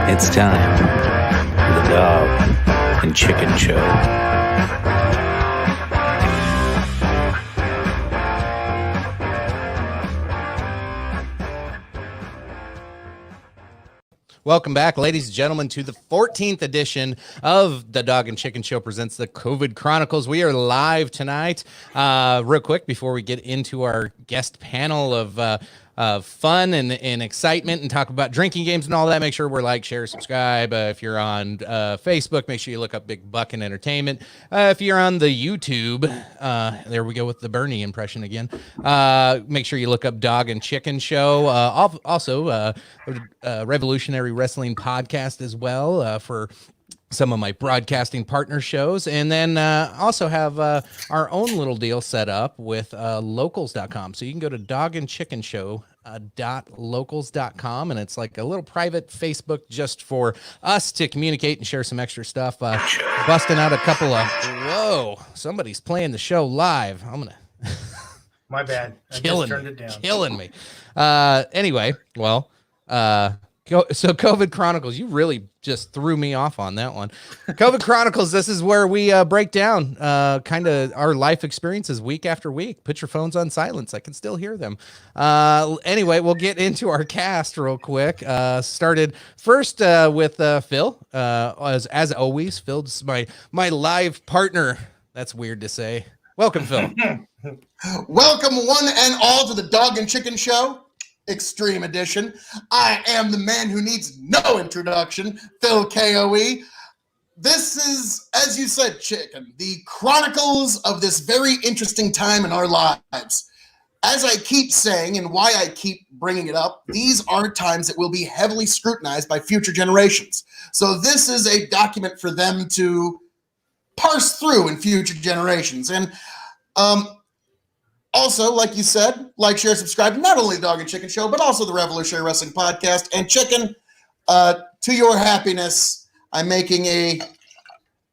It's time for the Dog and Chicken Show. Welcome back, ladies and gentlemen, to the 14th edition of the Dog and Chicken Show presents the COVID Chronicles. We are live tonight. Real quick, before we get into our guest panel of fun and excitement and talk about drinking games and all that, make sure we're like, share, subscribe. If you're on Facebook, make sure you look up Big Buck and Entertainment. If you're on the YouTube, there we go with the Bernie impression again. Make sure you look up Dog and Chicken Show. Also, Revolutionary Wrestling Podcast as well for some of my broadcasting partner shows, and then also have our own little deal set up with locals.com. So you can go to dogandchickenshow.locals.com, and it's like a little private Facebook just for us to communicate and share some extra stuff. Busting out a couple of, whoa, somebody's playing the show live. I'm going to... My bad. I just turned it down. Killing me. Anyway, well, so COVID Chronicles, you really just threw me off on that one. COVID Chronicles, this is where we break down kind of our life experiences week after week. Put your phones on silence. I can still hear them. Anyway, we'll get into our cast real quick. Started first with Phil. As always, Phil's my live partner. That's weird to say. Welcome, Phil. Welcome one and all to the Dog and Chicken Show. Extreme Edition. I am the man who needs no introduction, Phil KOE. This is, as you said, Chicken, the chronicles of this very interesting time in our lives. As I keep saying, and why I keep bringing it up, these are times that will be heavily scrutinized by future generations. So this is a document for them to parse through in future generations. And also, like you said, like, share, subscribe, not only the Dog and Chicken Show, but also the Revolutionary Wrestling Podcast. And Chicken, to your happiness, I'm making a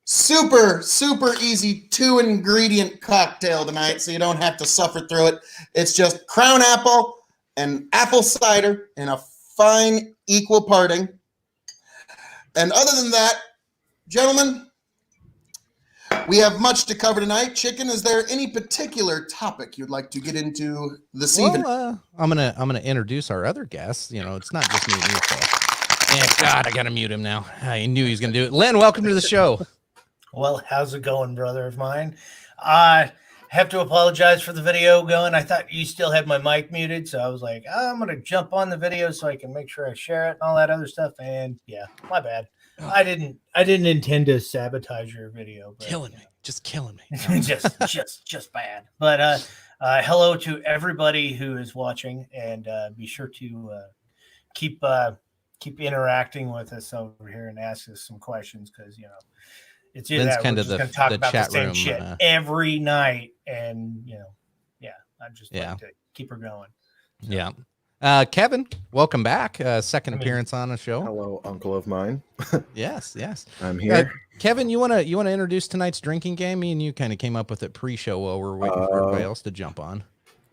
super, super easy 2-ingredient cocktail tonight, so you don't have to suffer through it. It's just Crown Apple and apple cider in a fine equal parting. And other than that, gentlemen, we have much to cover tonight. Chicken, is there any particular topic you'd like to get into this evening? I'm gonna introduce our other guests. You know, it's not just me and you, Phil. Yeah, God, I gotta mute him now. I knew he was gonna do it. Len, welcome to the show. Well, how's it going, brother of mine? I have to apologize for the video going. I thought you still had my mic muted, so I was like, I'm gonna jump on the video so I can make sure I share it and all that other stuff. And yeah, my bad. I didn't intend to sabotage your video. But, killing me. Just killing me. just bad. But hello to everybody who is watching, and be sure to keep interacting with us over here and ask us some questions, because it's either that we're just going to talk about the same room, shit every night, and I'm just like to keep her going. So. Yeah. Kevin, welcome back. Second appearance on the show. Hello, uncle of mine. Yes. I'm here. Kevin, you wanna introduce tonight's drinking game? Me and you kind of came up with it pre-show while we're waiting for everybody else to jump on.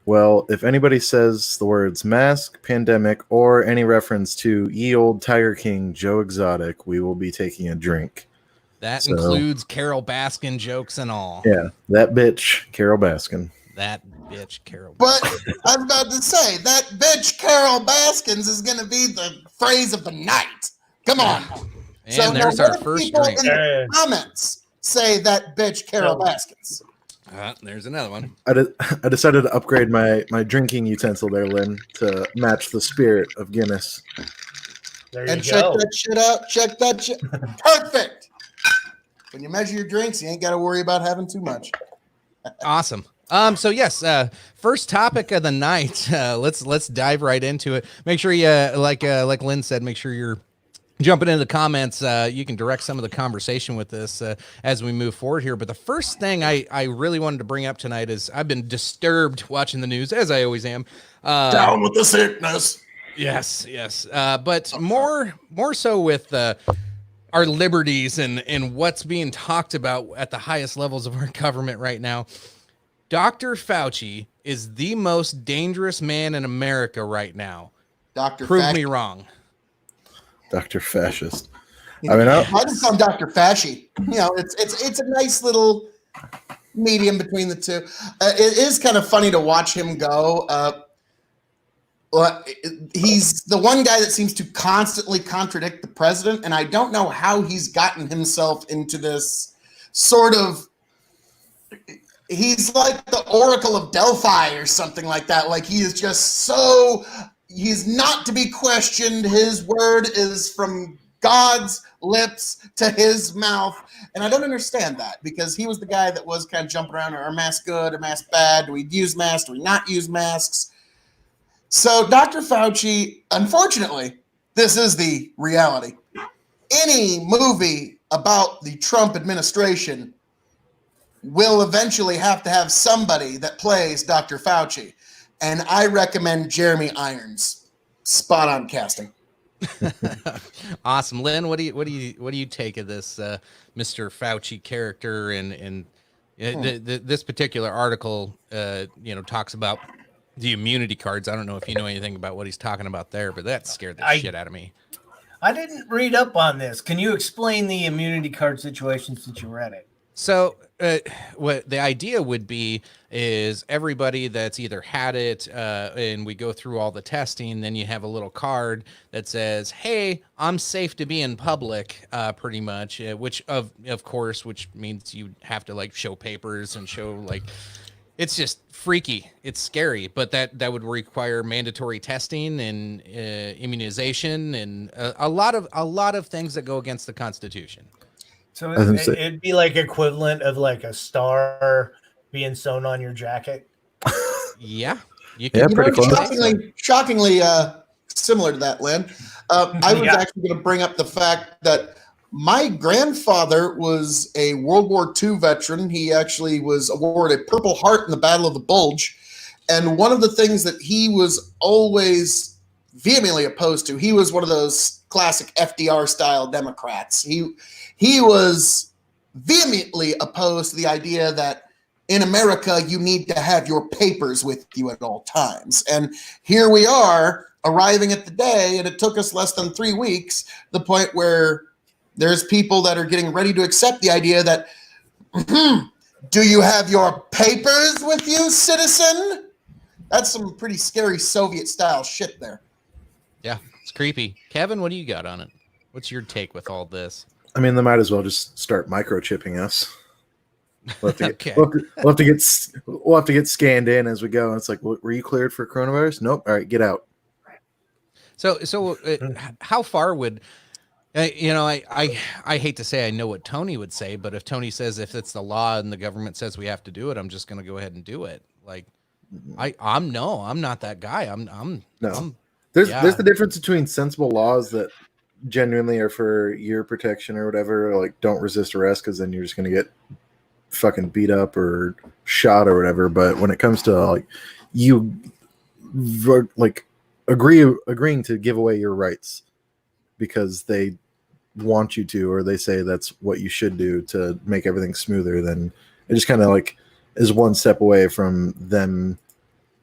Well, if anybody says the words mask, pandemic, or any reference to ye old Tiger King Joe Exotic, we will be taking a drink. That includes Carol Baskin jokes and all. Yeah, that bitch, Carol Baskin. That bitch, Carol. But I was about to say, that bitch, Carol Baskins, is going to be the phrase of the night. Come on. And so there's our first drink. In the comments say that bitch, Carol Baskins. There's another one. I decided to upgrade my drinking utensil there, Lynn, to match the spirit of Guinness. There you and go. check that shit out. Check that shit. Perfect. When you measure your drinks, you ain't got to worry about having too much. Awesome. So yes, first topic of the night. Let's dive right into it. Make sure you, like Lynn said, make sure you're jumping into the comments. You can direct some of the conversation with this as we move forward here. But the first thing I really wanted to bring up tonight is I've been disturbed watching the news, as I always am. Down with the sickness. Yes. But more so with our liberties and what's being talked about at the highest levels of our government right now. Dr. Fauci is the most dangerous man in America right now. Dr. Prove Fauci. me wrong. Dr. Fascist. I mean, I just call him Dr. Fasci. You know, it's a nice little medium between the two. It is kind of funny to watch him go. Well, he's the one guy that seems to constantly contradict the president, and I don't know how he's gotten himself into this sort of. He's like the Oracle of Delphi or something like that. Like he is just so. He's not to be questioned. His word is from God's lips to his mouth. And I don't understand that because he was the guy that was kind of jumping around. Are masks good? Are masks bad? Do we use masks? Do we not use masks? So Dr. Fauci, unfortunately, this is the reality. Any movie about the Trump administration will eventually have to have somebody that plays Dr. Fauci. And I recommend Jeremy Irons. Spot on casting. Awesome, Lynn. What do you take of this Mr. Fauci character? And this particular article, talks about the immunity cards. I don't know if you know anything about what he's talking about there, but that scared the shit out of me. I didn't read up on this. Can you explain the immunity card situation since you read it? So what the idea would be is everybody that's either had it and we go through all the testing, then you have a little card that says, hey, I'm safe to be in public, pretty much, which of course, which means you have to like show papers and show like, it's just freaky. It's scary, but that would require mandatory testing and immunization and a lot of things that go against the Constitution. So it'd be like equivalent of like a star being sewn on your jacket. Yeah, pretty close. Shockingly similar to that, Lynn. I was actually going to bring up the fact that my grandfather was a World War II veteran. He actually was awarded a Purple Heart in the Battle of the Bulge. And one of the things that he was always vehemently opposed to, he was one of those classic FDR-style Democrats. He was vehemently opposed to the idea that in America, you need to have your papers with you at all times. And here we are arriving at the day, and it took us less than 3 weeks, the point where there's people that are getting ready to accept the idea that, do you have your papers with you, citizen? That's some pretty scary Soviet-style shit there. Yeah, it's creepy. Kevin, what do you got on it? What's your take with all this? I mean, they might as well just start microchipping us. We'll have to get, Okay. we'll have to get scanned in as we go. And it's like, were you cleared for coronavirus? Nope. All right, get out. So how far would I hate to say I know what Tony would say, but if Tony says if it's the law and the government says we have to do it, I'm just going to go ahead and do it. Like I'm not that guy. There's the difference between sensible laws that genuinely are for your protection or whatever, like don't resist arrest because then you're just going to get fucking beat up or shot or whatever. But when it comes to like you like agreeing to give away your rights because they want you to, or they say that's what you should do to make everything smoother, then it just kind of like is one step away from them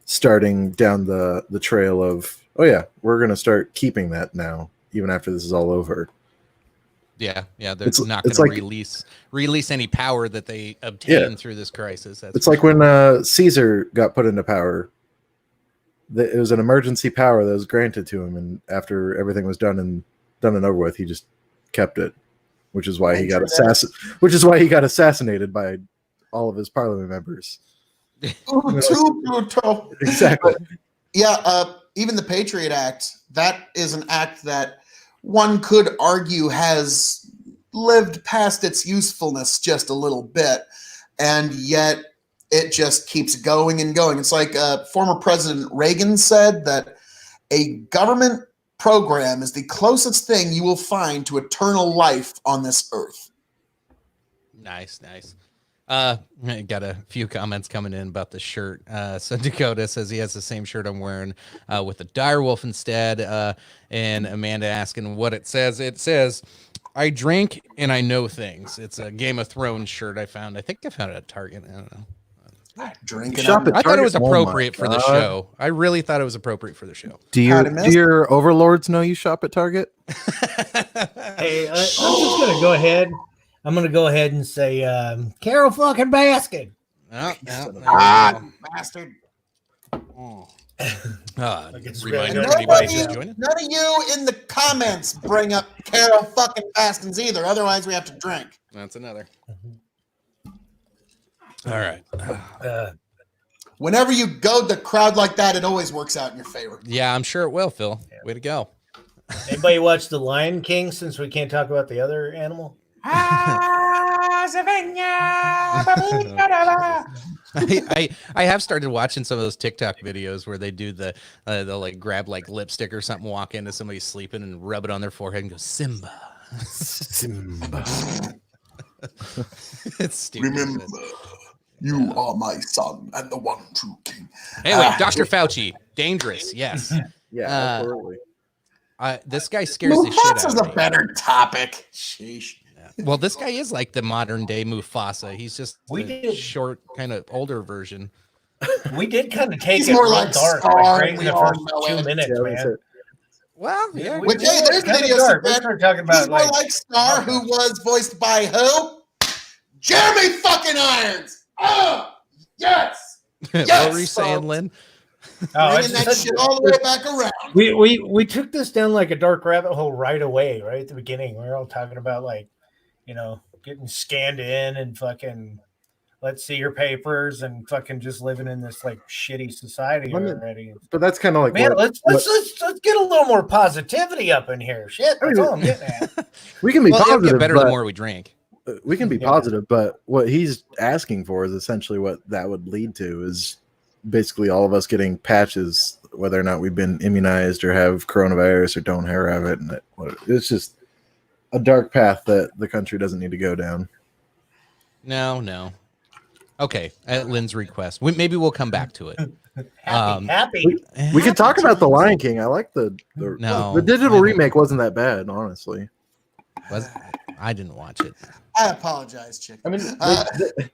starting down the trail of, oh yeah, we're going to start keeping that now, even after this is all over. Yeah. They're not going to release any power that they obtained through this crisis. It's like when Caesar got put into power. It was an emergency power that was granted to him, and after everything was done and over with, he just kept it, which is why he got assassinated by all of his parliament members. Too brutal. Exactly. Yeah, even the Patriot Act, that is an act that one could argue has lived past its usefulness just a little bit, and yet it just keeps going and going. It's like former President Reagan said that a government program is the closest thing you will find to eternal life on this earth. Nice. I got a few comments coming in about the shirt. So Dakota says he has the same shirt I'm wearing with a direwolf instead. And Amanda asking what it says. It says, I drink and I know things. It's a Game of Thrones shirt I found. I think I found it at Target. I don't know. Drinking. Shop at I thought it was Target? Oh appropriate my for the God. show. I really thought it was appropriate for the show. Do your overlords know you shop at Target? Hey, I'm just gonna go ahead. I'm gonna go ahead and say, Carol fucking Baskin. Bastard. Reminder really to anybody good. just joining. None of you in the comments bring up Carol fucking Baskins either. Otherwise, we have to drink. That's another. All right. Whenever you goad the crowd like that, it always works out in your favor. Yeah, I'm sure it will, Phil. Way to go. Anybody watch The Lion King since we can't talk about the other animal? I have started watching some of those TikTok videos where they do they'll like grab like lipstick or something, walk into somebody sleeping and rub it on their forehead and go Simba. Simba. It's stupid. Remember, you are my son and the one true king. Anyway, Dr. Fauci, dangerous. Yes. Yeah, absolutely. This guy scares the shit out Mufasa's of me. a better topic. Sheesh. Well, this guy is like the modern day Mufasa. He's just short, kind of older version. We did kind of take He's it more real like dark Scar, right and in we the all first know 2 it. minutes, Yeah, man. Well, yeah. Which, hey, there's kinda videos dark. of We that. started talking He's about more like Scar, who was voiced by who? Jeremy fucking Irons. Oh, yes. What Yes, were you saying, folks. Lynn? Bringing that shit all the way back around. We took this down like a dark rabbit hole right away, right at the beginning. We were all talking about like, getting scanned in and fucking let's see your papers and fucking just living in this like shitty society already. But that's kind of like, man, let's get a little more positivity up in here. Shit, that's all I'm getting at. we can be It'll positive. get better but the more we drink. we can be positive, but what he's asking for is essentially what that would lead to is basically all of us getting patches, whether or not we've been immunized or have coronavirus or don't have it. And it's just a dark path that the country doesn't need to go down. No. Okay, at Lynn's request. Maybe we'll come back to it. Happy. We could talk about The Lion King. I like the digital remake wasn't that bad, honestly. I didn't watch it. I apologize, chick. I mean,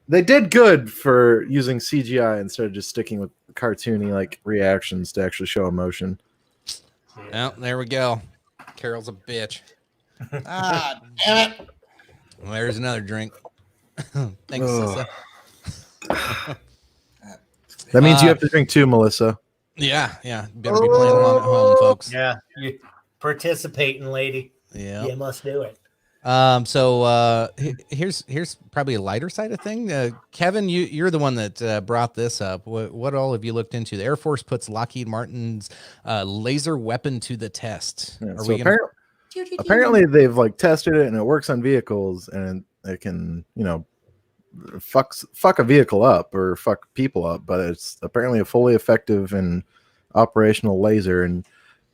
they did good for using CGI instead of just sticking with cartoony like reactions to actually show emotion. Well, there we go. Carol's a bitch. Ah, damn it. Well, there's another drink. Thanks, Sissa. That means you have to drink too, Melissa. Yeah. Better be playing along at home, folks. Yeah, you participating, lady. Yeah. You must do it. So here's probably a lighter side of thing. Kevin, you're the one that brought this up. What all have you looked into? The Air Force puts Lockheed Martin's laser weapon to the test. Yeah, apparently they've like tested it and it works on vehicles and it can, fuck a vehicle up or fuck people up, but it's apparently a fully effective and operational laser. And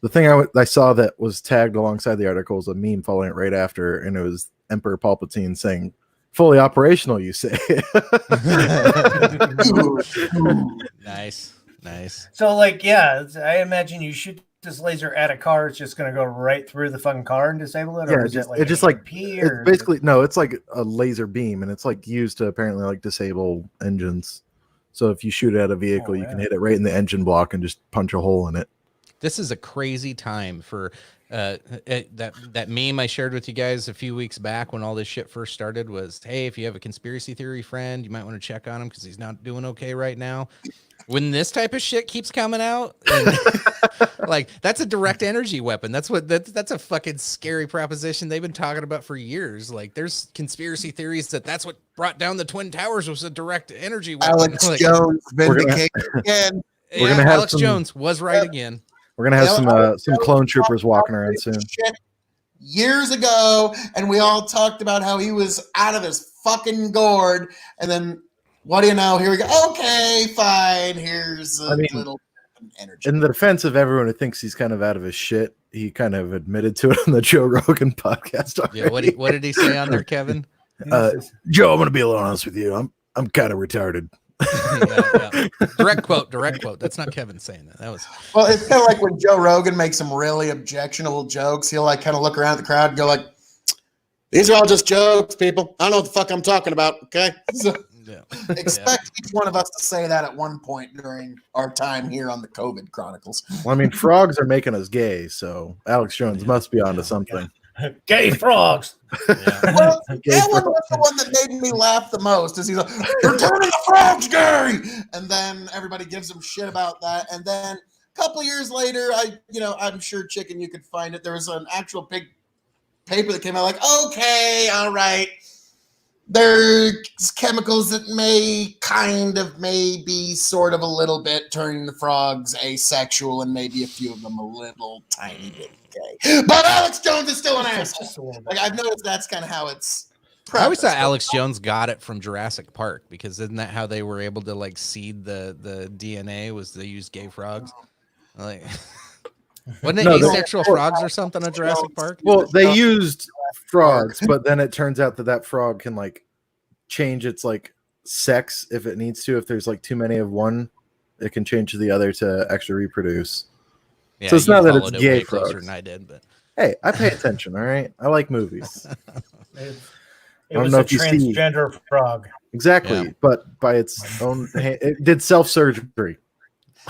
the thing I saw that was tagged alongside the article was a meme following it right after, and it was Emperor Palpatine saying, "Fully operational, you say?" Nice. So, like, yeah, I imagine you shoot this laser at a car, it's just going to go right through the fucking car and disable it. Yeah, or it's is just like it's basically no, it's like a laser beam, and it's like used to apparently like disable engines. So if you shoot it at a vehicle, you can hit it right in the engine block and just punch a hole in it. This is a crazy time for that meme I shared with you guys a few weeks back when all this shit first started was, hey, if you have a conspiracy theory friend, you might want to check on him because he's not doing okay right now. When this type of shit keeps coming out, like that's a direct energy weapon. That's a fucking scary proposition they've been talking about for years. Like there's conspiracy theories that's what brought down the Twin Towers was a direct energy weapon. Alex Jones vindicated again. We're gonna have Alex Jones was right again. We're gonna have some clone troopers walking around soon. Years ago, and we all talked about how he was out of his fucking gourd, and then what do you know? Here we go. Okay, fine. Here's a little energy. In the defense of everyone who thinks he's kind of out of his shit, he kind of admitted to it on the Joe Rogan podcast already. Yeah, what did he say on there, Kevin? Joe, I'm gonna be a little honest with you. I'm kind of retarded. Yeah. Direct quote. That's not Kevin saying that. That was well, it's kind of like when Joe Rogan makes some really objectionable jokes. He'll like kind of look around at the crowd and go like, "These are all just jokes, people. I don't know what the fuck I'm talking about." Okay. So, Yeah. Expect each one of us to say that at one point during our time here on the COVID Chronicles. Well, I mean, frogs are making us gay, so Alex Jones must be onto something. Gay frogs. Yeah. Well, Gay that one frogs. was the one that made me laugh the most. Is he's like, "You're turning the frogs gay," and then everybody gives him shit about that. And then a couple of years later, I'm sure, Chicken, you could find it. There was an actual big paper that came out like, okay, all right, there's chemicals that may maybe sort of a little bit turning the frogs asexual, and maybe a few of them a little tiny bit gay. But Alex Jones is still an asshole. Like, I've noticed that's kind of how it's I always thought prefaced. Alex Jones got it from Jurassic Park, because isn't that how they were able to like seed the DNA, was they used gay frogs? Like, wasn't it No, they- asexual frogs or something at Jurassic Park? Well, they used frogs, but then it turns out that frog can like change its like sex if it needs to. If there's like too many of one, it can change to the other to actually reproduce. Yeah, So it's you not that it's followed it gay way closer frogs. than I did, but Hey, I pay attention. All right, I like movies. It don't was know a if you see- transgender frog. Exactly, Yeah. but by its own hand, it did self-surgery.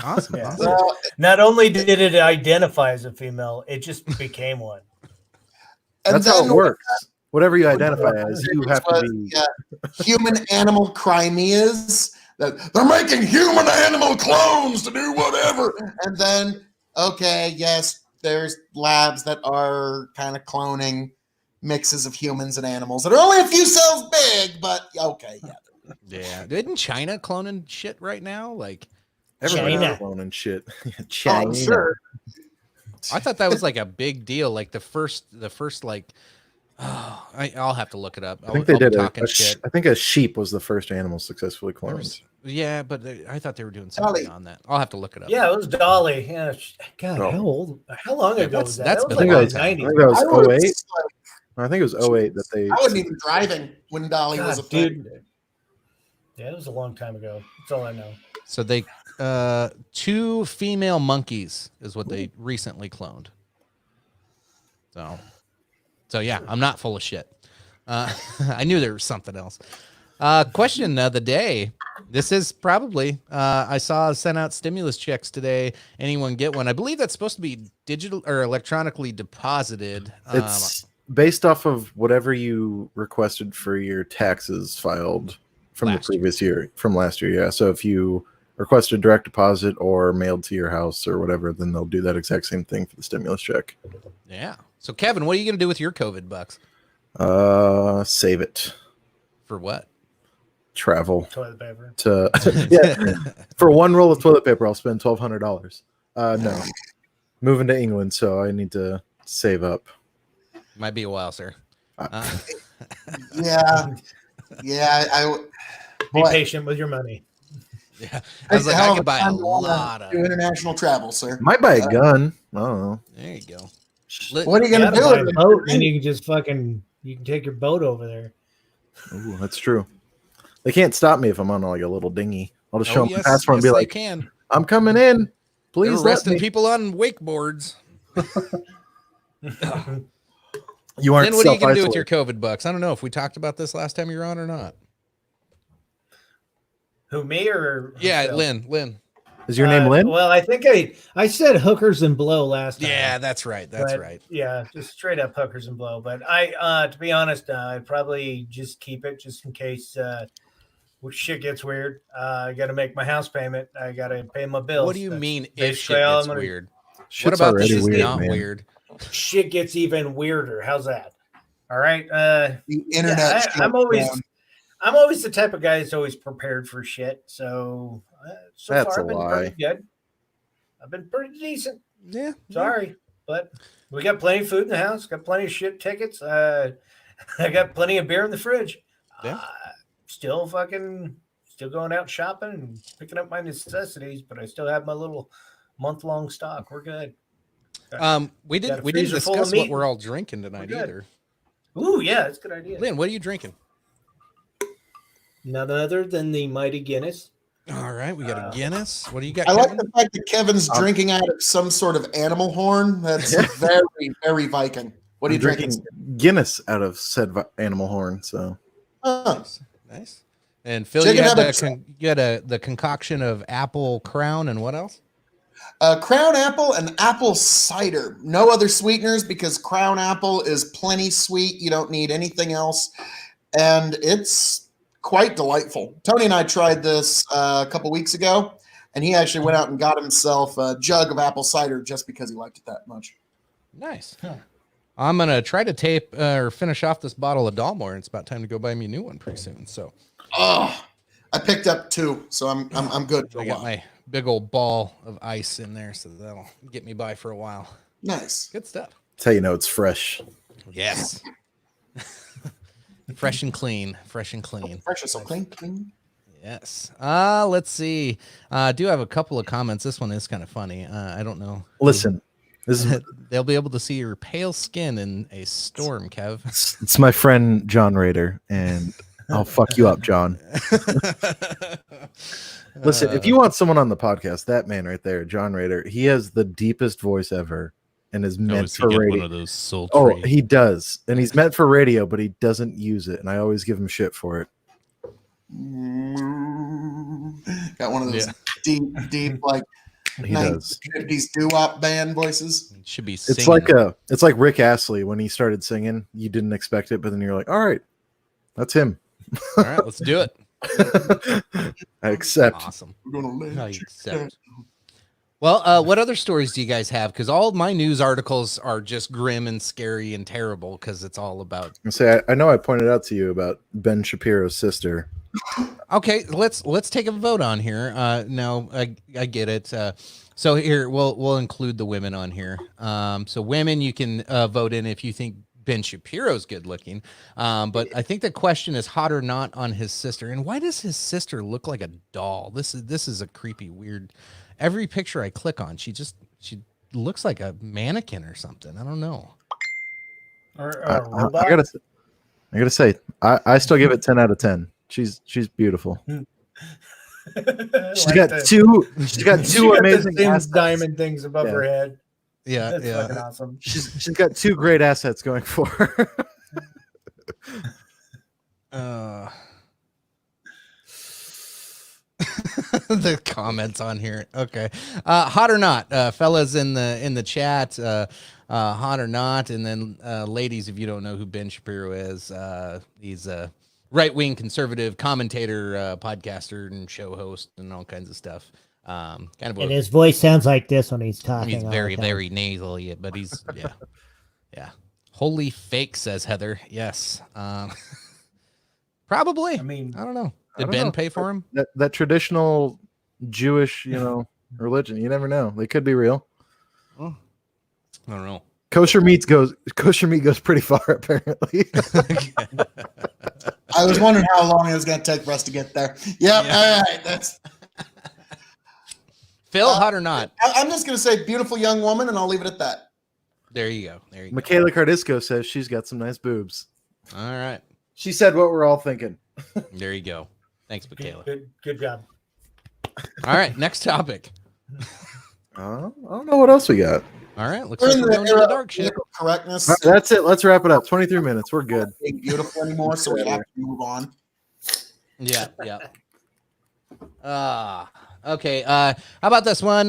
awesome. Yeah. awesome. Well, Not only did it identify as a female, it just became one. and That's how then it works. Whatever you identify as, you have to was, be. human animal Crimeas. That they're making human animal clones to do whatever. And then, okay, yes, there's labs that are kind of cloning mixes of humans and animals that are only a few cells big, but okay, yeah. Yeah, isn't China cloning shit right now? Like, Everybody's China. cloning shit. Oh, China. sure. I thought that was like a big deal. Like the first like, I'll have to look it up. I think they did talking I shit. think a sheep was the first animal successfully There cloned. was- yeah, but I thought they were doing something Dolly. on that. I'll have to look it up. Yeah, it was Dolly. Yeah, God, Oh. how old? How long Yeah, ago that's- was that? that's That was been like a the long time. I 90s. think that was I was 08. like, I think it was 08 that they. I wasn't even driving when Dolly was a God, thing. dude. Yeah, it was a long time ago. That's all I know. So they 2 female monkeys is what they recently cloned. So yeah, I'm not full of shit. I knew there was something else. Question of the day. This is probably I saw sent out stimulus checks today. Anyone get one? I believe that's supposed to be digital or electronically deposited. It's based off of whatever you requested for your taxes filed from the Last year. previous year, from last year. Yeah. So if you requested direct deposit or mailed to your house or whatever, then they'll do that exact same thing for the stimulus check. Yeah. So Kevin, what are you going to do with your COVID bucks? Save it. For what? Travel Toilet paper. to yeah. For one roll of toilet paper, I'll spend $1,200. No, moving to England, so I need to save up. Might be a while, sir. Yeah. Yeah. Be Boy, patient with your money. Yeah. I was like, hell I of could a buy a time to wanna lot of. do international travel, sir. Might buy a gun. I don't know. There you go. What are you gonna gotta do buy with a it? boat, and you can just you can take your boat over there. Ooh, that's true. They can't stop me if I'm on like a little dinghy. I'll just show them yes, the passport and be yes, they like, can. "I'm coming in. They're Please let arresting me." people on wakeboards. You aren't. Then what are you going to do with your self-isolated. COVID bucks? I don't know if we talked about this last time you were on or not. Who, me or Yeah, herself? Lynn. Is your name Lynn? Well, I think I said hookers and blow last time. Yeah, that's right. That's But, right. Yeah, just straight up hookers and blow. But I, to be honest, I'd probably just keep it just in case shit gets weird. I got to make my house payment. I got to pay my bills. What do you That's mean if basically shit all gets I'm gonna- weird? Shit's What about this already is weird, not man. weird? Shit gets even weirder. How's that? All right. The internet. Yeah, shut I'm always down. I'm always the type of guy that's always prepared for shit. So That's far a I've been lie. pretty good. I've been pretty decent. Yeah. Sorry, but we got plenty of food in the house. Got plenty of shit tickets. I got plenty of beer in the fridge. Yeah. Still going out shopping and picking up my necessities, but I still have my little month-long stock. We're good. We Got a didn't freezer full of discuss what meat. we're all drinking tonight We're good. either. Ooh, yeah, that's a good idea. Lynn, what are you drinking? None other than the Mighty Guinness. All right, we got a Guinness. What do you got, I like Kevin? the fact that Kevin's drinking out of some sort of animal horn. That's very, very Viking. What are you I'm drinking? drinking Guinness out of said animal horn. So Huh. Nice. And Phil, you had the concoction of apple crown and what else? Crown apple and apple cider. No other sweeteners because Crown apple is plenty sweet. You don't need anything else. And it's quite delightful. Tony and I tried this a couple weeks ago, and he actually went out and got himself a jug of apple cider just because he liked it that much. Nice. Huh. I'm going to try to tape or finish off this bottle of Dalmore. It's about time to go buy me a new one pretty soon. So, I picked up 2, so I'm good for a while. I got my big old ball of ice in there, so that'll get me by for a while. Nice. Good stuff. That's how you know it's fresh. Yes. Fresh and clean. Fresh and clean. Fresh and so clean. Yes. Let's see. I do have a couple of comments. This one is kind of funny. I don't know. Listen, this is they'll be able to see your pale skin in a storm, Kev. It's my friend John Rader, and I'll fuck you up, John. Listen, if you want someone on the podcast, that man right there, John Rader, he has the deepest voice ever and is meant for radio. One of those sultry... Oh, he does. And he's meant for radio, but he doesn't use it. And I always give him shit for it. Got one of those deep, like he does 50s doo-wop band voices. It should be singing. It's like Rick Astley when he started singing. You didn't expect it, but then you're like, all right, that's him. All right, let's do it. I accept. Awesome. We're gonna let you accept. Well, what other stories do you guys have? Because all of my news articles are just grim and scary and terrible because it's all about. I know I pointed out to you about Ben Shapiro's sister. Okay, let's take a vote on here. No, I get it. So here we'll include the women on here. So women, you can vote in if you think Ben Shapiro's good looking. But I think the question is hot or not on his sister. And why does his sister look like a doll? This is a creepy, weird. Every picture I click on, she looks like a mannequin or something. I don't know. Or a robot? I gotta say, I still give it 10 out of 10. She's beautiful. She's got two amazing diamond things above her head. Yeah, that's fucking awesome. She's got 2 great assets going for her. The comments on here. Okay. Hot or not, fellas in the chat, hot or not. And then ladies, if you don't know who Ben Shapiro is, he's a right-wing conservative commentator, podcaster and show host and all kinds of stuff. And his voice sounds like this when he's talking. He's very, very nasal, but he's yeah. Holy fake, says Heather. Yes. Probably. I mean, I don't know. Did Ben pay for him? That traditional Jewish, religion. You never know. They could be real. I don't know. Kosher meat goes pretty far, apparently. I was wondering how long it was going to take for us to get there. Yep. Yeah. All right. That's Phil, hot or not? I'm just going to say beautiful young woman, and I'll leave it at that. There you go. Michaela Cardisco says she's got some nice boobs. All right. She said what we're all thinking. There you go. Thanks, Michaela. Good job. All right, next topic. I don't know what else we got. All right, looks like we're going to the dark shit. Correctness. Right, that's it. Let's wrap it up. 23 minutes. We're good. Being beautiful anymore, so we have to move on. Yeah. Okay. How about this one?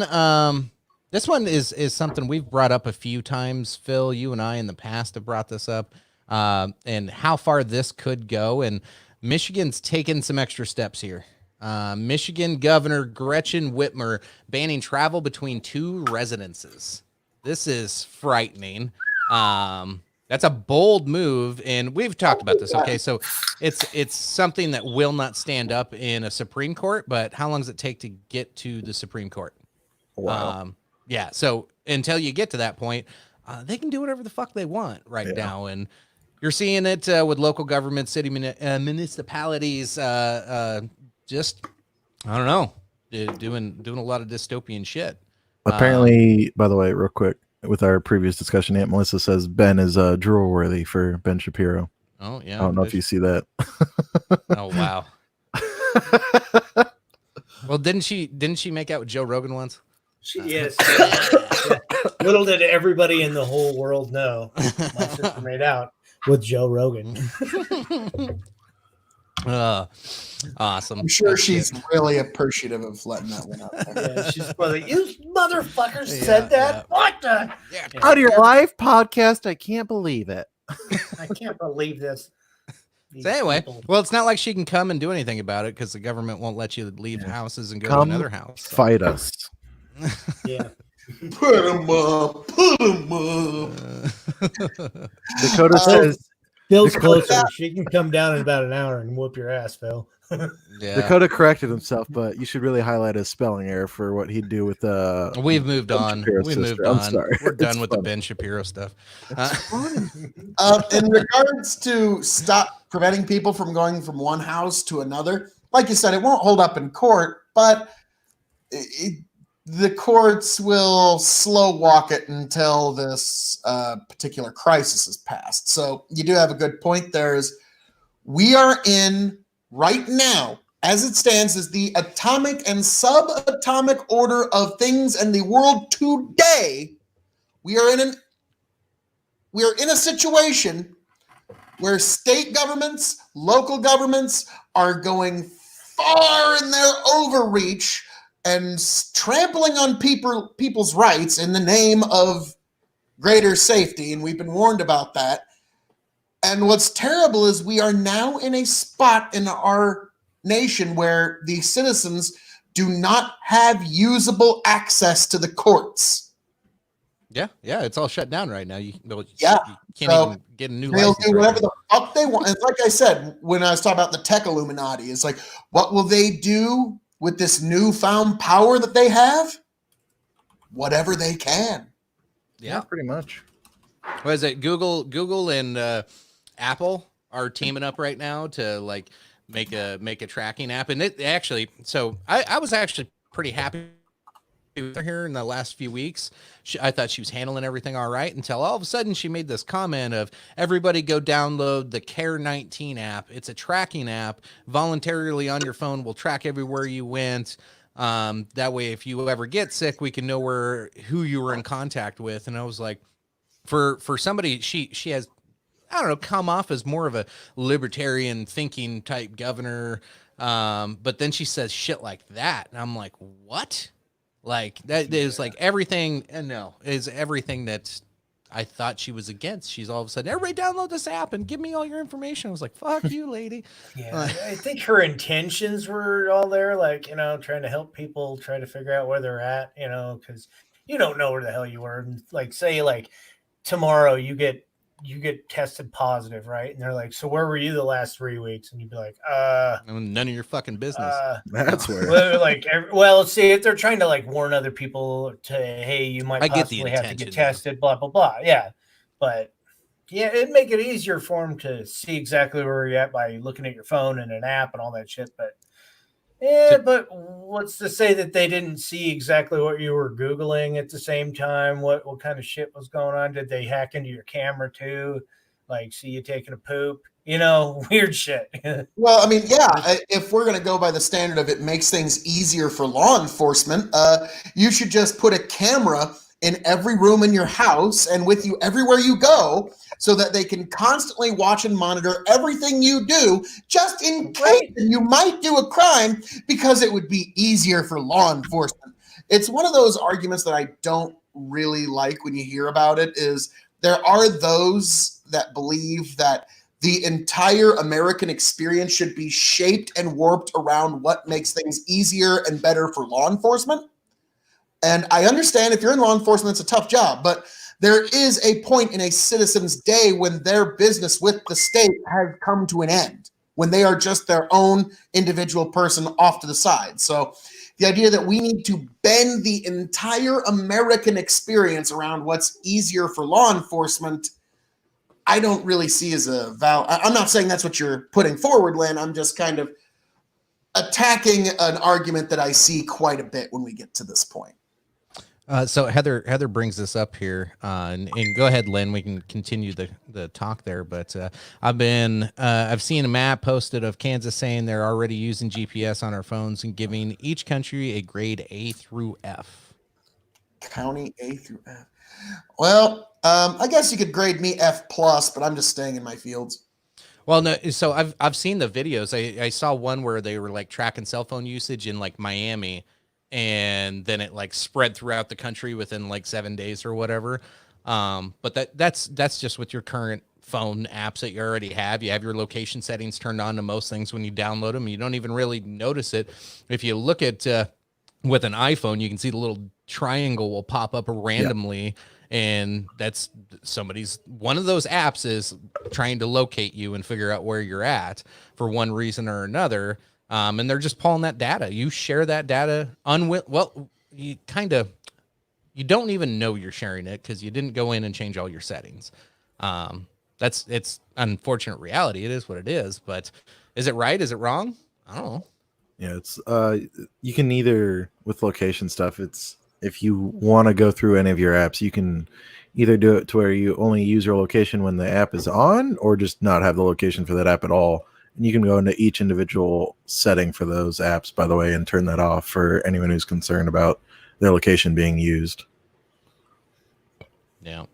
This one is something we've brought up a few times. Phil, you and I in the past have brought this up, and how far this could go. And Michigan's taken some extra steps here. Michigan Governor Gretchen Whitmer banning travel between 2 residences. This is frightening. That's a bold move, and we've talked about this. Okay, so it's something that will not stand up in a Supreme Court, but how long does it take to get to the Supreme Court? Wow. Yeah, so until you get to that point, they can do whatever the fuck they want now, and you're seeing it with local government, city municipalities, just I don't know, doing a lot of dystopian shit. Apparently, by the way, real quick, with our previous discussion, Aunt Melissa says Ben is drool worthy for Ben Shapiro. Oh yeah, I don't know if you see that. Oh wow. Well, didn't she make out with Joe Rogan once? She is. Little did everybody in the whole world know my sister made out with Joe Rogan. Awesome. I'm sure That's she's it. really appreciative of letting that one out there. Yeah, she's like, you motherfuckers Yeah, said that. yeah. What the? Yeah. Out of your live podcast, I can't believe it. I can't believe this. So anyway, People. well, it's not like she can come and do anything about it because the government won't let you leave houses and go to Come another house. So. fight us. Yeah. Put them up. Put them up. Dakota says Bill's Dakota- closer. She can come down in about an hour and whoop your ass, Phil. Yeah. Dakota corrected himself, but you should really highlight his spelling error for what he'd do with We've moved on. Shapiro's We've sister. moved I'm on. sorry. We're done It's with funny. the Ben Shapiro stuff. In regards to stop preventing people from going from one house to another, like you said, it won't hold up in court, but the courts will slow walk it until this particular crisis is passed. So you do have a good point there. Is we are in right now, as it stands, is the atomic and subatomic order of things in the world today. We are in a situation where state governments, local governments are going far in their overreach and trampling on people's rights in the name of greater safety. And we've been warned about that. And what's terrible is we are now in a spot in our nation where the citizens do not have usable access to the courts. Yeah, it's all shut down right now. You Yeah, you can't so even get a new They'll license. do right whatever now. the fuck they want. It's like I said when I was talking about the tech Illuminati. It's like, what will they do with this newfound power that they have? Whatever they can. Yeah. pretty much. What is it? Google and Apple are teaming up right now to like make a tracking app, and it actually. So I was actually pretty happy with her here in the last few weeks. I thought she was handling everything all right until all of a sudden she made this comment of everybody go download the Care 19 app. It's a tracking app voluntarily on your phone. Will track everywhere you went. That way, if you ever get sick, we can know who you were in contact with. And I was like, for somebody, she has, I don't know, come off as more of a libertarian thinking type governor. But then she says shit like that. And I'm like, what? Like that is like everything. And no, is everything that I thought she was against. She's all of a sudden, everybody download this app and give me all your information. I was like, fuck you, lady. Yeah, I think her intentions were all there, like, trying to help people try to figure out where they're at, because you don't know where the hell you were. And like, say, like tomorrow you get tested positive, right? And they're like, so where were you the last 3 weeks? And you'd be like, None of your fucking business. That's where. well, see, if they're trying to like warn other people to, hey, you might possibly have to get tested, blah, blah, blah. Yeah. But yeah, it'd make it easier for them to see exactly where you're at by looking at your phone and an app and all that shit. But but what's to say that they didn't see exactly what you were Googling at the same time? What kind of shit was going on? Did they hack into your camera too? Like, see you taking a poop? Weird shit. Well, I mean, yeah, if we're going to go by the standard of it makes things easier for law enforcement, you should just put a camera in every room in your house and with you everywhere you go so that they can constantly watch and monitor everything you do just in case you might do a crime because it would be easier for law enforcement. It's one of those arguments that I don't really like when you hear about it is there are those that believe that the entire American experience should be shaped and warped around what makes things easier and better for law enforcement. And I understand if you're in law enforcement, it's a tough job, but there is a point in a citizen's day when their business with the state has come to an end, when they are just their own individual person off to the side. So the idea that we need to bend the entire American experience around what's easier for law enforcement, I don't really see as a valid. I'm not saying that's what you're putting forward, Lynn. I'm just kind of attacking an argument that I see quite a bit when we get to this point. So Heather brings this up here, and go ahead, Lynn. We can continue the talk there. But I've seen a map posted of Kansas saying they're already using GPS on our phones and giving each country a grade A through F. County A through F. Well, I guess you could grade me F plus, but I'm just staying in my fields. Well, no, so I've seen the videos. I saw one where they were like tracking cell phone usage in like Miami, and then it like spread throughout the country within like 7 days or whatever. But that's just with your current phone apps that you already have. You have your location settings turned on to most things when you download them. You don't even really notice it. If you look at with an iPhone, you can see the little triangle will pop up randomly. And that's one of those apps is trying to locate you and figure out where you're at for one reason or another. And they're just pulling that data. You share that data you don't even know you're sharing it because you didn't go in and change all your settings. It's unfortunate reality. It is what it is, but is it right? Is it wrong? I don't know. Yeah, it's you can either with location stuff, it's if you want to go through any of your apps, you can either do it to where you only use your location when the app is on, or just not have the location for that app at all. And you can go into each individual setting for those apps, by the way, and turn that off for anyone who's concerned about their location being used. Yeah.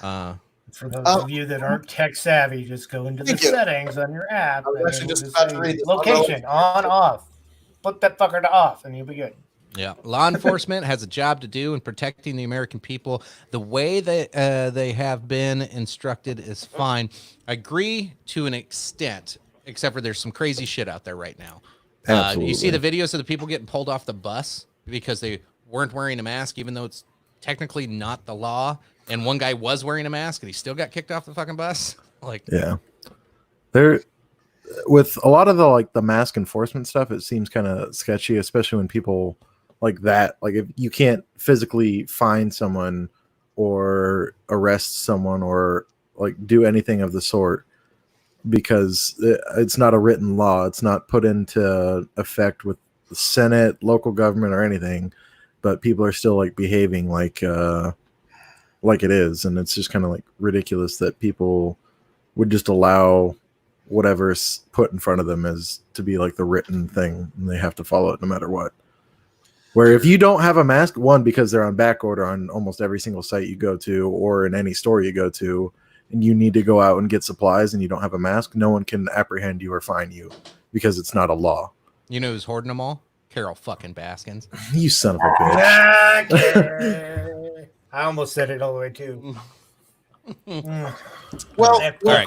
For those of you that aren't tech savvy, just go into the settings on your app. I was and actually just just about say to read this. location on, off. Put that fucker to off, and you'll be good. Yeah, law enforcement has a job to do in protecting the American people. The way that they have been instructed is fine. I agree to an extent, except for there's some crazy shit out there right now. You see the videos of the people getting pulled off the bus because they weren't wearing a mask, even though it's technically not the law. And one guy was wearing a mask, and he still got kicked off the fucking bus. There. With a lot of the mask enforcement stuff, it seems kind of sketchy, especially when people like that, like if you can't physically find someone or arrest someone or like do anything of the sort because it's not a written law. It's not put into effect with the Senate, local government, or anything, but people are still like behaving like it is. And it's just kind of like ridiculous that people would just allow whatever's put in front of them as to be like the written thing, and they have to follow it no matter what. Where if you don't have a mask, one, because they're on back order on almost every single site you go to or in any store you go to, and you need to go out and get supplies and you don't have a mask, no one can apprehend you or fine you because it's not a law. You know who's hoarding them all? Carol fucking Baskins. You son of a bitch. I almost said it all the way too. Well, all right,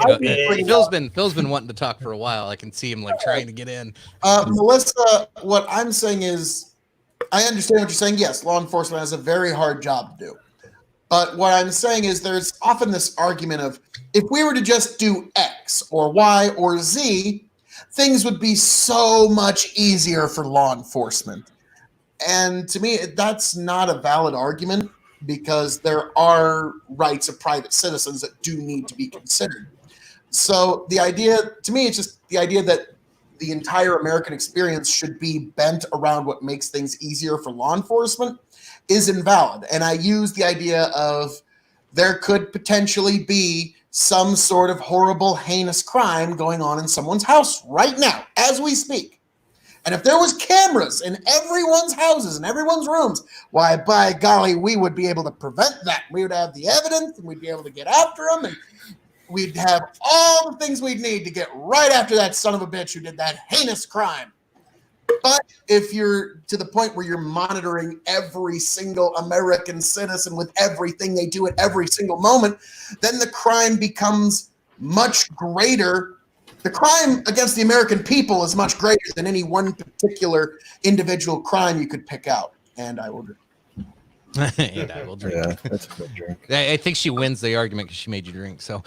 Phil's been wanting to talk for a while. I can see him like trying to get in. Melissa, what I'm saying is, I understand what you're saying. Yes, law enforcement has a very hard job to do. But what I'm saying is there's often this argument of if we were to just do X or Y or Z, things would be so much easier for law enforcement. And to me, that's not a valid argument, because there are rights of private citizens that do need to be considered. So the idea, to me, it's just the idea that the entire American experience should be bent around what makes things easier for law enforcement is invalid. And I use the idea of there could potentially be some sort of horrible, heinous crime going on in someone's house right now, as we speak. And if there was cameras in everyone's houses and everyone's rooms, why, by golly, we would be able to prevent that. We would have the evidence, and we'd be able to get after them, and we'd have all the things we'd need to get right after that son of a bitch who did that heinous crime. But if you're to the point where you're monitoring every single American citizen with everything they do at every single moment, then the crime becomes much greater. The crime against the American people is much greater than any one particular individual crime you could pick out. And I will drink. And I will drink. Yeah, that's a good drink. I think she wins the argument because she made you drink. So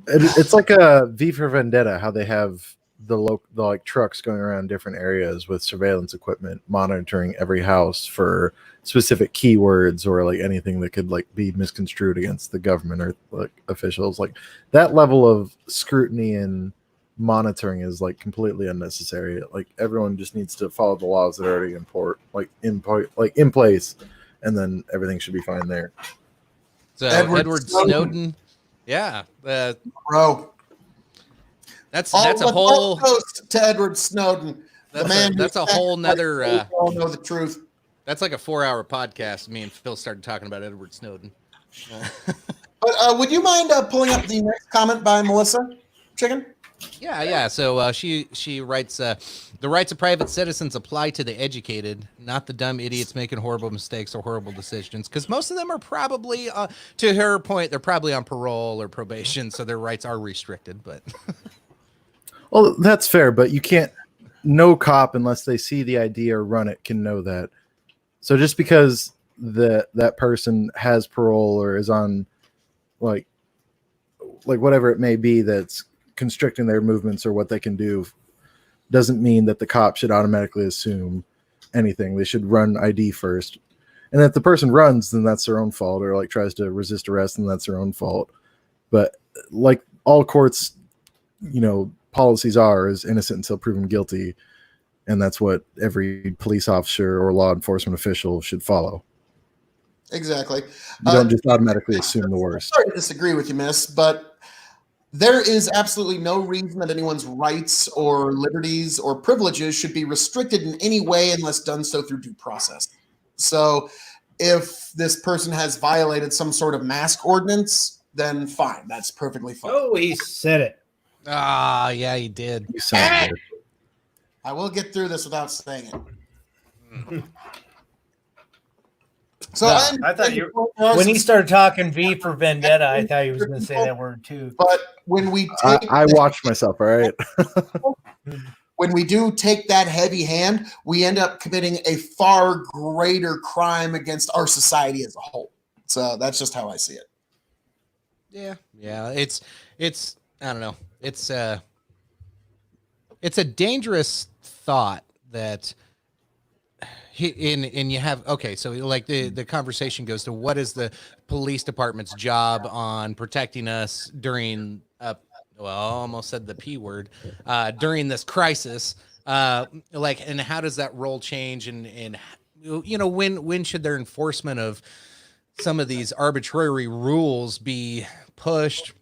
it's like a V for Vendetta, how they have the like trucks going around different areas with surveillance equipment, monitoring every house for specific keywords or like anything that could like be misconstrued against the government or like officials. Like that level of scrutiny and monitoring is like completely unnecessary. Like everyone just needs to follow the laws that are already in place, and then everything should be fine there. So Edward Snowden. Yeah, bro. That's a whole toast to Edward Snowden. That's a whole nother. We all know the truth. That's like a 4-hour podcast. Me and Phil started talking about Edward Snowden. But would you mind pulling up the next comment by Melissa Chicken? Yeah. So she writes, the rights of private citizens apply to the educated, not the dumb idiots making horrible mistakes or horrible decisions. Because most of them are probably, to her point, they're probably on parole or probation, so their rights are restricted. But well, that's fair, but you can't. No cop, unless they see the ID or run it, can know that. So just because that person has parole or is on, like whatever it may be, that's constricting their movements or what they can do, doesn't mean that the cop should automatically assume anything. They should run ID first, and if the person runs, then that's their own fault, or like tries to resist arrest, then that's their own fault. But like all courts, policies are, is innocent until proven guilty, and that's what every police officer or law enforcement official should follow. Exactly. You don't just automatically assume the worst. Sorry to disagree with you, miss, but there is absolutely no reason that anyone's rights or liberties or privileges should be restricted in any way unless done so through due process. So if this person has violated some sort of mask ordinance, then fine. That's perfectly fine. Oh, he said it. yeah, he did. You sound good. I will get through this without saying it. So I thought when he started talking V for Vendetta, I thought he was going to say that word too. But when we take I watched myself, all right? when we do take that heavy hand, we end up committing a far greater crime against our society as a whole. So that's just how I see it. Yeah. It's I don't know. It's a dangerous thought that you have, okay, so like the conversation goes to what is the police department's job on protecting us during I almost said the P word, during this crisis, and how does that role change, and when should their enforcement of some of these arbitrary rules be pushed?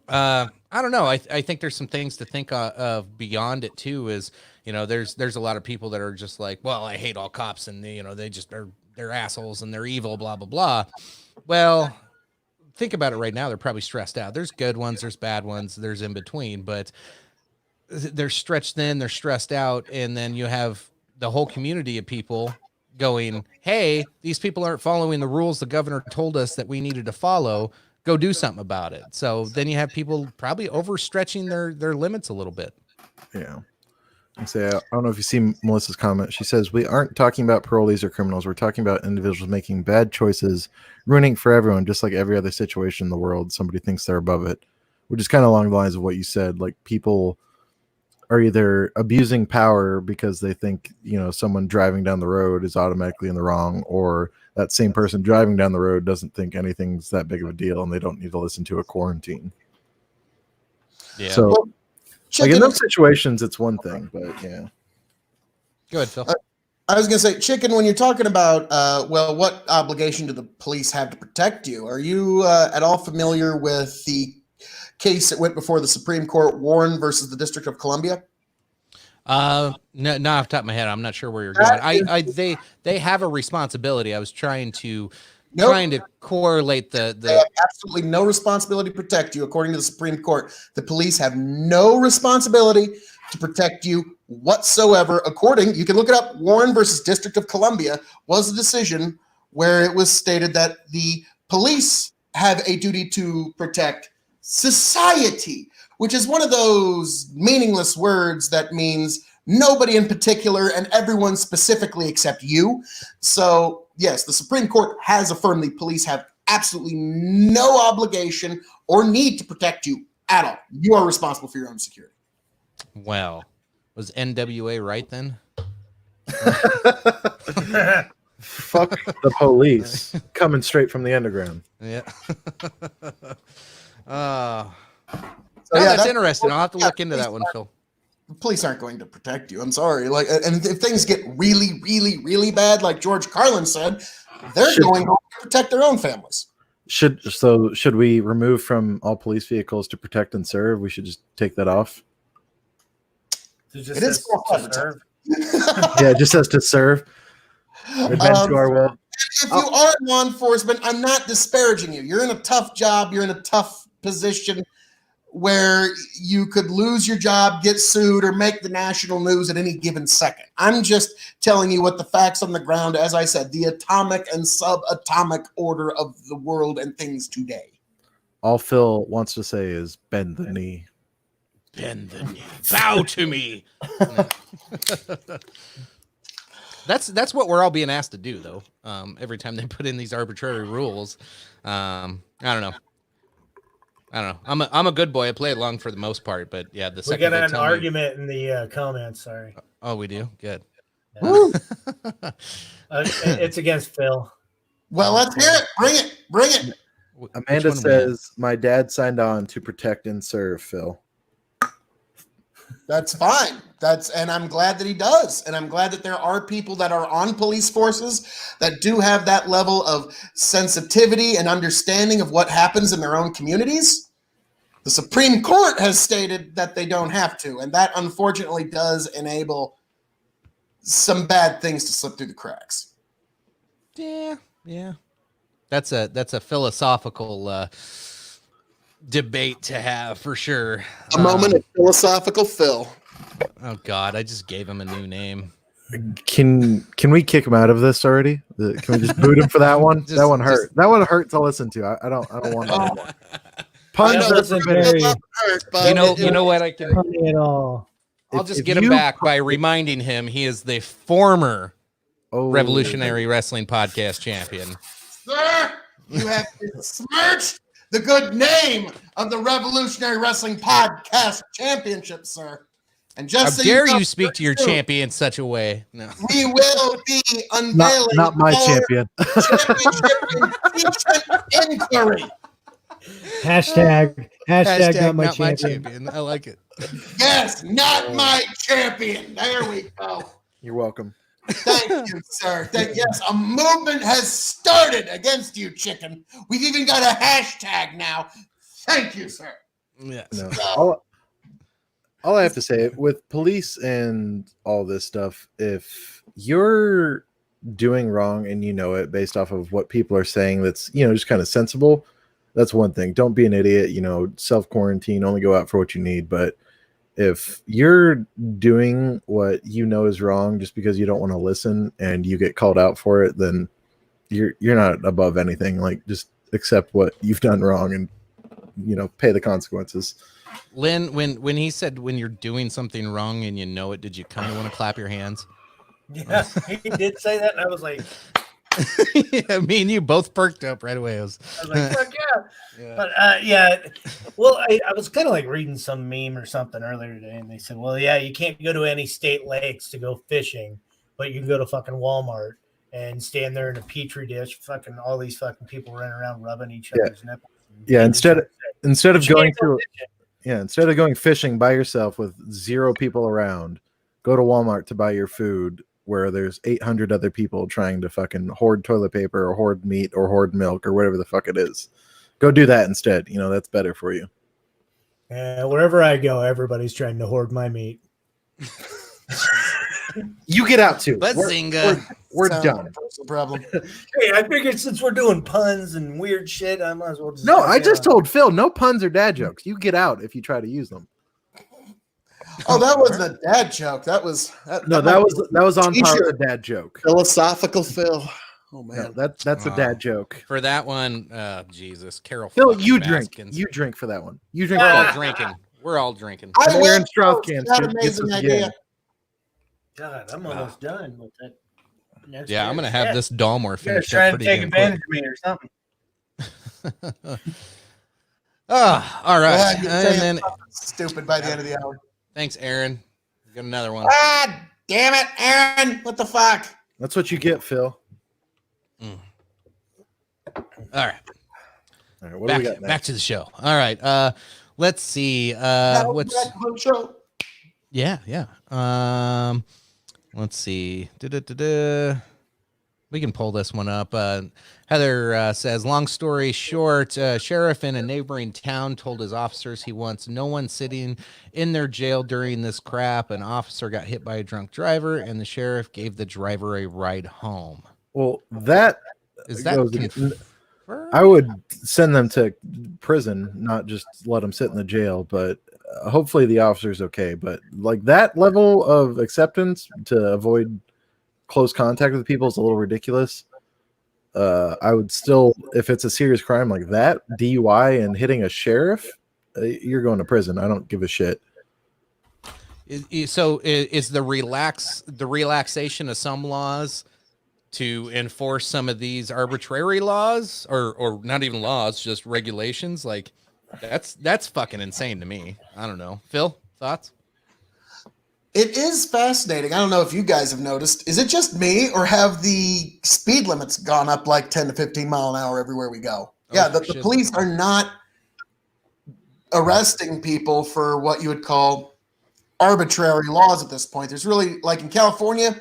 I don't know. I think there's some things to think of beyond it too. Is there's a lot of people that are just like, well, I hate all cops, and they just they're assholes and they're evil, blah blah blah. Well, think about it right now. They're probably stressed out. There's good ones, there's bad ones, there's in between, but they're stretched thin, they're stressed out, and then you have the whole community of people going, hey, these people aren't following the rules the governor told us that we needed to follow. Go do something about it. So then you have people probably overstretching their limits a little bit. Yeah. I don't know if you see Melissa's comment. She says, we aren't talking about parolees or criminals. We're talking about individuals making bad choices, ruining for everyone, just like every other situation in the world. Somebody thinks they're above it, which is kind of along the lines of what you said. Like, people are either abusing power because they think, someone driving down the road is automatically in the wrong, or that same person driving down the road doesn't think anything's that big of a deal and they don't need to listen to a quarantine. Yeah. So, like in those situations, it's one thing, but yeah. Go ahead, Phil. I was going to say, Chicken, when you're talking about, what obligation do the police have to protect you? Are you at all familiar with the case that went before the Supreme Court, Warren versus the District of Columbia? No, off the top of my head, I'm not sure where you're going. They have a responsibility. I was trying to correlate They have absolutely no responsibility to protect you, according to the Supreme Court. The police have no responsibility to protect you whatsoever. You can look it up. Warren versus District of Columbia was a decision where it was stated that the police have a duty to protect society, which is one of those meaningless words that means nobody in particular and everyone specifically except you. So yes, the Supreme Court has affirmed the police have absolutely no obligation or need to protect you at all. You are responsible for your own security. Well, was NWA right then? Fuck the police, coming straight from the underground. Yeah. So that's interesting. I'll have to look into that one, Phil. The police aren't going to protect you. I'm sorry. And if things get really, really, really bad, like George Carlin said, they're going to protect their own families. Should we remove from all police vehicles to protect and serve? We should just take that off. It is to serve. Yeah, it just says to serve. Bend to our will. If you are law enforcement, I'm not disparaging you. You're in a tough job. You're in a tough position where you could lose your job, get sued, or make the national news at any given second. I'm just telling you what the facts on the ground, as I said, the atomic and subatomic order of the world and things today. All Phil wants to say is bend the knee. Bend the knee. Bow to me. That's what we're all being asked to do, though. Every time they put in these arbitrary rules. I don't know. I'm a good boy. I play along for the most part, but yeah, the second we got an argument in the comments. Sorry. Oh, we do. Good. Yeah. It's against Phil. Well, let's hear it. Bring it. Amanda says, "My dad signed on to protect and serve." Phil. That's fine. And I'm glad that he does. And I'm glad that there are people that are on police forces that do have that level of sensitivity and understanding of what happens in their own communities. The Supreme Court has stated that they don't have to. And that unfortunately does enable some bad things to slip through the cracks. Yeah. That's a philosophical debate to have for sure. A moment of philosophical Phil. Oh God, I just gave him a new name. Can we kick him out of this already? Can we just boot him for that one? That one hurt. That one hurt to listen to. I don't want to. Puns are very. You know what I can. Funny at all. I'll just get him back by reminding him he is the former Revolutionary Wrestling Podcast champion. Sir, you have besmirched the good name of the Revolutionary Wrestling Podcast Championship, sir. And just how dare you speak to your champion in such a way? No. We will be unveiling not my champion. Championship inquiry. Hashtag not my champion. I like it. Yes, not my champion. There we go. You're welcome. Thank you, sir. Yes, a movement has started against you, chicken. We've even got a hashtag now. Thank you, sir. Yes. No. All I have to say with police and all this stuff, if you're doing wrong and you know it based off of what people are saying, that's, just kind of sensible. That's one thing. Don't be an idiot, self-quarantine, only go out for what you need. But if you're doing what you know is wrong just because you don't want to listen and you get called out for it, then you're not above anything. Like, just accept what you've done wrong and, pay the consequences. Lynn, when he said when you're doing something wrong and you know it, did you kind of want to clap your hands? Yeah, he did say that, and I was like, yeah, me and you both perked up right away. I was like, fuck yeah. But well, I was kind of like reading some meme or something earlier today, and they said, well, yeah, you can't go to any state lakes to go fishing, but you can go to fucking Walmart and stand there in a petri dish, fucking all these fucking people running around rubbing each other's nipples. Yeah, instead of going fishing by yourself with 0 people around, go to Walmart to buy your food where there's 800 other people trying to fucking hoard toilet paper or hoard meat or hoard milk or whatever the fuck it is. Go do that instead. That's better for you. Wherever I go, everybody's trying to hoard my meat. You get out too. We're done. Problem. Hey, I figured since we're doing puns and weird shit, I might as well just. No, I just told Phil, no puns or dad jokes. You get out if you try to use them. Oh, that wasn't a dad joke. That was that was on par with a dad joke. Philosophical Phil. Oh man, no, that's a dad joke. For that one, Jesus, Carol. Phil, you drink. You drink for that one. You drink. We're all drinking. We're all drinking. Aaron Strauss can. Amazing idea. God, I'm almost done with that. I'm gonna have this Dalmore finished. Trying to take advantage of me or something. All right. And then stupid by the end of the hour. Thanks, Aaron. We got another one. Ah, damn it, Aaron! What the fuck? That's what you get, Phil. All right. What do we got next? Back to the show. All right. Let's see. What's show? Yeah. Let's see. We can pull this one up. Heather says, long story short, sheriff in a neighboring town told his officers he wants no one sitting in their jail during this crap. An officer got hit by a drunk driver, and the sheriff gave the driver a ride home. Well, that Is that goes. confirmed? I would send them to prison, not just let them sit in the jail. But hopefully the officer's okay. But like that level of acceptance to avoid close contact with people is a little ridiculous. I would still, if it's a serious crime like that, DUI and hitting a sheriff, you're going to prison. I don't give a shit. So is the relaxation of some laws to enforce some of these arbitrary laws, or not even laws, just regulations? Like that's fucking insane to me. I don't know. Phil, thoughts? It is fascinating. I don't know if you guys have noticed. Is it just me, or have the speed limits gone up like 10 to 15 mile an hour everywhere we go? Yeah, the police are not arresting people for what you would call arbitrary laws at this point. There's really, like in California,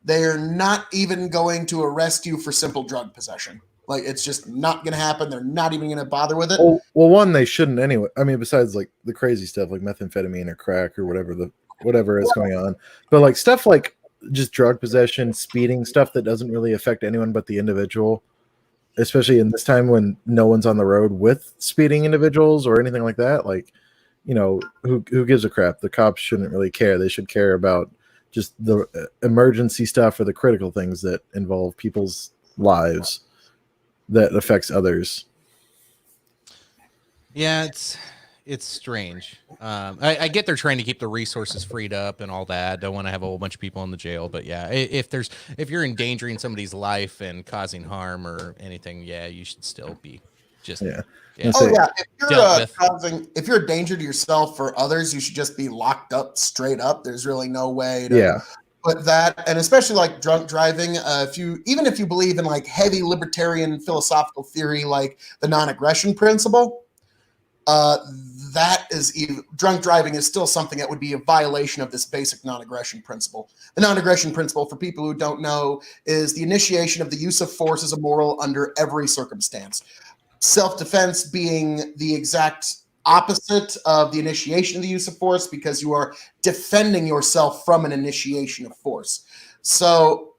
they are not even going to arrest you for simple drug possession. Like, it's just not going to happen. They're not even going to bother with it. Well, one, they shouldn't anyway. I mean, besides like the crazy stuff like methamphetamine or crack or whatever is going on, but like stuff like just drug possession, speeding, stuff that doesn't really affect anyone but the individual, especially in this time when no one's on the road with speeding individuals or anything like that. Like, you know, who gives a crap? The cops shouldn't really care. They should care about just the emergency stuff or the critical things that involve people's lives that affects others. Yeah, it's strange. I get they're trying to keep the resources freed up and all that. Don't want to have a whole bunch of people in the jail, but yeah, if you're endangering somebody's life and causing harm or anything, yeah, you should still be just yeah. Oh yeah, if you're a danger to yourself or others, you should just be locked up straight up. There's really no way to put that, and especially like drunk driving. If you believe in like heavy libertarian philosophical theory, like the non-aggression principle, drunk driving is still something that would be a violation of this basic non-aggression principle. The non-aggression principle, for people who don't know, is the initiation of the use of force is immoral under every circumstance. Self-defense being the exact opposite of the initiation of the use of force, because you are defending yourself from an initiation of force. So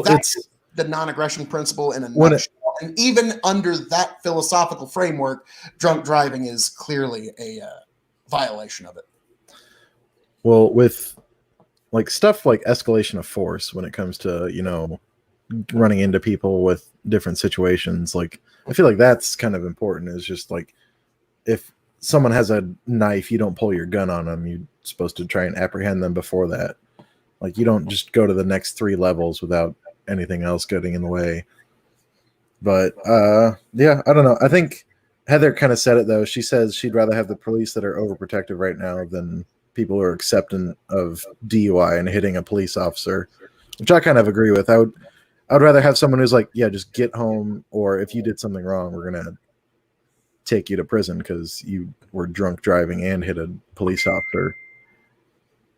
that's the non-aggression principle in a nutshell. And even under that philosophical framework, drunk driving is clearly a violation of it. Well, with like stuff like escalation of force when it comes to, you know, running into people with different situations, like I feel like that's kind of important. Is just like if someone has a knife, you don't pull your gun on them. You're supposed to try and apprehend them before that. Like you don't just go to the next 3 levels without anything else getting in the way. But yeah, I don't know. I think Heather kind of said it though. She says she'd rather have the police that are overprotective right now than people who are accepting of DUI and hitting a police officer, which I kind of agree with. I'd rather have someone who's like, yeah, just get home, or if you did something wrong, we're gonna take you to prison because you were drunk driving and hit a police officer.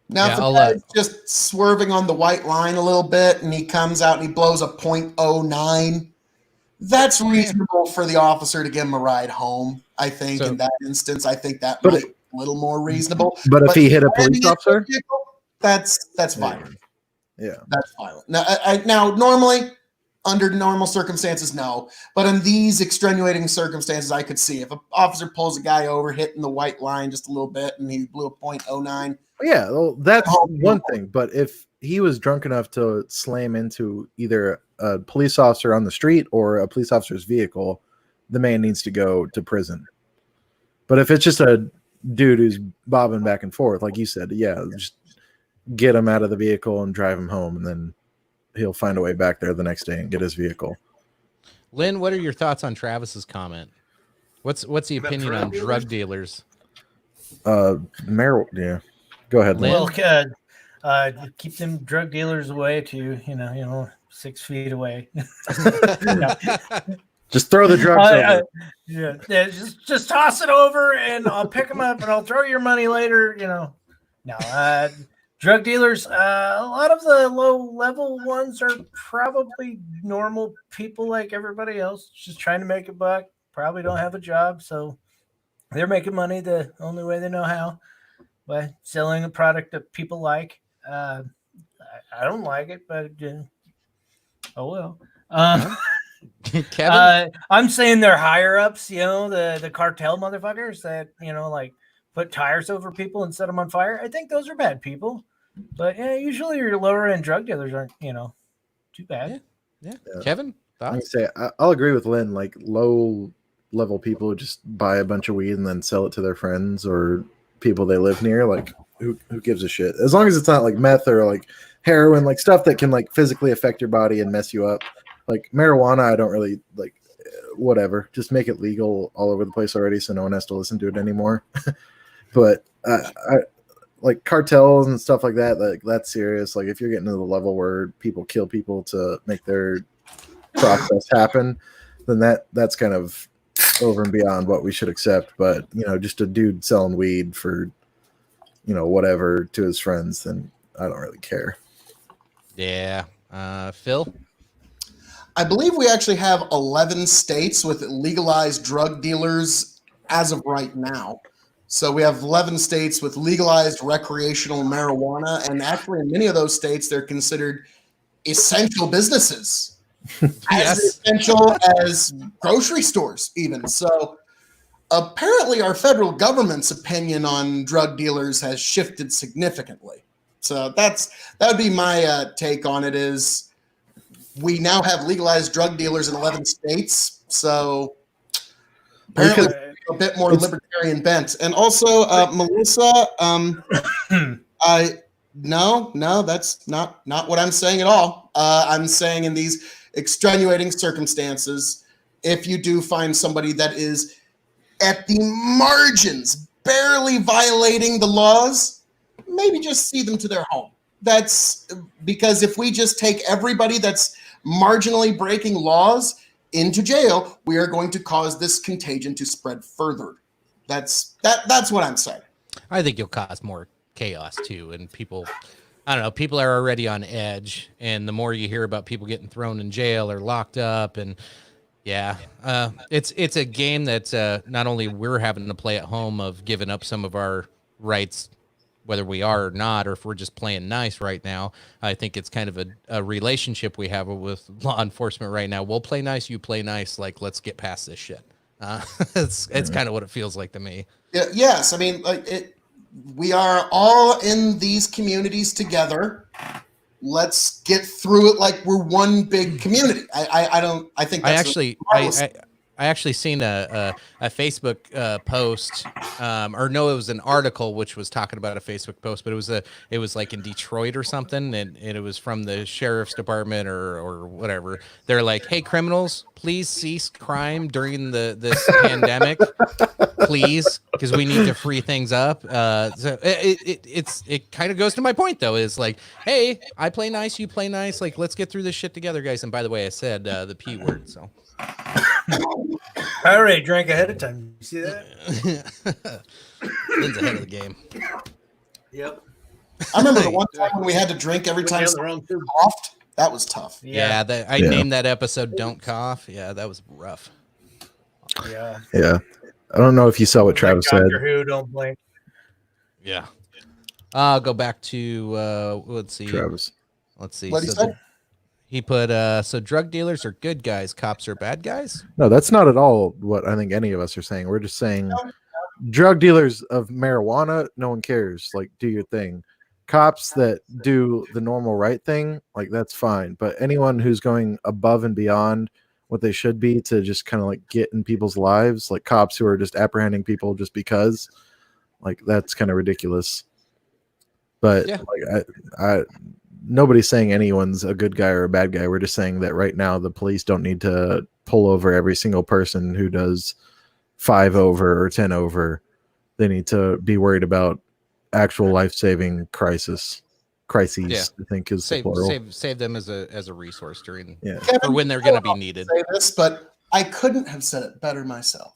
Now, if the guy's just swerving on the white line a little bit and he comes out and he blows a .09, that's reasonable for the officer to give him a ride home. I think in that instance, I think that might be a little more reasonable. But if he hit a police officer, that's violent. Yeah, that's violent. Now, normally, under normal circumstances, no. But in these extenuating circumstances, I could see if an officer pulls a guy over, hitting the white line just a little bit, and he blew a .09. Yeah, well, that's one thing. But if he was drunk enough to slam into either a police officer on the street or a police officer's vehicle, the man needs to go to prison. But if it's just a dude who's bobbing back and forth, like you said, yeah, just get him out of the vehicle and drive him home, and then he'll find a way back there the next day and get his vehicle. Lynn, what are your thoughts on Travis's comment? What's the opinion on drug dealers? Yeah. Go ahead, Lynn. Well, keep them drug dealers away to, 6 feet away. Just throw the drugs over. Yeah, just toss it over and I'll pick them up and I'll throw your money later, No, drug dealers, a lot of the low-level ones are probably normal people like everybody else, just trying to make a buck, probably don't have a job, so they're making money the only way they know how, by selling a product that people like. I don't like it, but oh well. Kevin? I'm saying they're higher ups, the cartel motherfuckers that, like put tires over people and set them on fire. I think those are bad people. But yeah, usually your lower end drug dealers aren't, too bad. Yeah. Kevin, thoughts? I'll agree with Lynn. Like low level people who just buy a bunch of weed and then sell it to their friends or people they live near. Like who gives a shit? As long as it's not like meth or like heroin, like stuff that can like physically affect your body and mess you up. Like marijuana, I don't really like. Whatever, just make it legal all over the place already, so no one has to listen to it anymore. But I like cartels and stuff like that. Like that's serious. Like if you're getting to the level where people kill people to make their process happen, then that's kind of over and beyond what we should accept. But just a dude selling weed for whatever to his friends, then I don't really care. Yeah. Phil? I believe we actually have 11 states with legalized drug dealers as of right now. So we have 11 states with legalized recreational marijuana, and actually in many of those states, they're considered essential businesses, as essential as grocery stores even. So apparently our federal government's opinion on drug dealers has shifted significantly. So that would be my take on it is, we now have legalized drug dealers in 11 states, so apparently a bit more libertarian bent. And also, Melissa, no, that's not what I'm saying at all. I'm saying in these extenuating circumstances, if you do find somebody that is at the margins, barely violating the laws, maybe just see them to their home. That's because if we just take everybody that's marginally breaking laws into jail, we are going to cause this contagion to spread further. That's what I'm saying. I think you'll cause more chaos too, and people, I don't know, people are already on edge, and the more you hear about people getting thrown in jail or locked up, and it's a game that not only we're having to play at home of giving up some of our rights, whether we are or not, or if we're just playing nice right now. I think it's kind of a relationship we have with law enforcement right now. We'll play nice, you play nice. Like, let's get past this shit. It's kind of what it feels like to me. Yeah, yes, I mean, we are all in these communities together. Let's get through it like we're one big community. I think that's I actually seen a Facebook post, or no, it was an article which was talking about a Facebook post, but it was like in Detroit or something, and it was from the sheriff's department or whatever. They're like, "Hey, criminals, please cease crime during this pandemic, please, because we need to free things up." So it kind of goes to my point though, is like, hey, I play nice, you play nice, like let's get through this shit together, guys. And by the way, I said the P word, so. I already drank ahead of time. You see that? Lynn's ahead of the game. Yep. I remember the one time when we had to drink every time someone coughed. That was tough. Yeah, I named that episode "Don't Cough." Yeah, that was rough. Yeah. Yeah. I don't know if you saw what Travis said. Doctor Who, don't blink. Yeah. I'll go back to let's see. Travis. What did he say? He put, so drug dealers are good guys, cops are bad guys? No, that's not at all what I think any of us are saying. We're just saying drug dealers of marijuana, no one cares. Like, do your thing. Cops that do the normal right thing, like, that's fine. But anyone who's going above and beyond what they should be to just kind of like get in people's lives, like cops who are just apprehending people just because, like, that's kind of ridiculous. But like, I nobody's saying anyone's a good guy or a bad guy. We're just saying that right now the police don't need to pull over every single person who does 5 over or 10 over. They need to be worried about actual life-saving crises. I think is the plural. Save them as a resource during Kevin, for when they're going to be needed. Say this, but I couldn't have said it better myself.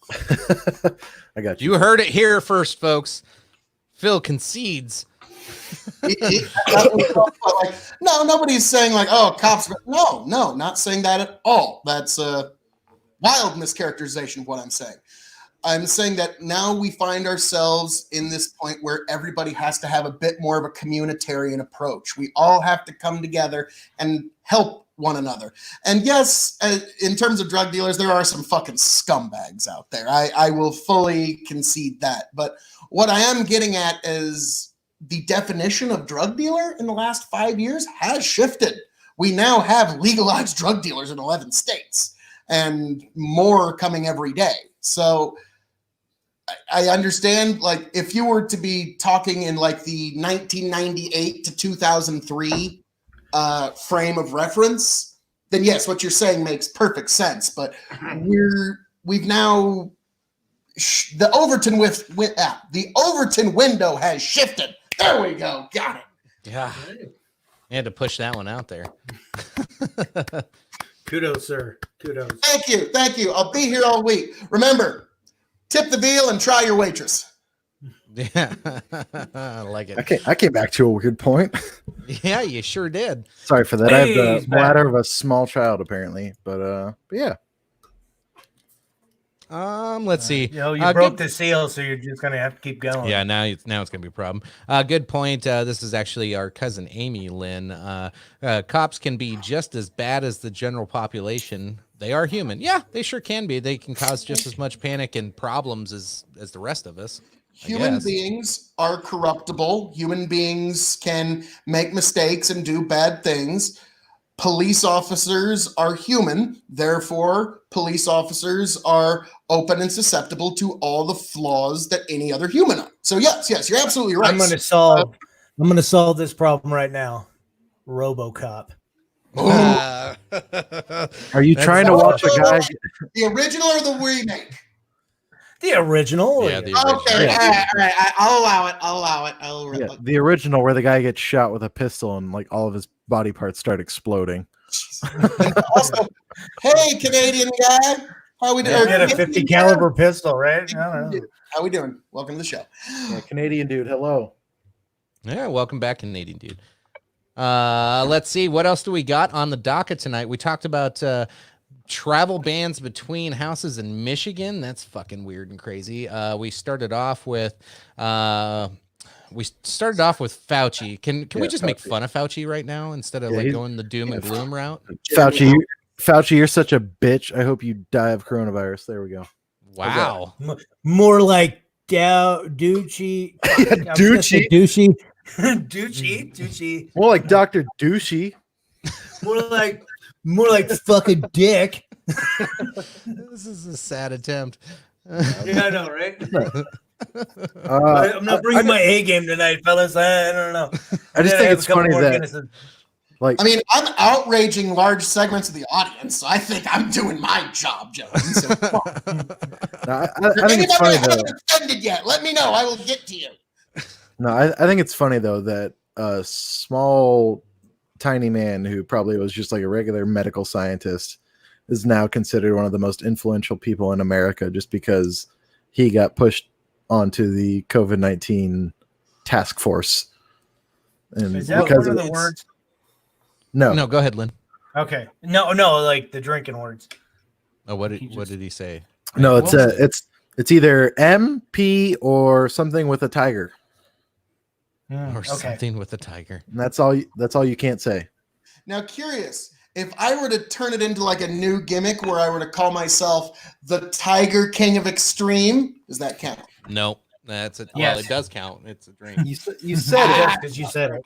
I got you. You heard it here first, folks. Phil concedes. No, nobody's saying like, oh, cops. No, not saying that at all. That's a wild mischaracterization of what I'm saying. I'm saying that now we find ourselves in this point where everybody has to have a bit more of a communitarian approach. We all have to come together and help one another. And yes, in terms of drug dealers, there are some fucking scumbags out there. I will fully concede that. But what I am getting at is the definition of drug dealer in the last 5 years has shifted. We now have legalized drug dealers in 11 states and more coming every day. So I understand, like, if you were to be talking in like the 1998 to 2003 frame of reference, then yes, what you're saying makes perfect sense. But we've now the Overton window has shifted. There we go. Got it. Yeah. You had to push that one out there. Kudos, sir. Kudos. Thank you. Thank you. I'll be here all week. Remember, tip the veal and try your waitress. Yeah. I like it. I came back to a weird point. Yeah, you sure did. Sorry for that. I have the bladder of a small child, apparently. But yeah. Let's see. You broke the seal, so you're just gonna have to keep going. Yeah, now it's gonna be a problem. Good point. This is actually our cousin Amy Lynn. Cops can be just as bad as the general population. They are human. Yeah, they sure can be. They can cause just as much panic and problems as the rest of us. Human beings are corruptible. Human beings can make mistakes and do bad things. Police officers are human. Therefore, police officers are open and susceptible to all the flaws that any other human are. So yes, you're absolutely right. I'm going to solve this problem right now. RoboCop. Are you trying to watch a guy? The original or the remake? The original. Yeah, the original. Okay, Yeah. all right. I'll allow it. Yeah, the original where the guy gets shot with a pistol and like all of his body parts start exploding. Also, hey, Canadian guy, how we doing? You had a 50 caliber pistol, right? I don't know. How we doing? Welcome to the show. Yeah, Canadian dude, hello. Yeah, welcome back, Canadian dude. Let's see, what else do we got on the docket tonight? We talked about travel bans between houses in Michigan. That's fucking weird and crazy. We started off with Fauci. Can we just make fun of Fauci right now instead of going the doom and gloom route? Fauci, you're such a bitch. I hope you die of coronavirus. There we go. Wow. More like Douchey. Douchey. Douchey. More like Dr. Douchey. More like fucking dick. This is a sad attempt. Yeah, I know, right? I'm not bringing my A game tonight, fellas. I don't know. I just think it's funny that, I mean, I'm outraging large segments of the audience, so I think I'm doing my job, Joey. So, I think it's funny though. Haven't offended yet? Let me know. I will get to you. No, I think it's funny though that a small, tiny man who probably was just like a regular medical scientist is now considered one of the most influential people in America just because he got pushed onto the COVID-19 task force. And is that one of the words? No, go ahead, Lynn. Okay. No, like the drinking words. Oh, what did he say? No, it's either MP or something with a tiger. Or something with a tiger. And that's all you can't say. Now, curious, if I were to turn it into like a new gimmick where I were to call myself the Tiger King of Extreme, does that count? No, that's it. Yes. Well, it does count. It's a drink. You said it because you said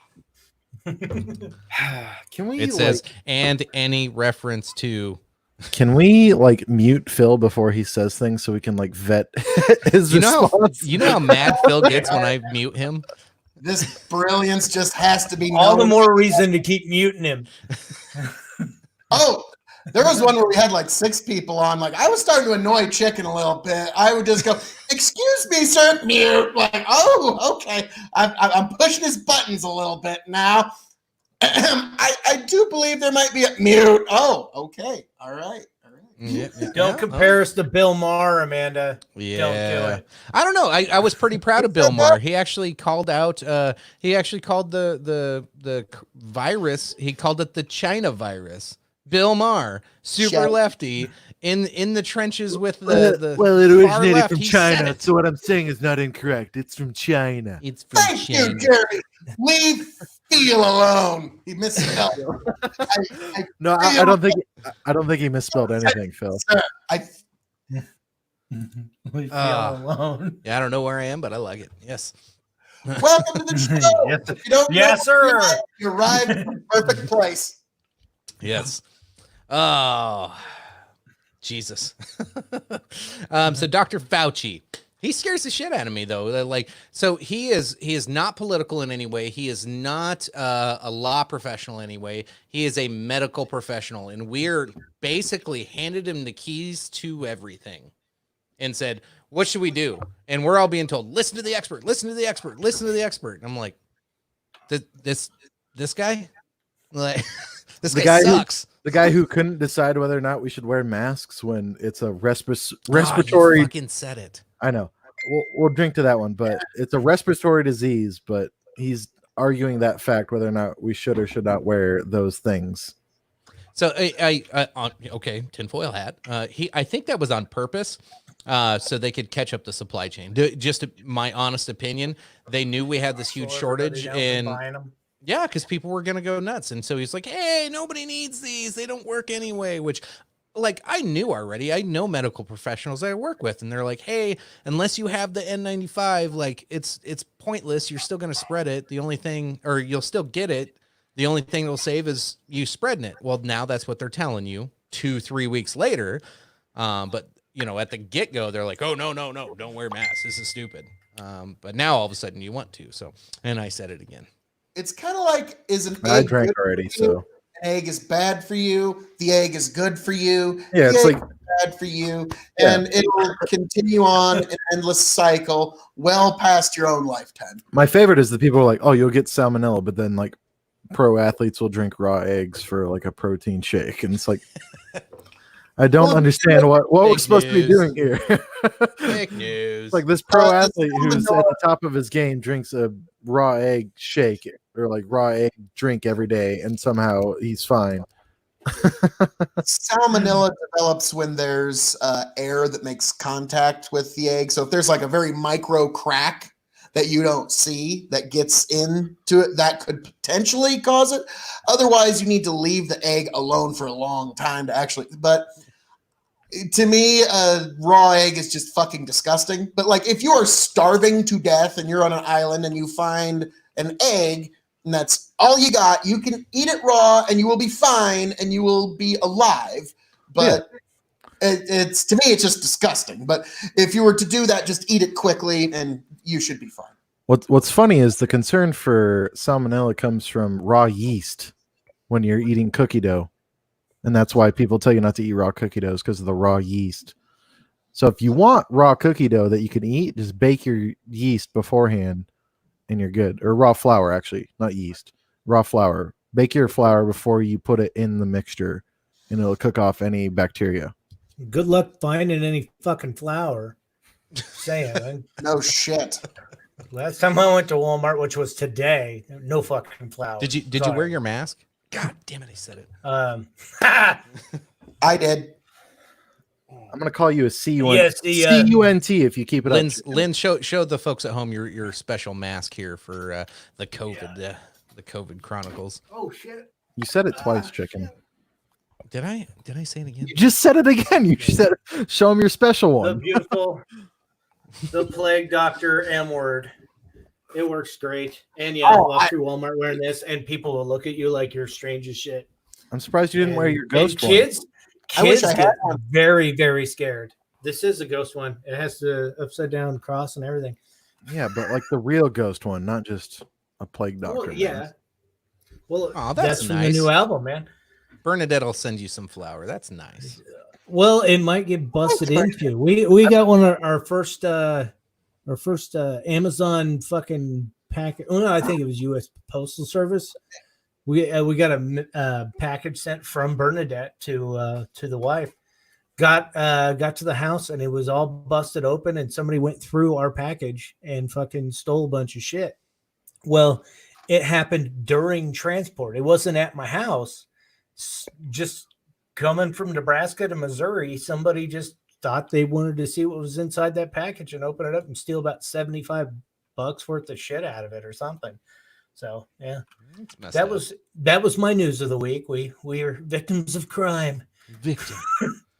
it. Can we? It says and any reference to. Can we like mute Phil before he says things so we can like vet his response? You know how mad Phil gets when I mute him? This brilliance just has to be all the more reason to keep muting him. Oh, there was one where we had like 6 people on. Like, I was starting to annoy Chicken a little bit. I would just go, "Excuse me, sir," mute. Like, oh, okay. I'm pushing his buttons a little bit now. I do believe there might be a mute. Oh, okay. All right. Yeah, Don't compare us to Bill Maher, Amanda. Yeah, don't do it. I don't know. I was pretty proud of Bill Maher. He actually called out. He actually called the virus. He called it the China virus. Bill Maher, super lefty, in the trenches with the. Well, it originated from China, so what I'm saying is not incorrect. It's from China. It's from China. Thank you, Jerry. Leave feel alone. He misspelled. I don't think he misspelled anything, Phil. I We feel alone. Yeah, I don't know where I am, but I like it. Yes. welcome to the show. Yes, If you don't know yes, where sir. you arrived at the perfect place. Yes. Oh, Jesus. So Dr. Fauci, he scares the shit out of me though. Like, so he is not political in any way. He is not a law professional anyway. He is a medical professional, and we're basically handed him the keys to everything and said, what should we do? And we're all being told, listen to the expert, listen to the expert, listen to the expert. And I'm like, this guy, like, this guy sucks. The guy who couldn't decide whether or not we should wear masks when it's a respiratory. You fucking said it. I know. We'll drink to that one, but it's a respiratory disease. But he's arguing that fact whether or not we should or should not wear those things. So okay, tinfoil hat. I think that was on purpose, so they could catch up the supply chain. Just my honest opinion, they knew we had this huge shortage and. Yeah, because people were going to go nuts. And so he's like, hey, nobody needs these. They don't work anyway, which, like, I knew already. I know medical professionals I work with, and they're like, hey, unless you have the N95, like, it's pointless. You're still going to spread it. The only thing, or you'll still get it. The only thing it'll save is you spreading it. Well, now that's what they're telling you 2-3 weeks later. But, you know, at the get-go, they're like, oh, no, don't wear masks. This is stupid. But now all of a sudden you want to. So, and I said it again. It's kind of like, is an I egg drank good already, for you? so An egg is bad for you. The egg is good for you. yeah, the it's egg like is bad for you, and it will continue on an endless cycle well past your own lifetime. my favorite is the people are like, oh, you'll get salmonella, but then like pro athletes will drink raw eggs for like a protein shake, and it's like, I don't understand what we're supposed to be doing here. Fake news. Like this pro athlete who's at the top of his game drinks a raw egg shake or like raw egg drink every day, and somehow he's fine. Salmonella develops when there's air that makes contact with the egg. So if there's like a very micro crack that you don't see that gets into it, that could potentially cause it. Otherwise, you need to leave the egg alone for a long time to actually. But to me, a raw egg is just fucking disgusting. But like, if you are starving to death and you're on an island and you find an egg and that's all you got, you can eat it raw and you will be fine and you will be alive. But it's to me, it's just disgusting. But if you were to do that, just eat it quickly and you should be fine. What's funny is the concern for salmonella comes from raw yeast when you're eating cookie dough. And that's why people tell you not to eat raw cookie doughs, because of the raw yeast. So if you want raw cookie dough that you can eat, just bake your yeast beforehand and you're good. Or raw flour, actually, not yeast. Raw flour. Bake your flour before you put it in the mixture, and it'll cook off any bacteria. Good luck finding any fucking flour. Saying. No shit. Last time I went to Walmart, which was today, no fucking flour. Did you wear your mask? God damn it, I said it. I did. I'm gonna call you a CUNT, Yes, CUNT if you keep it up. Lynn, show the folks at home your special mask here for the COVID Chronicles. Oh shit! You said it twice, chicken. Did I say it again? You just said it again. You said, show them your special one. The beautiful, the Plague Doctor M word. It works great. And yeah, walk through Walmart wearing this, and people will look at you like you're strange as shit. I'm surprised you didn't wear your ghost one. Kids wish I get had one. very, very scared. This is a ghost one. It has the upside down cross and everything. Yeah, but like the real ghost one, not just a plague doctor. Well, yeah. Well, that's from nice. the new album, man. Bernadette will send you some flour. That's nice. Well, it might get busted into. We got one of our first Amazon fucking package. Oh no, I think it was U.S. Postal Service. We got a package sent from Bernadette to the wife. Got to the house and it was all busted open, and somebody went through our package and fucking stole a bunch of shit. Well, it happened during transport. It wasn't at my house. Just coming from Nebraska to Missouri, somebody just thought they wanted to see what was inside that package and open it up and steal about $75 worth of shit out of it or something. So yeah, That that was my news of the week. We are victims of crime. victim.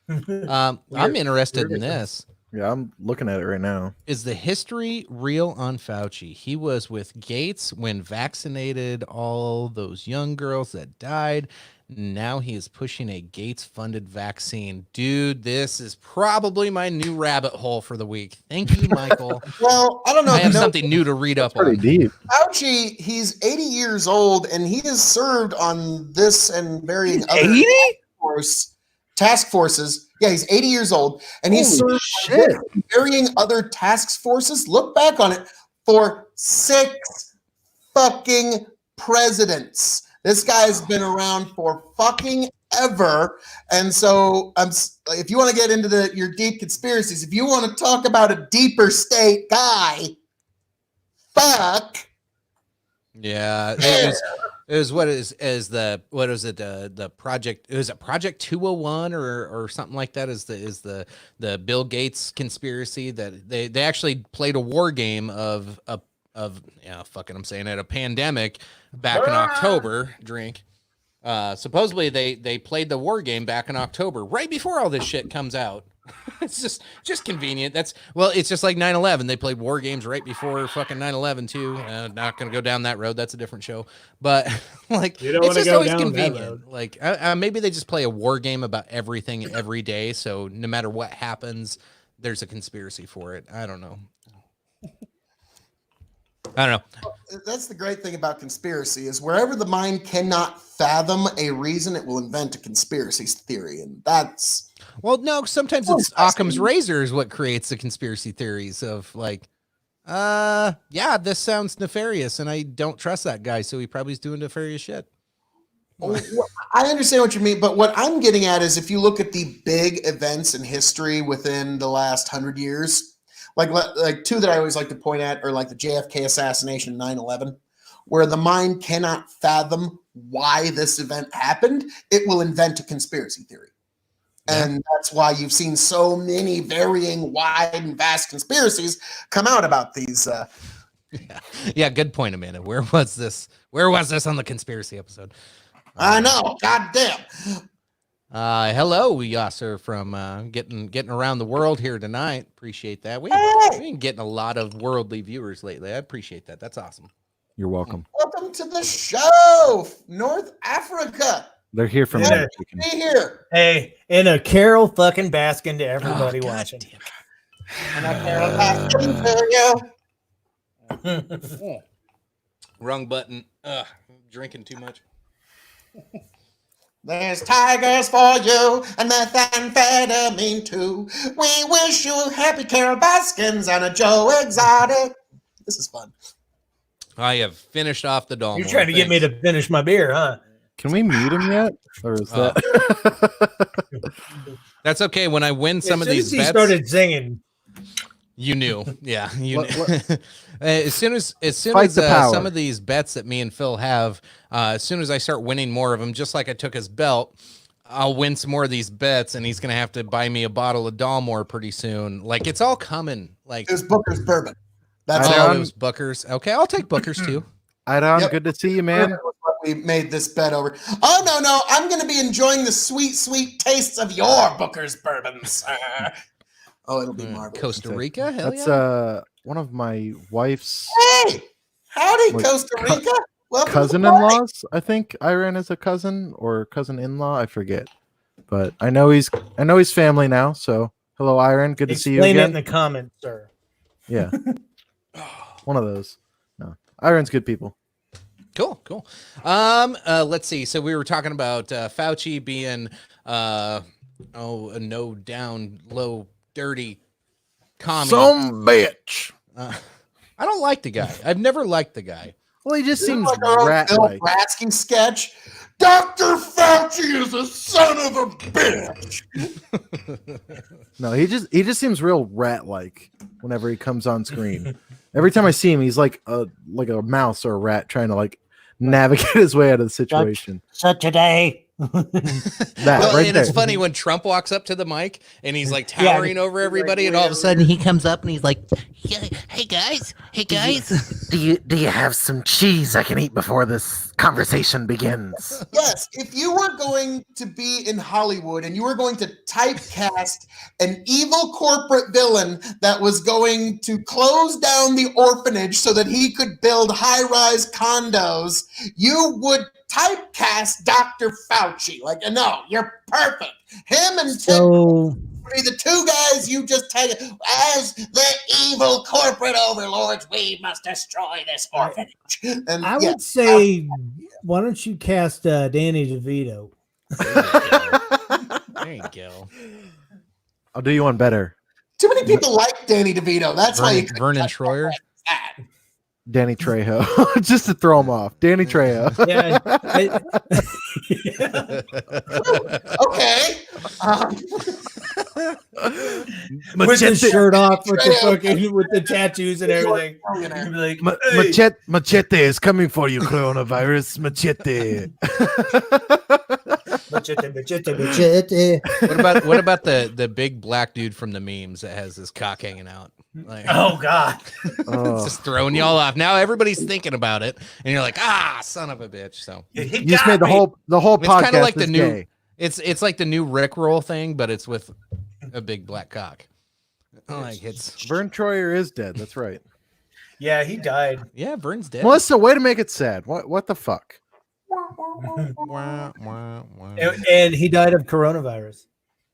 I'm interested in this. Yeah, I'm looking at it right now. Is the history real on Fauci? He was with Gates when vaccinated all those young girls that died. Now he is pushing a Gates-funded vaccine. Dude, this is probably my new rabbit hole for the week. Thank you, Michael. Well, I don't know. I have something new to read up Pretty on. deep. Fauci, he's 80 years old, and he has served on this and varying other 80? task forces. Yeah, he's 80 years old, and he's served on this and varying other task forces. Look back on it for 6 fucking presidents. This guy's been around for fucking ever. And so if you want to get into your deep conspiracies, if you want to talk about a deeper state guy, fuck. Yeah, it was what is the project? It was a Project 201 or something like that. Is the Bill Gates conspiracy that they actually played a war game of fucking I'm saying it, a pandemic back in October. Supposedly they played the war game back in October, right before all this shit comes out. It's just convenient. It's just like 9/11. They played war games right before fucking 9/11 too. Not gonna go down that road. That's a different show. But like, it's just always convenient. Like maybe they just play a war game about everything every day. So no matter what happens, there's a conspiracy for it. I don't know. That's the great thing about conspiracy is wherever the mind cannot fathom a reason, it will invent a conspiracy theory. And that's... Well, no, sometimes it's Occam's razor is what creates the conspiracy theories of like, yeah, this sounds nefarious and I don't trust that guy. So he probably is doing nefarious shit. I understand what you mean, but what I'm getting at is if you look at the big events in history within the last 100 years, like 2 that I always like to point at are like the JFK assassination, 9/11, where the mind cannot fathom why this event happened. It will invent a conspiracy theory. Yeah. And that's why you've seen so many varying, wide and vast conspiracies come out about these. Yeah, good point, Amanda. Where was this on the conspiracy episode? I know. God damn. Hello, Yasser from getting around the world here tonight. Appreciate that. We've been getting a lot of worldly viewers lately. I appreciate that. That's awesome. You're welcome. Welcome to the show, North Africa. They're here from be here. Hey, and a Carol fucking Baskin to everybody watching. And a Carol Baskin to you. Wrong button. Drinking too much. There's tigers for you and methamphetamine too. We wish you happy Carol Baskins and a Joe Exotic. This is fun. I have finished off the Dalmore. You're trying to get me to finish my beer, huh? Can we mute him yet? Or is that? That's okay. When I win some of these bets, started singing. You knew, yeah. You knew. as soon as some of these bets that me and Phil have, as soon as I start winning more of them, just like I took his belt, I'll win some more of these bets, and he's gonna have to buy me a bottle of Dalmore pretty soon. Like it's all coming. Like it was Booker's bourbon. That's all those Bookers. Okay, I'll take Booker's too. Yep. Good to see you, man. We made this bet over. Oh no, I'm going to be enjoying the sweet tastes of your Booker's bourbons. It'll be marvelous. Costa Rica, hell that's yeah. One of my wife's. Hey, howdy, Costa Rica. Welcome cousin-in-laws. I think Iran is a cousin or cousin-in-law. I forget, but I know he's family now. So hello, Iran. Good to see you again. Explain it in the comments, sir. Yeah, one of those. No, Iran's good people. Cool. Let's see. So we were talking about Fauci being a no down low dirty commie. Some bitch. I don't like the guy. I've never liked the guy. Well, he just seems like our rat-like. Bill Raskin sketch. Dr. Fauci is a son of a bitch. No, he just seems real rat-like whenever he comes on screen. Every time I see him, he's like a mouse or a rat trying to like navigate his way out of the situation. So today. It's funny when Trump walks up to the mic and he's like towering over everybody, and all of a sudden he comes up and he's like, "Hey guys, Do you have some cheese I can eat before this conversation begins? Yes, if you were going to be in Hollywood and you were going to typecast an evil corporate villain that was going to close down the orphanage so that he could build high-rise condos, you would typecast Dr. Fauci. Like, no, you're perfect. Him and So be the two guys you just take as the evil corporate overlords. We must destroy this orphanage. And I would say, why don't you cast Danny DeVito? There you go. I'll do you one better. Too many people like Danny DeVito. That's why you Vernon Troyer. Danny Trejo, just to throw him off. Danny Trejo. Yeah. Okay. With the shirt off, with the fucking, with the tattoos and everything. You'd be like, Machete is coming for you, coronavirus. Machete. machete. What about the big black dude from the memes that has his cock hanging out? Like, Oh God. it's just throwing y'all off. Now everybody's thinking about it, and you're like, son of a bitch. So You just made the whole it's podcast kind of like the is new. gay. It's like the new Rickroll thing, but it's with a big black cock. Like it's Vern Troyer is dead. That's right. Yeah, he died. yeah, Vern's dead. Melissa, way to make it sad. What the fuck? Wah, wah, wah. And he died of coronavirus.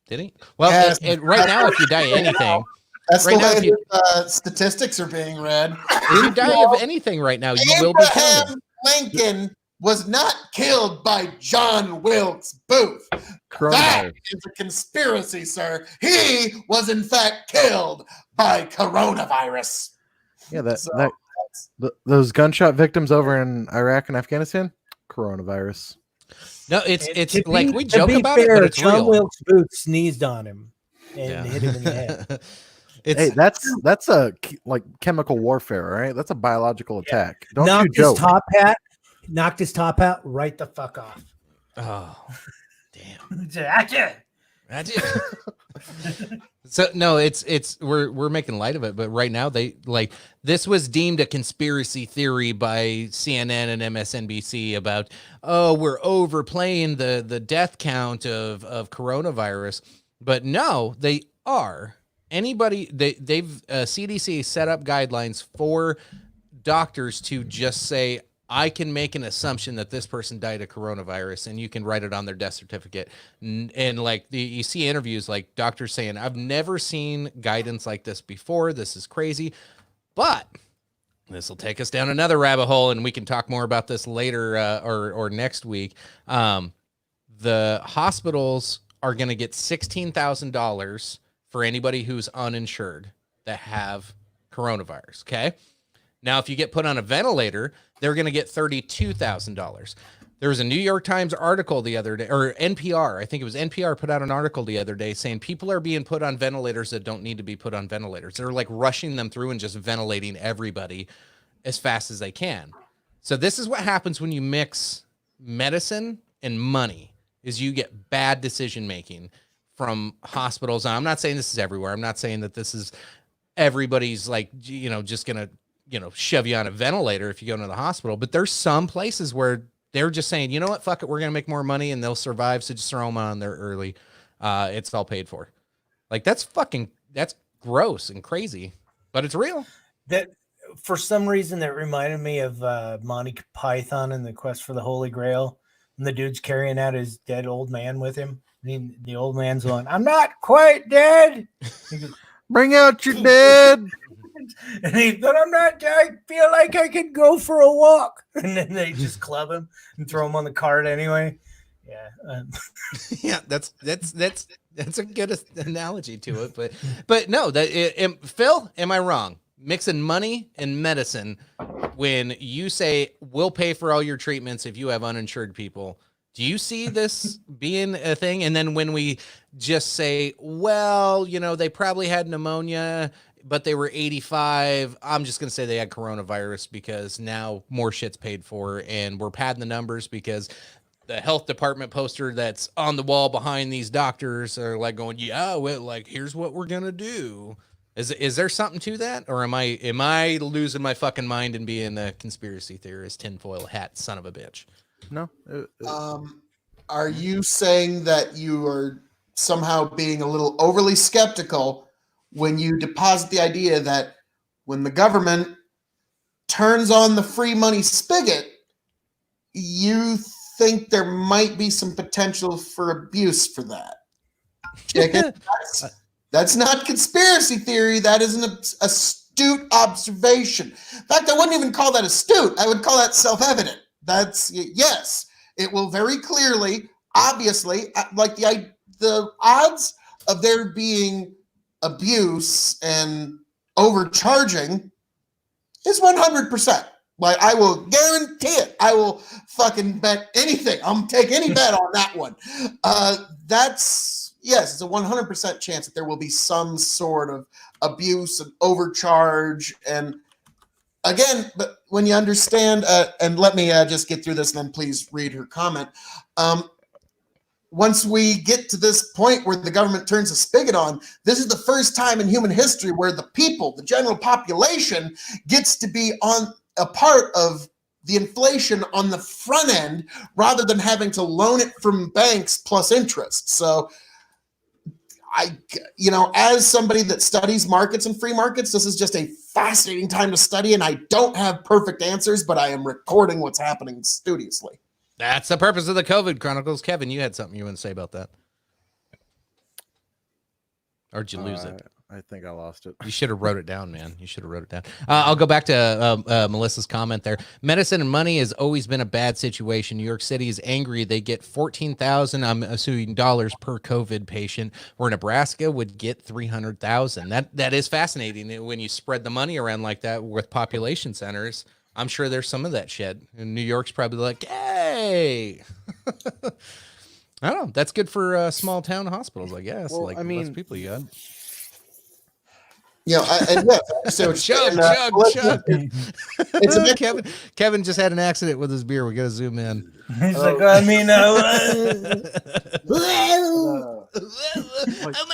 Did he? Well, Yes. right now, if you die of anything, That's Right the now, way if you- statistics are being read. if you die of anything right now, you will be counted. Abraham Lincoln was not killed by John Wilkes Booth. That Coronavirus. is a conspiracy, sir. He was in fact killed by coronavirus. Yeah, So, those gunshot victims over in Iraq and Afghanistan. Coronavirus. No, it's To like be- we to joke be about fair, it, but it's John real. Wilkes Booth sneezed on him and Yeah. hit him in the head. It's Hey, that's a like chemical warfare, right? That's a biological attack. Don't you knocked his joke. knocked his top hat right the fuck off. oh, damn. Gotcha. That's it. So no, it's we're making light of it, but right now they like this was deemed a conspiracy theory by CNN and MSNBC about we're overplaying the death count of coronavirus, but no, they are. Anybody they've CDC set up guidelines for doctors to just say, I can make an assumption that this person died of coronavirus, and you can write it on their death certificate. And like you see interviews like doctors saying, I've never seen guidance like this before. This is crazy, but this will take us down another rabbit hole, and we can talk more about this later or next week. The hospitals are going to get $16,000 for anybody who's uninsured that have coronavirus. Okay. Now, if you get put on a ventilator, they're going to get $32,000. There was a New York Times article the other day, or NPR, I think it was NPR put out an article the other day saying people are being put on ventilators that don't need to be put on ventilators. They're like rushing them through and just ventilating everybody as fast as they can. So this is what happens when you mix medicine and money, is you get bad decision-making from hospitals. And I'm not saying this is everywhere. I'm not saying that this is everybody's like, just going to, shove you on a ventilator if you go into the hospital. But there's some places where they're just saying, you know what, fuck it, we're going to make more money and they'll survive. So just throw them on there early. It's all paid for. Like, that's gross and crazy, but it's real. That for some reason that reminded me of Monty Python and the Quest for the Holy Grail. And the dude's carrying out his dead old man with him. The old man's going, I'm not quite dead. He goes, Bring out your dead. but I'm not, I feel like I could go for a walk. And then they just club him and throw him on the cart anyway. Yeah. Yeah, that's a good analogy to it, but no, Phil, am I wrong? Mixing money and medicine when you say we'll pay for all your treatments if you have uninsured people. Do you see this being a thing? And then when we just say, well, they probably had pneumonia, but they were 85. I'm just going to say they had coronavirus because now more shit's paid for and we're padding the numbers because the health department poster that's on the wall behind these doctors are like going, yeah, well, like, here's what we're going to do. Is there something to that, or am I losing my fucking mind and being a conspiracy theorist, tinfoil hat son of a bitch? No. Are you saying that you are somehow being a little overly skeptical when you deposit the idea that when the government turns on the free money spigot, you think there might be some potential for abuse for that? Chicken, that's not conspiracy theory. That is an astute observation. In fact, I wouldn't even call that astute. I would call that self-evident. That's yes. It will very clearly, obviously, like the odds of there being abuse and overcharging is 100%. Like, I will guarantee it. I will fucking bet anything. I'm take any bet on that one. Yes, it's a 100% chance that there will be some sort of abuse and overcharge. And again, but when you understand, and let me just get through this, and then please read her comment. Once we get to this point where the government turns a spigot on, this is the first time in human history where the people, the general population, gets to be on a part of the inflation on the front end rather than having to loan it from banks plus interest. So as somebody that studies markets and free markets, this is just a fascinating time to study, and I don't have perfect answers, but I am recording what's happening studiously. That's the purpose of the COVID Chronicles. Kevin, you had something you want to say about that? Or did you lose it? I think I lost it. You should have wrote it down, man. You should have wrote it down. I'll go back to Melissa's comment there. Medicine and money has always been a bad situation. New York City is angry. They get $14,000, I'm assuming, dollars per COVID patient, where Nebraska would get $300,000. That is fascinating when you spread the money around like that with population centers. I'm sure there's some of that shit. And New York's probably like, hey. I don't know. That's good for small town hospitals, I guess. Well, like, less people you got. So chug. Kevin just had an accident with his beer. We gotta zoom in. He's like, oh my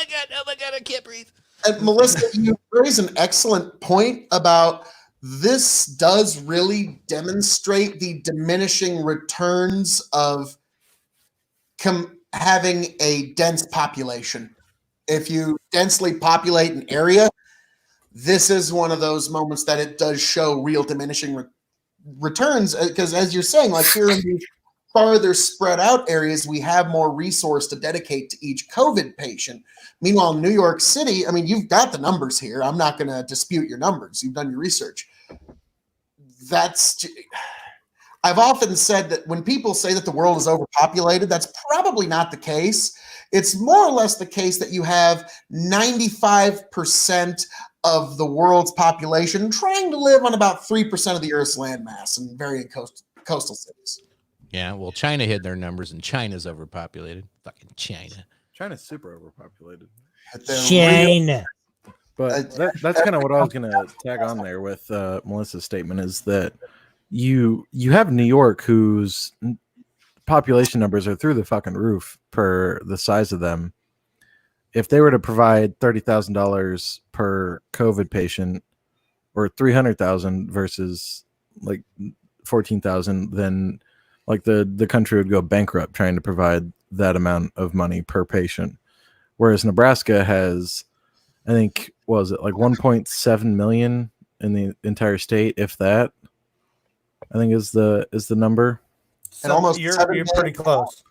god, I can't breathe. And Melissa, you raise an excellent point about this does really demonstrate the diminishing returns of having a dense population. If you densely populate an area, this is one of those moments that it does show real diminishing returns, because as you're saying, like here in the farther spread out areas, we have more resource to dedicate to each COVID patient. Meanwhile, New York City, I mean, you've got the numbers here. I'm not going to dispute your numbers. You've done your research. I've often said that when people say that the world is overpopulated, that's probably not the case. It's more or less the case that you have 95% of the world's population trying to live on about 3% of the Earth's landmass in varying coastal cities. Yeah, well, China hid their numbers, and China's overpopulated. Fucking China. China's super overpopulated. China. But that's kind of what I was going to tag on there with Melissa's statement, is that you have New York, whose population numbers are through the fucking roof per the size of them. If they were to provide $30,000 per COVID patient, or $300,000 versus like $14,000, then like the country would go bankrupt trying to provide that amount of money per patient. Whereas Nebraska has, I think, was it like 1.7 million in the entire state, if that, I think is the number. And almost you're pretty close.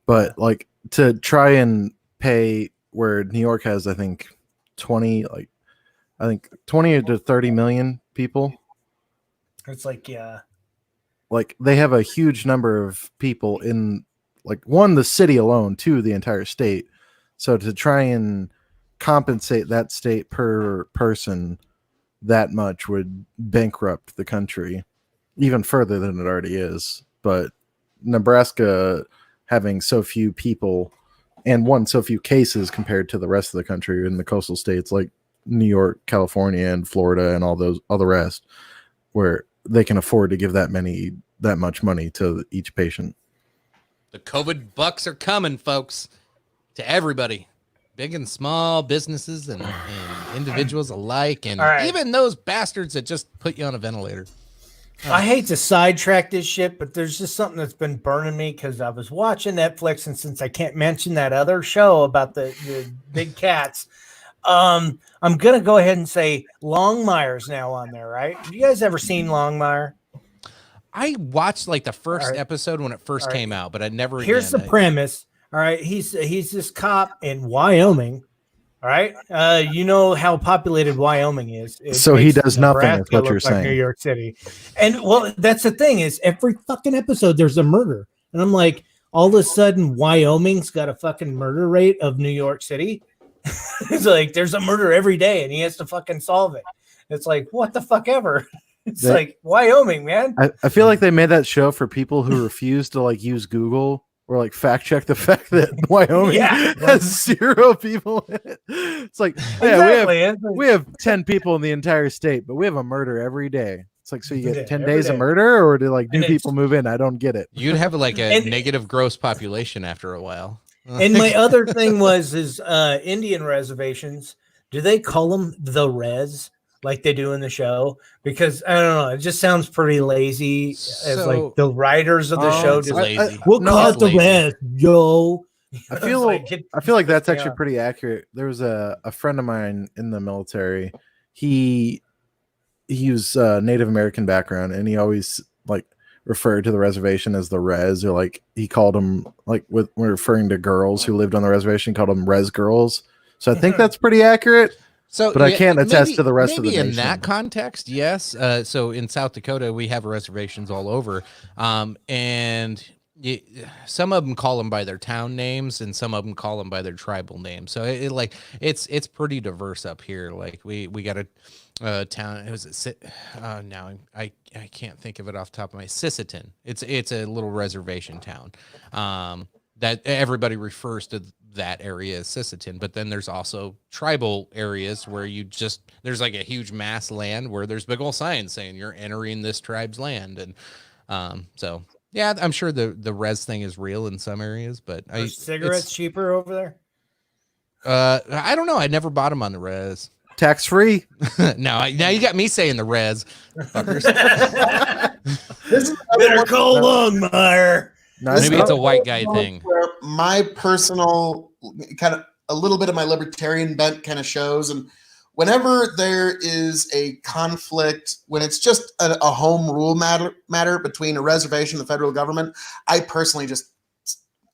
But like to try and pay where New York has, I think 20 to 30 million people. It's like, yeah. Like they have a huge number of people in like the city alone, two, the entire state. So to try and compensate that state per person that much would bankrupt the country even further than it already is. But Nebraska having so few people and so few cases compared to the rest of the country in the coastal states like New York, California, and Florida, and all the rest, where they can afford to give that much money to each patient. The COVID bucks are coming, folks, to everybody. big and small businesses and individuals alike, and All right. even those bastards that just put you on a ventilator. I hate to sidetrack this shit, but there's just something that's been burning me because I was watching Netflix, and since I can't mention that other show about the big cats, I'm gonna go ahead and say Longmire's now on there, right? Have you guys ever seen Longmire? I watched like the first episode when it first came out, but I never. Here's the premise. All right, he's this cop in Wyoming. All right, you know how populated Wyoming is. So he does nothing. That's what you're like saying. New York City, and well, that's the thing is every fucking episode there's a murder, and I'm like, all of a sudden Wyoming's got a fucking murder rate of New York City. It's like there's a murder every day, and he has to fucking solve it. It's like what the fuck ever. It's like Wyoming, man. I feel like they made that show for people who refuse to like use Google or like fact check the fact that Wyoming has 0 people in it. It's like, yeah, we have 10 people in the entire state, but we have a murder every day. It's like, so you get 10 days of murder, or do like new people move in? I don't get it. You'd have like a negative gross population after a while. And my other thing was Indian reservations. Do they call them the res like they do in the show? Because I don't know, it just sounds pretty lazy as like the writers of the show. It's lazy. We'll call it the res, yo. I feel like that's actually pretty accurate. There was a friend of mine in the military. He was Native American background, and he always like referred to the reservation as the res, or like he called them like when referring to girls who lived on the reservation, he called them res girls. So I think that's pretty accurate. So, but I can't attest to the rest of the nation. In that context, yes. So in South Dakota, we have reservations all over, and some of them call them by their town names, and some of them call them by their tribal names. So it's pretty diverse up here. Like we got a town. It was now I can't think of it off the top of my Sisseton. It's a little reservation town. That everybody refers to that area as Sisseton, but then there's also tribal areas where there's like a huge mass land where there's big old signs saying you're entering this tribe's land. And so, yeah, I'm sure the res thing is real in some areas, but are cigarettes cheaper over there? I don't know. I never bought them on the res. Tax free. Now you got me saying the res. This is Better call Longmire. No, maybe it's a white guy thing. My personal kind of a little bit of my libertarian bent kind of shows, and whenever there is a conflict, when it's just a home rule matter between a reservation and the federal government, I personally just,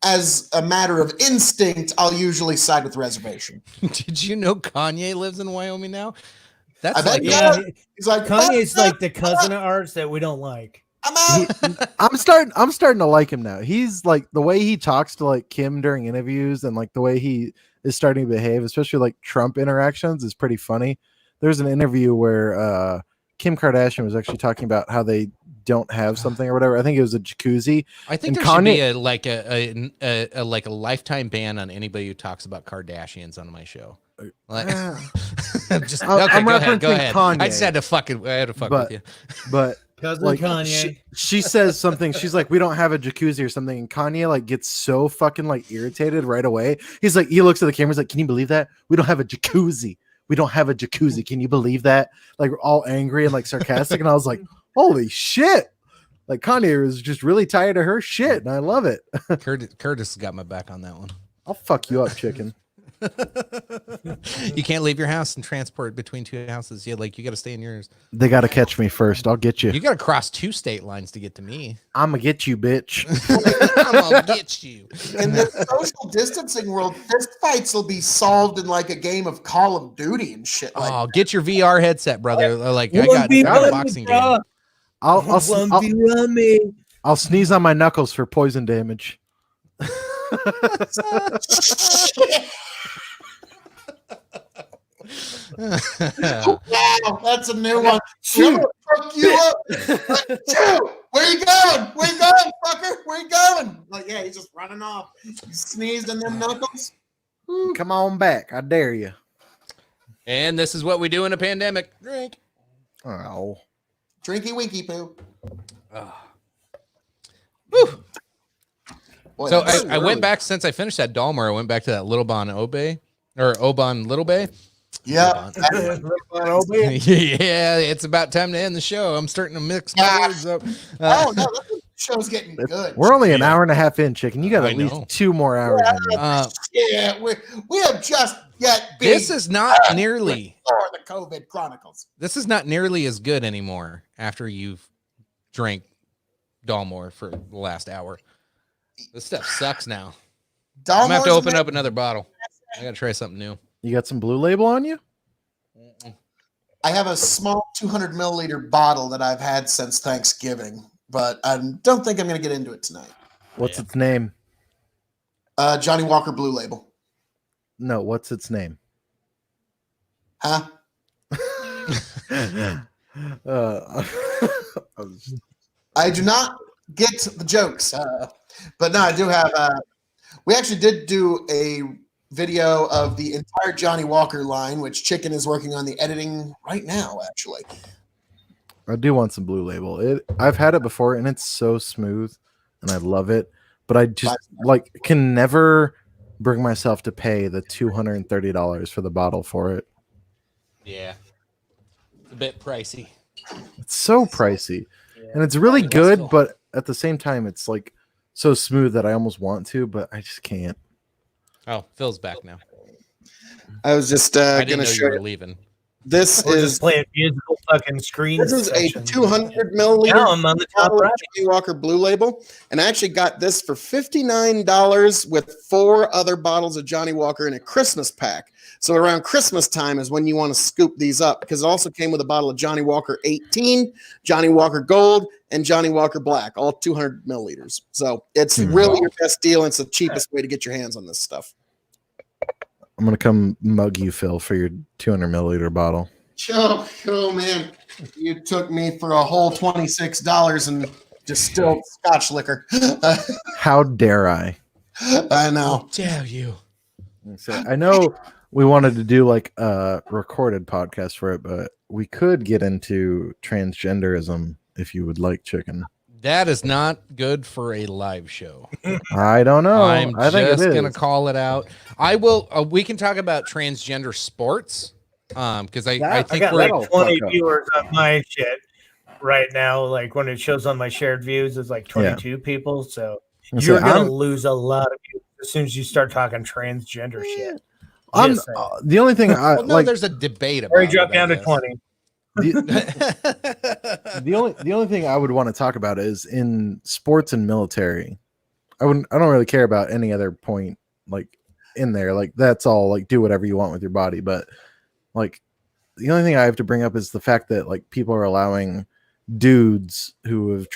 as a matter of instinct, I'll usually side with the reservation. Did you know Kanye lives in Wyoming now? That's he's like Kanye's like the cousin of ours that we don't like. I'm starting to like him now. He's like the way he talks to like Kim during interviews, and like the way he is starting to behave, especially like Trump interactions, is pretty funny. There's an interview where Kim Kardashian was actually talking about how they don't have something or whatever. I think it was a jacuzzi. I think there should be a lifetime ban on anybody who talks about Kardashians on my show. Like, just I'm go referencing ahead. Kanye. I just had to fuck with you. But cousin like, Kanye. She says something. She's like, we don't have a jacuzzi or something. And Kanye like gets so fucking like irritated right away. He's like, he looks at the camera. He's like, can you believe that? We don't have a jacuzzi. We don't have a jacuzzi. Can you believe that? Like all angry and like sarcastic. And I was like, holy shit. Like Kanye is just really tired of her shit. And I love it. Curtis got my back on that one. I'll fuck you up, chicken. You can't leave your house and transport between two houses. You got to stay in yours. They got to catch me first. I'll get you. You got to cross 2 state lines to get to me. I'm gonna get you, bitch. I'm gonna get you. In the social distancing world, fist fights will be solved in like a game of Call of Duty and shit. Like get your VR headset, brother. Like I got a boxing game. I'll sneeze on my knuckles for poison damage. Wow, that's a new one. Fuck you up. Where you going? Where you going, fucker? Where you going? Like, yeah, he's just running off. He sneezed on them knuckles. Come on back. I dare you. And this is what we do in a pandemic. Drink. Oh. Drinky winky poo. Woo. Boy, so I went back since I finished that Dalmar. I went back to that Little Bon Obey. or Oban Little Bay. Yeah. Yeah, it's about time to end the show. I'm starting to mix my words up. Oh no, the show's getting good. We're only an hour and a half in, Chicken. You got I at least know. 2 more hours. Yeah, we have just yet. This is not nearly for the COVID Chronicles. This is not nearly as good anymore after you've drank Dalmore for the last hour. This stuff sucks now. I'm gonna have to open up another bottle. I gotta try something new. You got some Blue Label on you? I have a small 200 milliliter bottle that I've had since Thanksgiving, but I don't think I'm going to get into it tonight. What's its name? Johnny Walker Blue Label. No, what's its name? Huh? I do not get the jokes, but no, I do have. We actually did do a video of the entire Johnny Walker line, which Chicken is working on the editing right now, actually. I do want some Blue Label. I've had it before, and it's so smooth, and I love it. But I just can never bring myself to pay the $230 for the bottle for it. Yeah, it's a bit pricey. It's so pricey, and it's really good, but at the same time, it's like so smooth that I almost want to, but I just can't. Oh, Phil's back now. I was just I going to didn't know show you were leaving. This We're is just playing musical fucking screens. This is a 200 milliliter Now I'm on the top bottle of right. Johnny Walker Blue Label, and I actually got this for $59 with 4 other bottles of Johnny Walker in a Christmas pack. So around Christmas time is when you want to scoop these up, because it also came with a bottle of Johnny Walker 18, Johnny Walker Gold, and Johnny Walker Black, all 200 milliliters. So it's really your best deal, and it's the cheapest way to get your hands on this stuff. I'm going to come mug you, Phil, for your 200 milliliter bottle. Oh, man. You took me for a whole $26 and distilled Scotch liquor. How dare I? I know. How dare you? I know we wanted to do like a recorded podcast for it, but we could get into transgenderism if you would like, Chicken. That is not good for a live show. I don't know. I think just going to call it out. I will. We can talk about transgender sports because I think got we're like 20 viewers on my shit right now. Like when it shows on my shared views, it's like 22 people. So you're going to lose a lot of people as soon as you start talking transgender shit. The only thing there's a debate about. Or you drop down to 20. The only thing I would want to talk about is in sports and military. I don't really care about any other point like in there. Like that's all like do whatever you want with your body. But like the only thing I have to bring up is the fact that like people are allowing dudes who have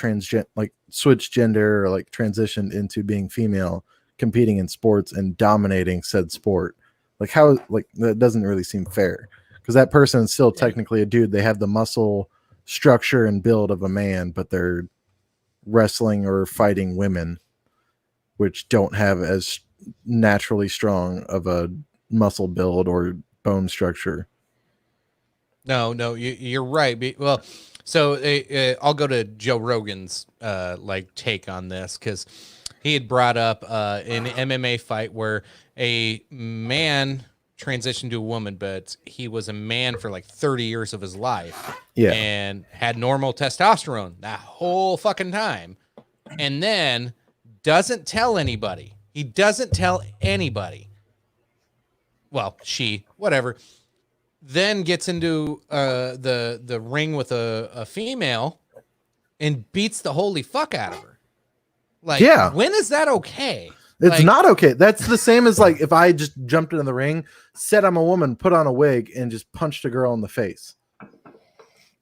switched gender or like transitioned into being female competing in sports and dominating said sport. Like how that doesn't really seem fair. Because that person is still technically a dude. They have the muscle structure and build of a man, but they're wrestling or fighting women, which don't have as naturally strong of a muscle build or bone structure. No, you're right. Well, so I'll go to Joe Rogan's take on this because he had brought up an MMA fight where a man transitioned to a woman, but he was a man for like 30 years of his life and had normal testosterone that whole fucking time, and then doesn't tell anybody. He doesn't tell anybody. Well, whatever. Then gets into the ring with a female and beats the holy fuck out of her. Like, when is that okay? It's not okay. That's the same as like if I just jumped into the ring, said I'm a woman, put on a wig, and just punched a girl in the face.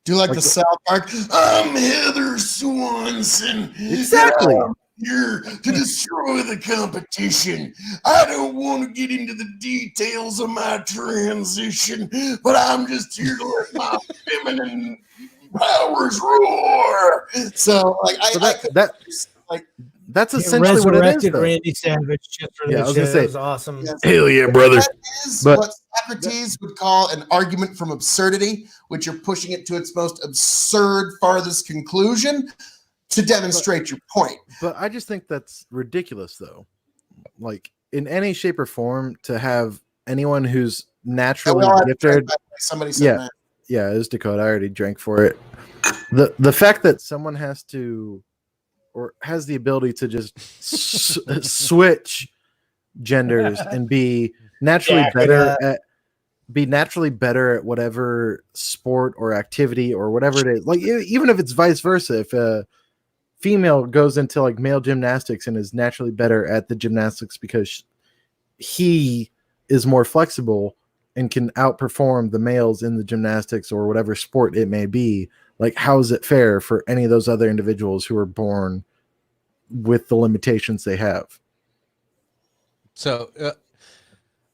Do you like the South Park? I'm Heather Swanson. Exactly. I'm here to destroy the competition. I don't want to get into the details of my transition, but I'm just here to let my feminine powers roar. So, that's essentially what it is. Randy Savage just for I was gonna say, it was awesome. Yes. Hell yeah, brother! That is what Socrates would call an argument from absurdity, which you're pushing it to its most absurd, farthest conclusion to demonstrate your point. But I just think that's ridiculous, though. Like in any shape or form, to have anyone who's Yeah, naturally we all had to gifted. drink that. Somebody said Yeah, that. yeah, it was Dakota. I already drank for it. The fact that someone has to or has the ability to just switch genders and be naturally better at whatever sport or activity or whatever it is. Like even if it's vice versa, if a female goes into like male gymnastics and is naturally better at the gymnastics because he is more flexible and can outperform the males in the gymnastics or whatever sport it may be, like how is it fair for any of those other individuals who are born with the limitations they have? So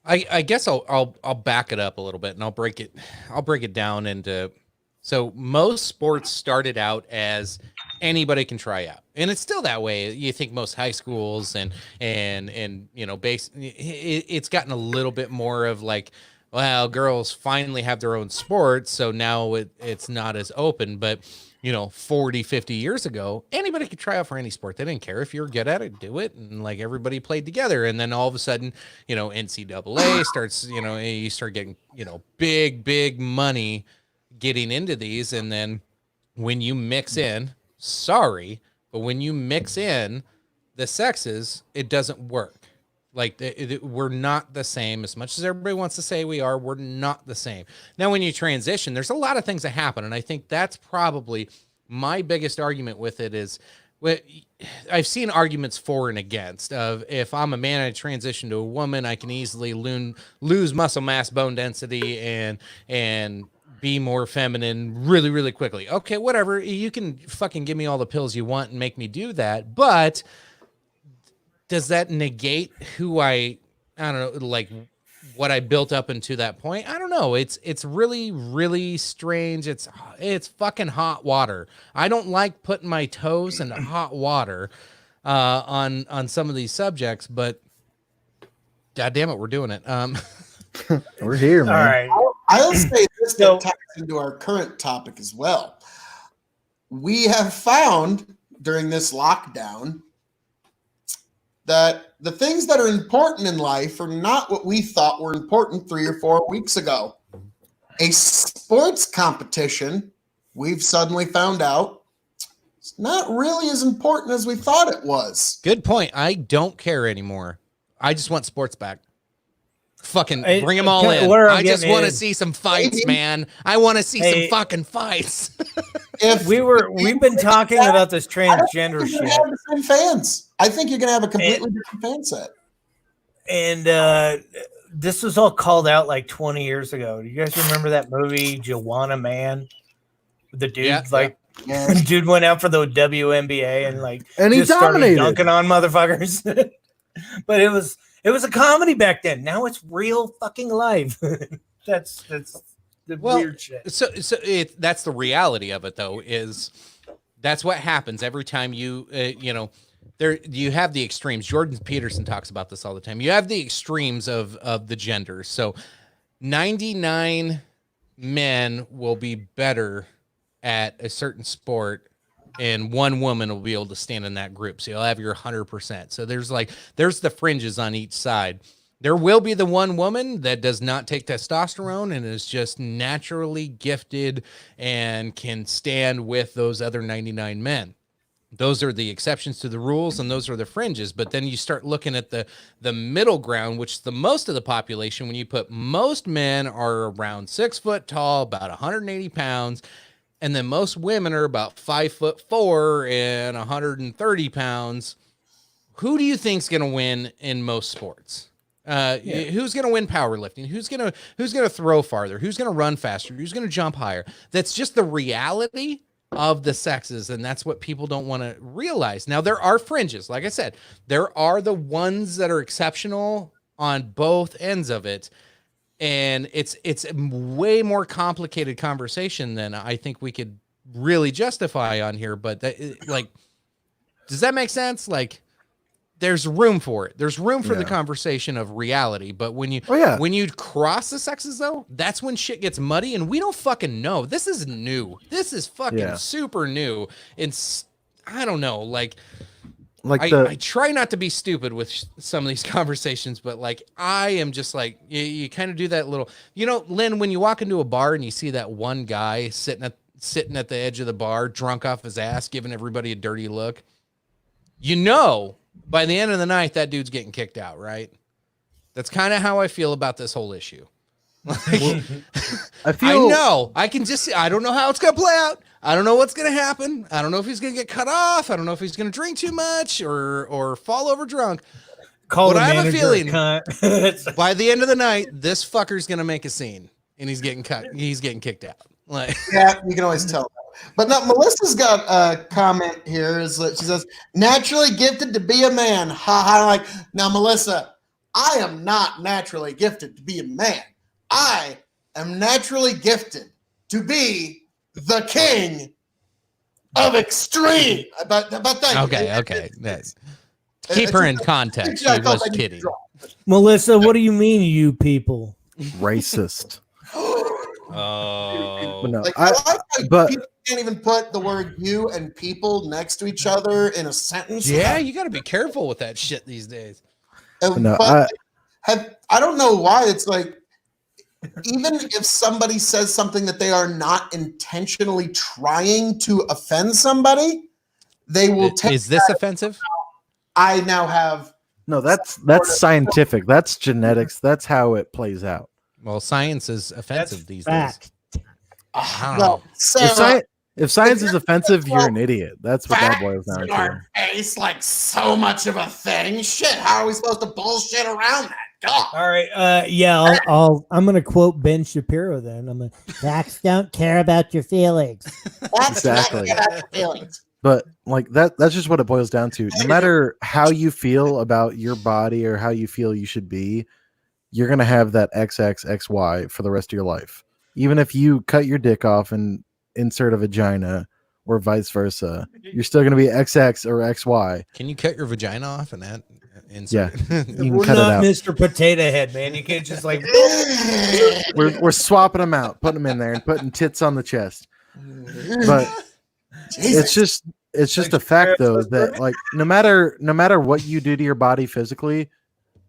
I guess I'll back it up a little bit and I'll break it down into, so most sports started out as anybody can try out, and it's still that way. You think most high schools and you know, it's gotten a little bit more of like, well, girls finally have their own sports, so now it's not as open. But you know, 40, 50 years ago, anybody could try out for any sport. They didn't care if you were good at it, do it. And like everybody played together. And then all of a sudden, you know, NCAA starts, you know, you start getting, you know, big money getting into these. And then when you mix in, but when you mix in the sexes, it doesn't work. Like we're not the same. As much as everybody wants to say we are, we're not the same. Now, when you transition, there's a lot of things that happen. And I think that's probably my biggest argument with it is, I've seen arguments for and against of, if I'm a man and I transition to a woman, I can easily lose muscle mass, bone density, and be more feminine really quickly. Okay, whatever. You can fucking give me all the pills you want and make me do that. But does that negate who I don't know, like what I built up into that point? I don't know. It's really strange. It's fucking hot water. I don't like putting my toes in hot water on some of these subjects, but God damn it, we're doing it. We're here, man. All right. I'll say this that ties into our current topic as well. We have found during this lockdown that the things that are important in life are not what we thought were important 3 or 4 weeks ago. A sports competition, we've suddenly found out, it's not really as important as we thought it was. Good point. I don't care anymore. I just want sports back. Fucking bring them all in. I just want to see some fights, man. I want to see some fucking fights. If we've been talking about this transgender shit. You're gonna have the same fans. I think you're going to have a completely different fan set. And this was all called out like 20 years ago. Do you guys remember that movie, Joanna Man? The dude, dude went out for the WNBA and he just started dominated, dunking on motherfuckers. But it was a comedy back then. Now it's real fucking life. That's the weird shit. So that's the reality of it, though. Is that's what happens every time you you have the extremes. Jordan Peterson talks about this all the time. You have the extremes of the genders. So 99 men will be better at a certain sport, and one woman will be able to stand in that group. So you'll have your 100%. So there's the fringes on each side. There will be the one woman that does not take testosterone and is just naturally gifted and can stand with those other 99 men. Those are the exceptions to the rules, and those are the fringes. But then you start looking at the middle ground, which is the most of the population. When you put most men are around 6 foot tall, about 180 pounds, and then most women are about 5'4" and 130 pounds. Who do you think's going to win in most sports? Who's going to win powerlifting? Who's going to throw farther? Who's going to run faster? Who's going to jump higher? That's just the reality of the sexes, and that's what people don't want to realize. Now, there are fringes. Like I said, there are the ones that are exceptional on both ends of it. And it's a way more complicated conversation than I think we could really justify on here. But does that make sense? Like, there's room for it. There's room for the conversation of reality. But when you cross the sexes, though, that's when shit gets muddy, and we don't fucking know. This is new. This is fucking super new. It's, I don't know, like. like I try not to be stupid with some of these conversations, but like I am just like you kind of do that little, Lynn, when you walk into a bar and you see that one guy sitting at the edge of the bar, drunk off his ass, giving everybody a dirty look, by the end of the night that dude's getting kicked out, right? That's kind of how I feel about this whole issue. I know. I can just see. I don't know how it's gonna play out. I don't know what's gonna happen. I don't know if he's gonna get cut off. I don't know if he's gonna drink too much or fall over drunk. But I have a feeling by the end of the night, this fucker's gonna make a scene and he's getting cut. He's getting kicked out. Like, yeah, you can always tell. But now Melissa's got a comment here. She says, "Naturally gifted to be a man." Ha ha. Like, now, Melissa, I am not naturally gifted to be a man. I am naturally gifted to be the king of extreme. But thank you. Okay. Keep her in context. She was kidding. Melissa, what do you mean, you people? Racist. Oh, no, but people can't even put the word "you" and "people" next to each other in a sentence. Yeah, you got to be careful with that shit these days. No, I don't know why it's like. Even if somebody says something that they are not intentionally trying to offend somebody, they will take. Is this offensive? I now have. No, that's scientific. That's genetics. That's how it plays out. Well, science is offensive these days. Well, Sarah, if science is offensive, you're an idiot. That's what that boils down to. Face like so much of a thing. Shit, how are we supposed to bullshit around that? God. All right. I'm going to quote Ben Shapiro then. Facts don't care about your feelings. That's exactly. About your feelings. But like that's just what it boils down to. No matter how you feel about your body or how you feel you should be, you're going to have that XXXY for the rest of your life. Even if you cut your dick off and insert a vagina or vice versa, you're still going to be XX or XY. Can you cut your vagina off and that insert? Yeah. We're not Mr. Potato Head, man. You can't just like we're swapping them out, putting them in there and putting tits on the chest. But it's just a fact though that like no matter what you do to your body physically,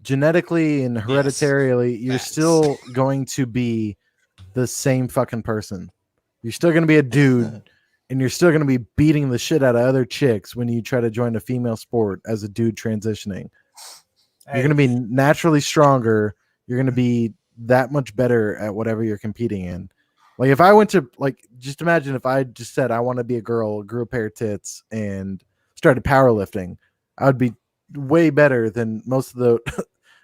genetically and hereditarily, you're still going to be the same fucking person. You're still going to be a dude and you're still going to be beating the shit out of other chicks when you try to join a female sport as a dude transitioning. You're going to be naturally stronger. You're going to be that much better at whatever you're competing in. Like if I went to just imagine if I just said, I want to be a girl, grew a pair of tits and started powerlifting, I would be way better than most of the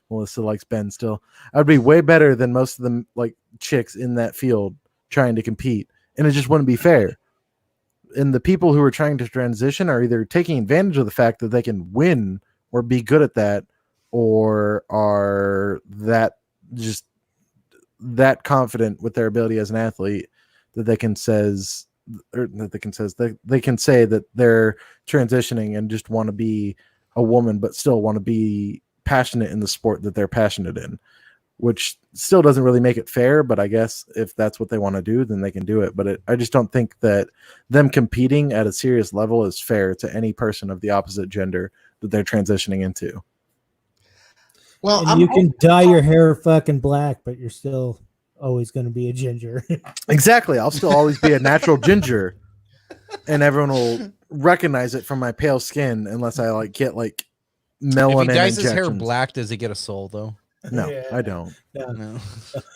Melissa likes Ben still. I'd be way better than most of them like chicks in that field trying to compete. And it just wouldn't be fair. And the people who are trying to transition are either taking advantage of the fact that they can win or be good at that, or are that confident with their ability as an athlete that they can say that they're transitioning and just want to be a woman, but still want to be passionate in the sport that they're passionate in, which still doesn't really make it fair. But I guess if that's what they want to do, then they can do it. But I just don't think that them competing at a serious level is fair to any person of the opposite gender that they're transitioning into. Well, and you can dye your hair fucking black, but you're still always going to be a ginger. Exactly. I'll still always be a natural ginger, and everyone will recognize it from my pale skin unless I get melanin. If he dyes his hair injections. black, does he get a soul though? No, Yeah. I don't. No.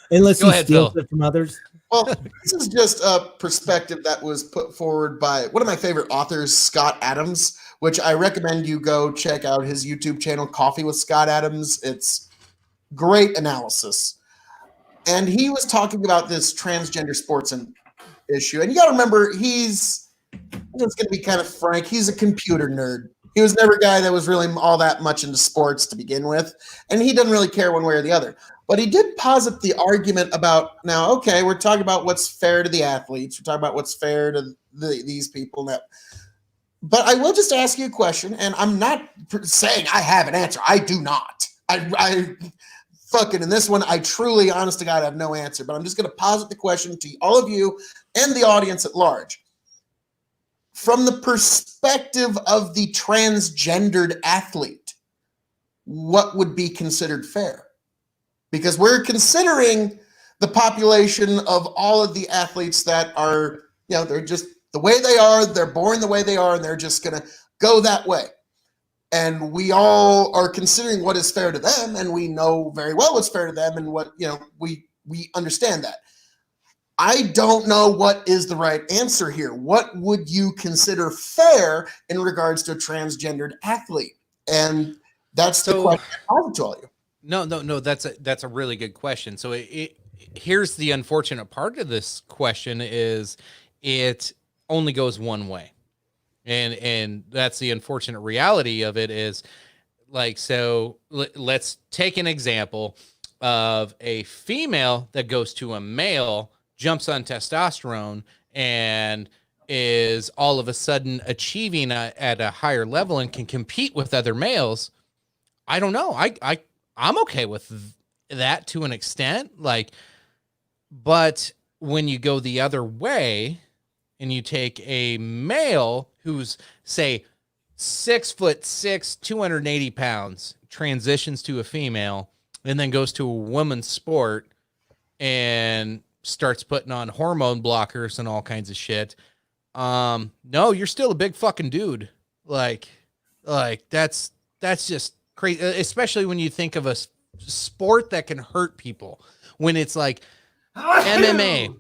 Unless Go he ahead, steals Phil. it from others. Well, this is just a perspective that was put forward by one of my favorite authors, Scott Adams, which I recommend you go check out his YouTube channel, Coffee with Scott Adams. It's great analysis. And he was talking about this transgender sports issue. And you got to remember, he's just going to be kind of frank. He's a computer nerd. He was never a guy that was really all that much into sports to begin with. And he doesn't really care one way or the other. But he did posit the argument about, now, okay, we're talking about what's fair to the athletes. We're talking about what's fair to these people. But I will just ask you a question, and I'm not saying I have an answer. I do not. I fucking, in this one, I truly, honest to God, have no answer. But I'm just going to posit the question to all of you and the audience at large. from the perspective of the transgendered athlete, what would be considered fair? Because we're considering the population of all of the athletes that are, they're just the way they are, they're born the way they are, and they're just going to go that way. And we all are considering what is fair to them, and we know very well what's fair to them, and what, we understand that. I don't know what is the right answer here. What would you consider fair in regards to a transgendered athlete? And that's the question I have to all you. No, that's a really good question. So here's the unfortunate part of this question is it only goes one way. And that's the unfortunate reality of it is like, so let's take an example of a female that goes to a male, jumps on testosterone, and is all of a sudden achieving at a higher level and can compete with other males. I don't know. I'm okay with that to an extent. Like, but when you go the other way and you take a male who's, say, 6'6", 280 pounds, transitions to a female, and then goes to a woman's sport and starts putting on hormone blockers and all kinds of shit. No, you're still a big fucking dude. Like that's just crazy, especially when you think of a sport that can hurt people. When it's like MMA,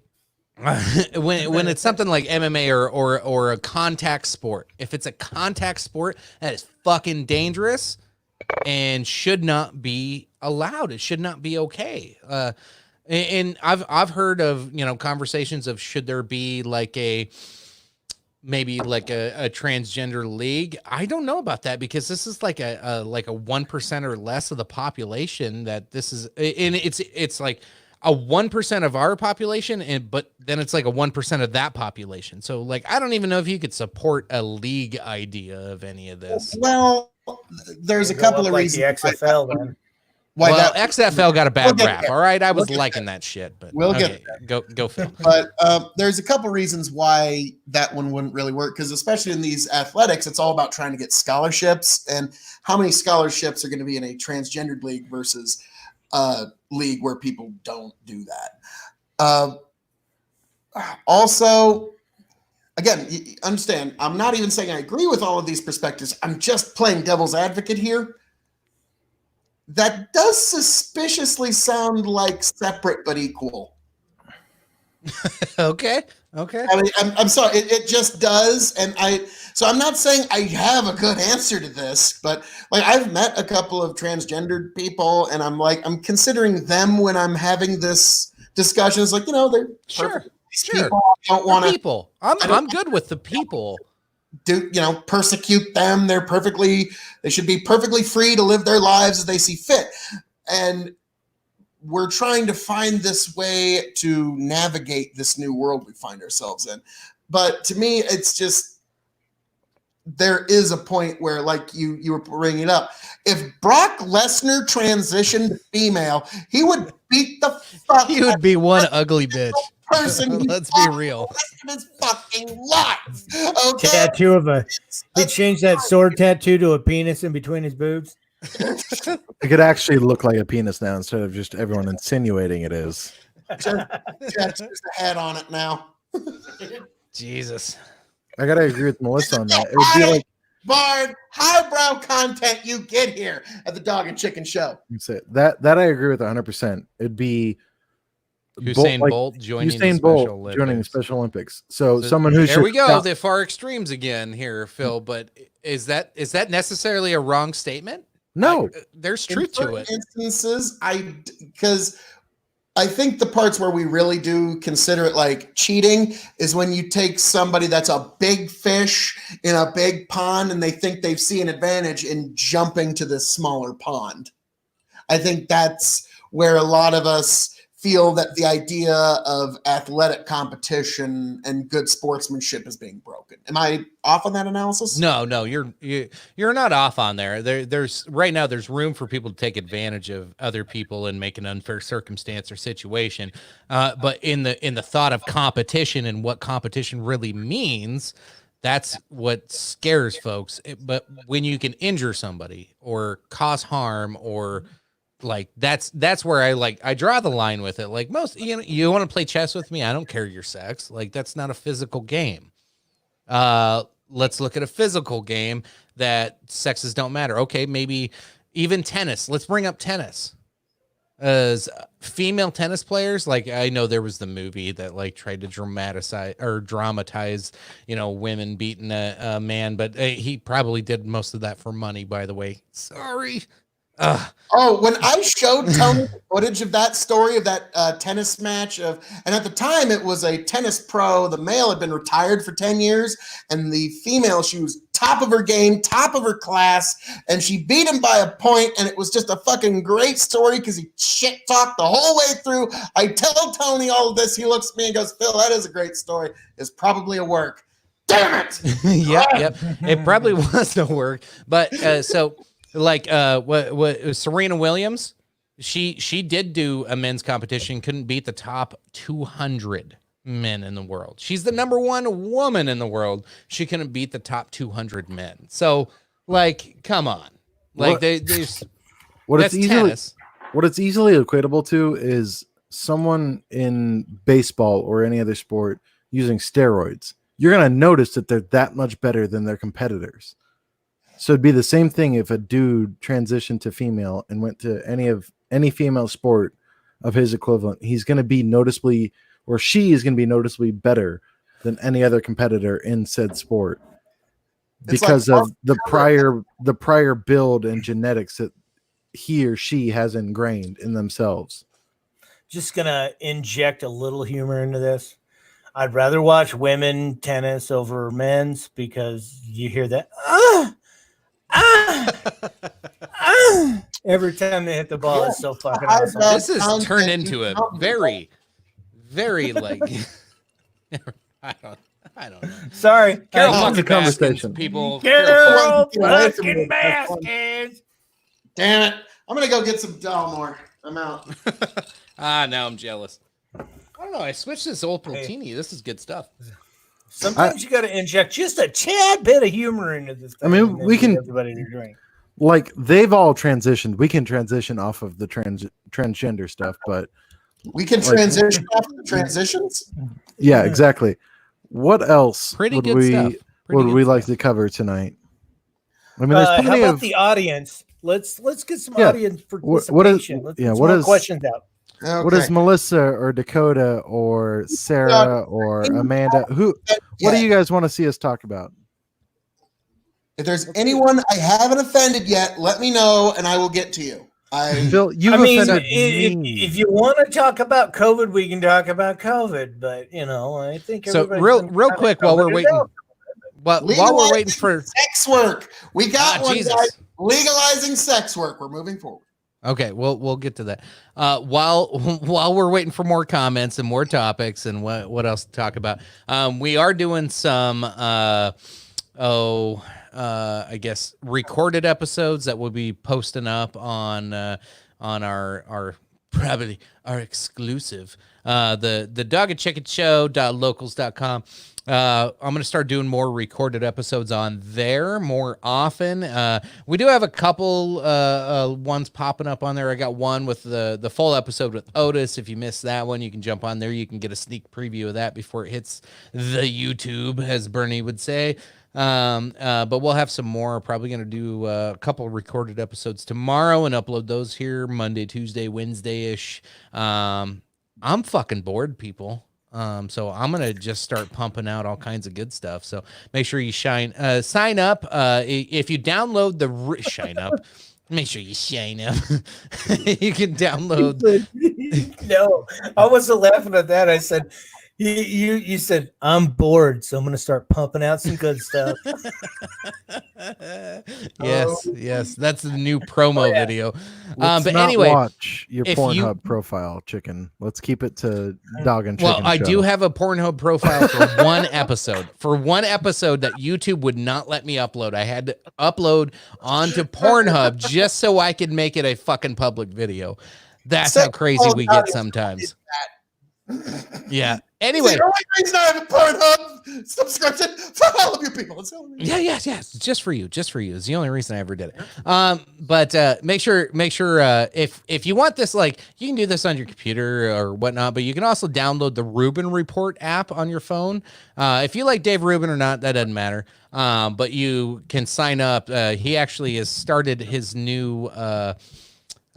when it's something like MMA or a contact sport, if it's a contact sport, that is fucking dangerous and should not be allowed. It should not be okay. And I've heard of, conversations of should there be maybe like a transgender league. I don't know about that because this is like a 1% or less of the population that this is, and it's like a 1% of our population, but then it's like a 1% of that population. So like, I don't even know if you could support a league idea of any of this. Well, there's a couple of reasons. The XFL then. XFL got a bad rap. All right, I was liking that shit, but we'll get there. Go Phil. But there's a couple reasons why that one wouldn't really work, because especially in these athletics, it's all about trying to get scholarships, and how many scholarships are going to be in a transgendered league versus a league where people don't do that. Also, again, you understand, I'm not even saying I agree with all of these perspectives. I'm just playing devil's advocate here. That does suspiciously sound like separate but equal. Okay. I mean, I'm sorry, it just does, and so I'm not saying I have a good answer to this, but like I've met a couple of transgendered people, and I'm considering them when I'm having this discussion. It's like, they're sure. People. I don't want to people. I'm good with the people. Persecute them. They should be perfectly free to live their lives as they see fit. And we're trying to find this way to navigate this new world we find ourselves in. But to me, it's just, there is a point where, like you were bringing it up, if Brock Lesnar transitioned to female, he would beat the fuck. He would be one ugly bitch. Person. Let's be real. His fucking life. Okay. Tattoo of he changed that sword tattoo to a penis in between his boobs. It could actually look like a penis now instead of just everyone insinuating it is. Just a head on it now. Jesus. I gotta agree with Melissa on that. It would be like Bard, highbrow content you get here at the Dog and Chicken Show. That I agree with 100%. It'd be Usain Bolt joining the Special Olympics. So someone who's there we go, the far extremes again here, Phil. But is that necessarily a wrong statement? No, there's truth to it. Instances, because I think the parts where we really do consider it like cheating is when you take somebody that's a big fish in a big pond and they think they see an advantage in jumping to this smaller pond. I think that's where a lot of us feel that the idea of athletic competition and good sportsmanship is being broken. Am I off on that analysis? No, you're not off on there. There's right now there's room for people to take advantage of other people and make an unfair circumstance or situation. But in the thought of competition and what competition really means, That's what scares folks. But when you can injure somebody or cause harm or like that's where I draw the line with it. Like most, you want to play chess with me? I don't care your sex. Like that's not a physical game. Let's look at a physical game that sexes don't matter. Okay, maybe even tennis. Let's bring up tennis. As female tennis players, like I know there was the movie that like tried to dramatize, women beating a man, but he probably did most of that for money, by the way. Sorry. Oh, when I showed Tony footage of that story of that tennis match and at the time it was a tennis pro. The male had been retired for 10 years, and the female, she was top of her game, top of her class, and she beat him by a point, and it was just a fucking great story because he shit talked the whole way through. I tell Tony all of this. He looks at me and goes, "Phil, that is a great story. It's probably a work." Damn it! Yep. It probably was a work, but so. Like what Serena Williams, she did do a men's competition, couldn't beat the top 200 men in the world. She's the number one woman in the world. She couldn't beat the top 200 men. So like, come on. Like there's what that's it's easily tennis. What it's easily equatable to is someone in baseball or any other sport using steroids. You're going to notice that they're that much better than their competitors. So it'd be the same thing if a dude transitioned to female and went to any female sport of his equivalent. He's going to be noticeably, or she is going to be noticeably better than any other competitor in said sport because of the prior build and genetics that he or she has ingrained in themselves. Just gonna inject a little humor into this. I'd rather watch women tennis over men's because you hear that every time they hit the ball. Is so fucking awesome. This has turned into a very, very like I don't know. Sorry, Carol fucking fucking conversation. Baskins, people. Carol Carol fucking Baskins. Damn it! I'm gonna go get some Dalmore. I'm out. Now I'm jealous. I don't know. I switched this old Platini. This is good stuff. Sometimes you got to inject just a tad bit of humor into this thing. I mean, we can everybody to drink. Like they've all transitioned. We can transition off of the transgender stuff, but we can transition off the transitions. Yeah, exactly. What else Pretty good stuff. Would we like to cover tonight? I mean, there's plenty how about of the audience? Let's get some audience participation. Let's get some more questions out. Okay. What is Melissa or Dakota or Sarah or Amanda? What do you guys want to see us talk about? If there's anyone I haven't offended yet, let me know and I will get to you. Phil, offended me. If you want to talk about COVID, we can talk about COVID. But I think so. Real quick, while we're waiting, while we're waiting for sex work, we got one Jesus. guy legalizing sex work. We're moving forward. Okay, we'll get to that. While we're waiting for more comments and more topics and what else to talk about, we are doing some I guess recorded episodes that we'll be posting up on our probably our exclusive the Dog and Chicken Show.locals.com. I'm going to start doing more recorded episodes on there more often. We do have a couple ones popping up on there. I got one with the full episode with Otis. If you missed that one, you can jump on there. You can get a sneak preview of that before it hits the YouTube, as Bernie would say. But we'll have some more. Probably going to do a couple recorded episodes tomorrow and upload those here Monday, Tuesday, Wednesday-ish. I'm fucking bored, people. So I'm going to just start pumping out all kinds of good stuff. So make sure you sign up. If you download sign up, make sure you sign up. You can download. No, I wasn't laughing at that. I said, you said, I'm bored, so I'm going to start pumping out some good stuff. Yes. That's the new promo video. Let's but not anyway, watch your Pornhub profile, Chicken. Let's keep it to Dog and Chicken. Well, I do have a Pornhub profile for one episode. For one episode that YouTube would not let me upload. I had to upload onto Pornhub just so I could make it a fucking public video. That's how crazy we get sometimes. Yeah. Anyway, the only reason I have a Pornhub subscription for all of you people. It's the only reason. yes, just for you. It's the only reason I ever did it. But make sure if you want this, like, you can do this on your computer or whatnot, but you can also download the Rubin Report app on your phone. If you like Dave Rubin or not, that doesn't matter. But you can sign up. He actually has started his new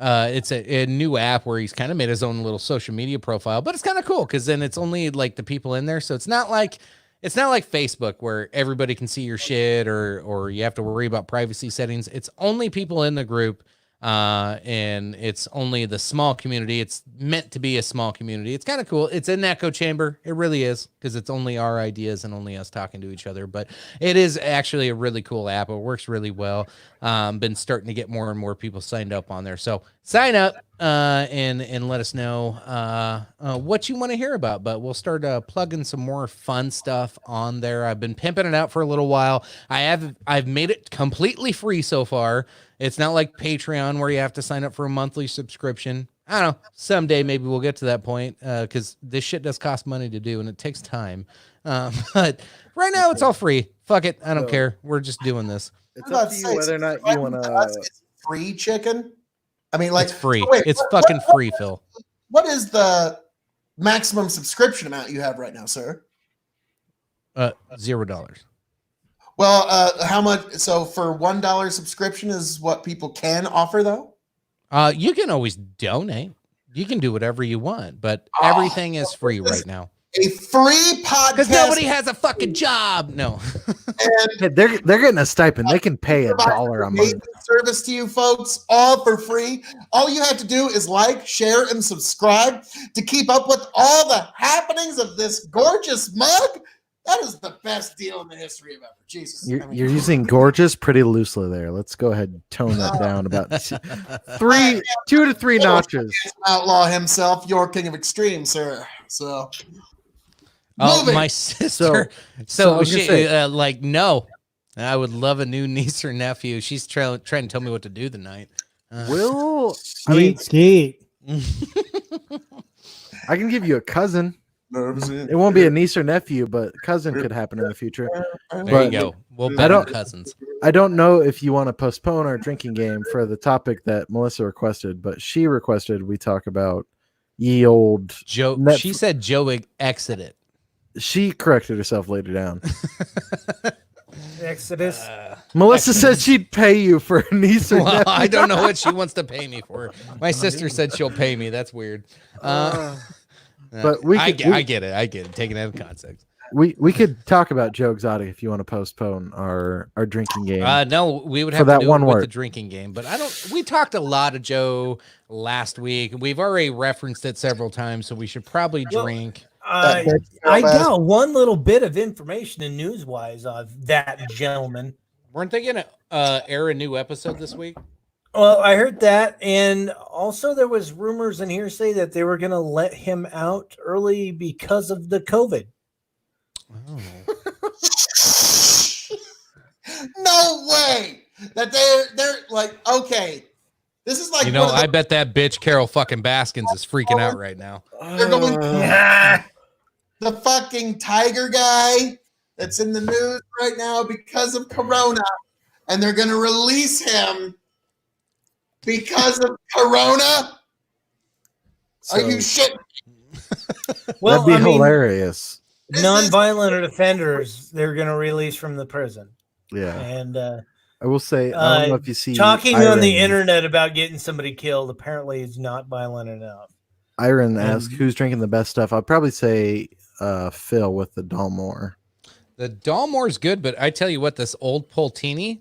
it's a new app where he's kind of made his own little social media profile, but it's kind of cool because then it's only like the people in there. So it's not like Facebook where everybody can see your shit or you have to worry about privacy settings. It's only people in the group. And it's only the small community. It's meant to be a small community. It's kind of cool. It's an echo chamber. It really is, because it's only our ideas and only us talking to each other. But it is actually a really cool app. It works really well. Been starting to get more and more people signed up on there. So sign up and let us know what you want to hear about. But we'll start plugging some more fun stuff on there. I've been pimping it out for a little while. I've made it completely free so far. It's not like Patreon where you have to sign up for a monthly subscription. I don't know. Someday maybe we'll get to that point because this shit does cost money to do and it takes time. But right now it's all free. Fuck it. I don't care. We're just doing this. It's up to you whether or not you want to. Free chicken? I mean, like, it's free. Wait, it's fucking free, Phil. What is the maximum subscription amount you have right now, sir? $0. Well, how much? So for $1 subscription is what people can offer, though. You can always donate. You can do whatever you want, but everything is free right now. A free podcast because nobody has a fucking job. No, and they're getting a stipend. They can pay $1 a month. Service to you folks, all for free. All you have to do is like, share, and subscribe to keep up with all the happenings of this gorgeous mug. That is the best deal in the history of ever. Jesus. You're using gorgeous pretty loosely there. Let's go ahead and tone that down about 2 to 3 notches. Outlaw himself, your king of extreme, sir. So, my sister. So she like, no, I would love a new niece or nephew. She's trying to tell me what to do tonight. Skate. I can give you a cousin. It won't be a niece or nephew, but cousin could happen in the future. There you go. We'll bet on cousins. I don't know if you want to postpone our drinking game for the topic that Melissa requested, but she requested we talk about ye old Joe. She said Joe exited. She corrected herself later down. Exodus. Melissa said she'd pay you for a niece or nephew. I don't know what she wants to pay me for. My sister said she'll pay me. That's weird. But I get it. Taking it out of context. We could talk about Joe Exotic if you want to postpone our drinking game. No, we would have to do it with the drinking game. But we talked a lot of Joe last week. We've already referenced it several times, so we should probably drink. I got one little bit of information and news-wise of that gentleman. Weren't they going to air a new episode this week? Well, I heard that, and also there was rumors and hearsay that they were going to let him out early because of the COVID. Oh. No way that they're like, okay, this is like, I bet that bitch Carol fucking Baskins is freaking out right now. They're going the fucking tiger guy that's in the news right now because of Corona, and they're going to release him because of Corona? Are you shit? Well, that'd be hilarious. Non-violent offenders, they're going to release from the prison. Yeah. And I will say, I don't know if you see talking on the internet about getting somebody killed apparently is not violent enough. Iron asked who's drinking the best stuff. I'd probably say Phil with the Dalmore. The Dalmore is good, but I tell you what, this old Poltini,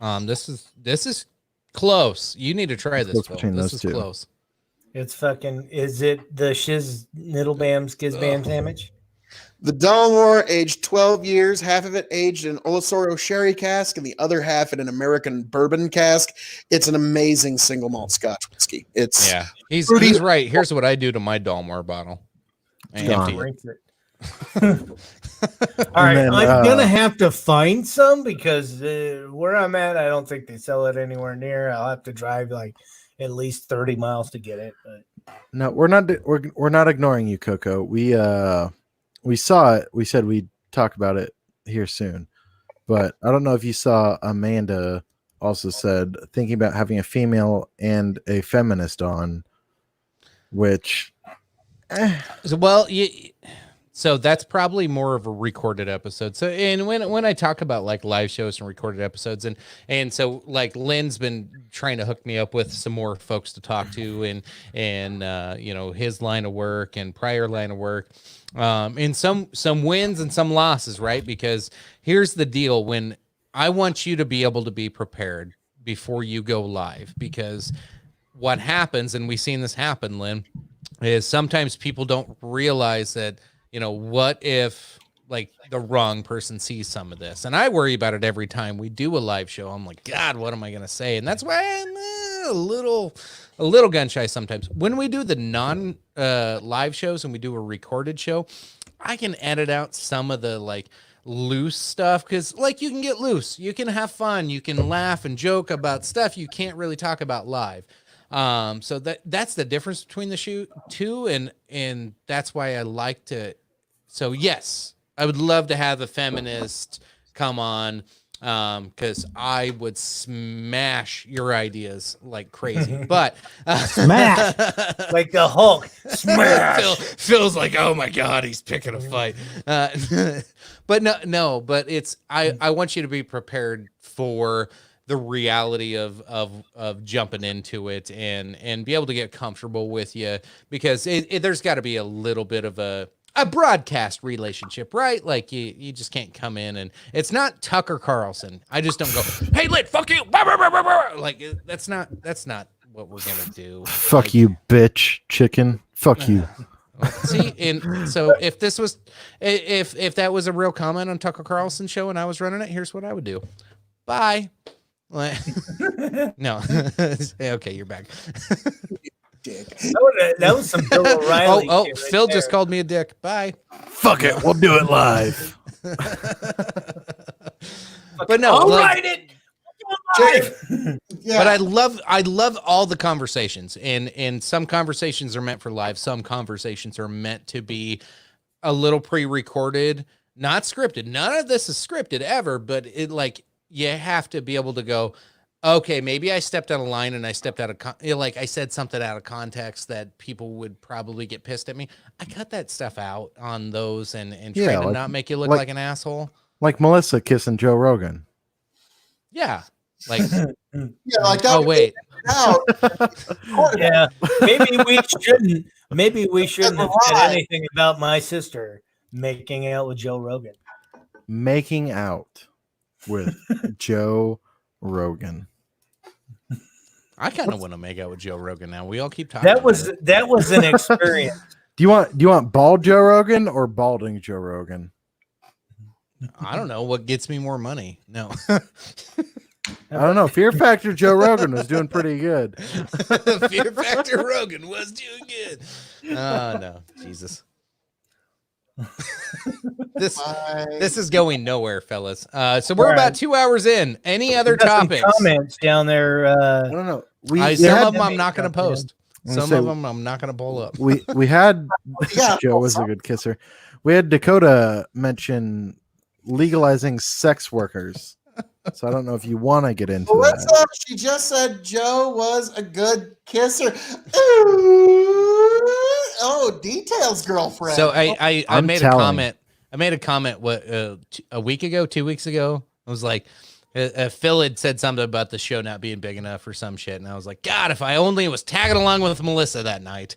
this is close. You need to try this. This is close. It's fucking. Is it the shiz niddle bam skiz bam sandwich? The Dalmore, aged 12 years, half of it aged in Oloroso sherry cask, and the other half in an American bourbon cask. It's an amazing single malt Scotch whiskey. It's he's right. Here's what I do to my Dalmore bottle. I empty it. All right, I'm gonna have to find some because where I'm at, I don't think they sell it anywhere near. I'll have to drive like at least 30 miles to get it. But No, we're not. We're not ignoring you, Coco. We saw it. We said we'd talk about it here soon, but I don't know if you saw Amanda also said thinking about having a female and a feminist on, which, Well, so that's probably more of a recorded episode. So, and when I talk about like live shows and recorded episodes, and so like Lynn's been trying to hook me up with some more folks to talk to, and you know, his line of work and prior line of work, and some wins and some losses, right? Because here's the deal: when I want you to be able to be prepared before you go live, because what happens, and we've seen this happen, Lynn, is sometimes people don't realize that, you know, what if like the wrong person sees some of this? And I worry about it every time we do a live show. I'm like, God, what am I going to say? And that's why I'm a little gun shy sometimes. When we do the non live shows and we do a recorded show, I can edit out some of the like loose stuff, because like you can get loose, you can have fun, you can laugh and joke about stuff you can't really talk about live. So that's the difference between the two, and that's why I like to. So yes, I would love to have a feminist come on, because I would smash your ideas like crazy. But Smash like the Hulk. Smash. Phil's like, oh my God, he's picking a fight. But no, but it's I want you to be prepared for the reality of jumping into it and be able to get comfortable with you, because there's got to be a little bit of a broadcast relationship, right? Like you just can't come in, and it's not Tucker Carlson. I just don't go, hey, Lit, fuck you. Like that's not what we're gonna do. fuck like, you, bitch, chicken. Fuck you. See, and so if this was, if that was a real comment on Tucker Carlson's show and I was running it, here's what I would do. Bye. No. Okay, you're back. Dick. That was some Bill O'Reilly. Oh, shit right Phil there. just called me a dick. Bye. Fuck it. We'll do it live. But no, I'll like, write it. Yeah. but I love all the conversations, and some conversations are meant for live. Some conversations are meant to be a little pre-recorded, not scripted. None of this is scripted ever, but it like you have to be able to go, okay, maybe I stepped out of line and I stepped out of like I said something out of context that people would probably get pissed at me. I cut that stuff out on those and try to like- not make you look like an asshole. Like Melissa kissing Joe Rogan. Yeah. Like, Yeah, like that. oh wait, Out. Yeah, maybe we shouldn't have said anything about my sister making out with Joe Rogan. Making out with Joe Rogan. I kind of want to make out with Joe Rogan now. We all keep talking. That was an experience. Do you want bald Joe Rogan or balding Joe Rogan? I don't know what gets me more money. No. I don't know. Fear Factor Joe Rogan was doing pretty good. Fear Factor Rogan was doing good. Oh no, Jesus. This is going nowhere, fellas. So we're about 2 hours in. Any other topics? Comments down there. I don't know. Some of them I'm not going to post. Some of them I'm not going to pull up. We had Yeah. Joe was a good kisser. We had Dakota mention legalizing sex workers. So I don't know if you want to get into What's that. up? She just said Joe was a good kisser. Ooh. Oh, details, girlfriend. So I I'm made telling. a comment. I made a comment a week ago, 2 weeks ago. I was like, Phil had said something about the show not being big enough or some shit, and I was like, God, if I only was tagging along with Melissa that night,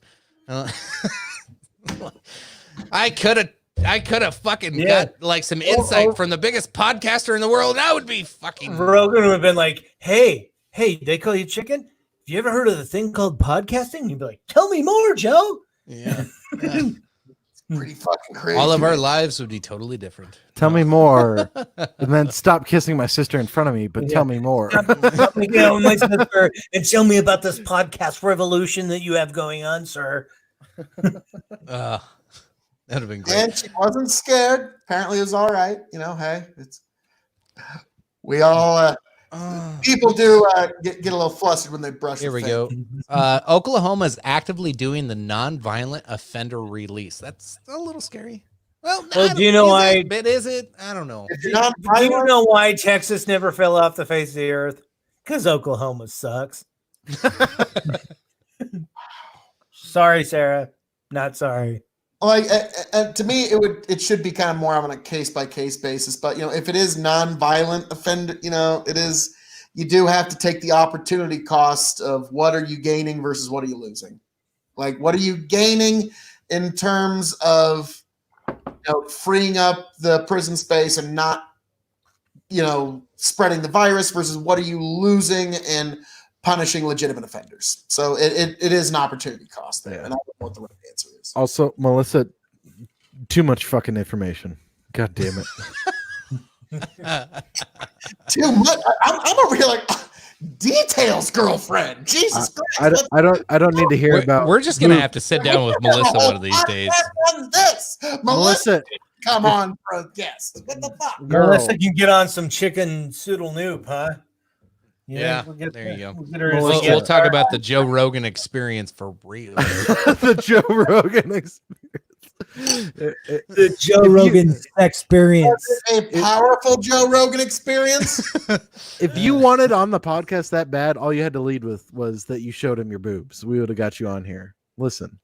I could have fucking got like some insight from the biggest podcaster in the world. And I would be fucking Rogan would have been like, hey, they call you chicken? Have you ever heard of the thing called podcasting? You'd be like, tell me more, Joe. yeah. pretty fucking crazy. All of our lives would be totally different. Tell me more. And then stop kissing my sister in front of me, but tell me more. Let me get on my sister and tell me about this podcast revolution that you have going on, sir. That'd have been great. And she wasn't scared. Apparently, it was all right. You know, hey, it's we all People do get a little flustered when they brush. Here their we face. go. Oklahoma is actively doing the non-violent offender release. That's a little scary. Well, do you know why? Is it? I don't know. If you're not Do you violent, know why Texas never fell off the face of the earth? Because Oklahoma sucks. Sorry, Sarah. Not sorry. like to me, it should be kind of more on a case by case basis. But if it is non-violent offender, it is. You do have to take the opportunity cost of what are you gaining versus what are you losing. Like, what are you gaining in terms of freeing up the prison space and not spreading the virus versus what are you losing in punishing legitimate offenders. So it is an opportunity cost there, and I don't know what the right answer is. Also, Melissa, too much fucking information. God damn it. Too much. I'm over here like details, girlfriend. Jesus Christ. I don't need to hear about. We're just gonna have to sit down with Melissa one of these days. This Melissa, come on for a guest. What the fuck? Girl. Melissa can get on some chicken soodle noop, huh? Yeah, there you go. We'll talk about the Joe Rogan experience for real. The Joe Rogan experience. The Joe Rogan experience. A powerful Joe Rogan experience. If you wanted on the podcast that bad, all you had to lead with was that you showed him your boobs. We would have got you on here. Listen.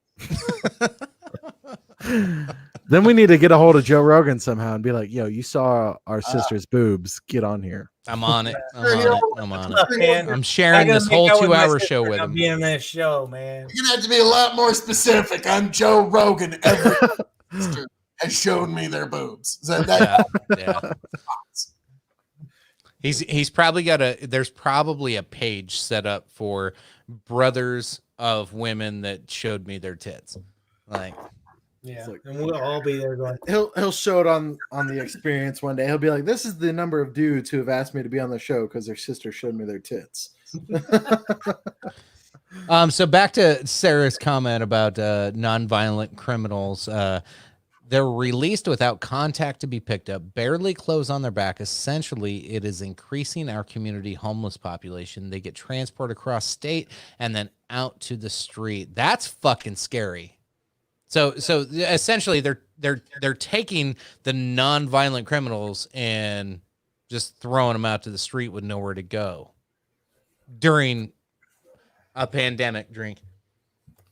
Then we need to get a hold of Joe Rogan somehow and be like, yo, you saw our sister's boobs. Get on here. I'm on it. I'm on it. I'm sharing this whole 2-hour show with him. Being in this show, man. You're gonna have to be a lot more specific. I'm Joe Rogan. Every sister has shown me their boobs. Yeah. He's probably there's probably a page set up for brothers of women that showed me their tits. Like, yeah, and we'll all be there going. He'll show it on the experience one day. He'll be like, "This is the number of dudes who have asked me to be on the show because their sister showed me their tits." So back to Sarah's comment about nonviolent criminals. They're released without contact to be picked up, barely clothes on their back. Essentially, it is increasing our community homeless population. They get transported across state and then out to the street. That's fucking scary. So essentially, they're taking the nonviolent criminals and just throwing them out to the street with nowhere to go during a pandemic. Drink.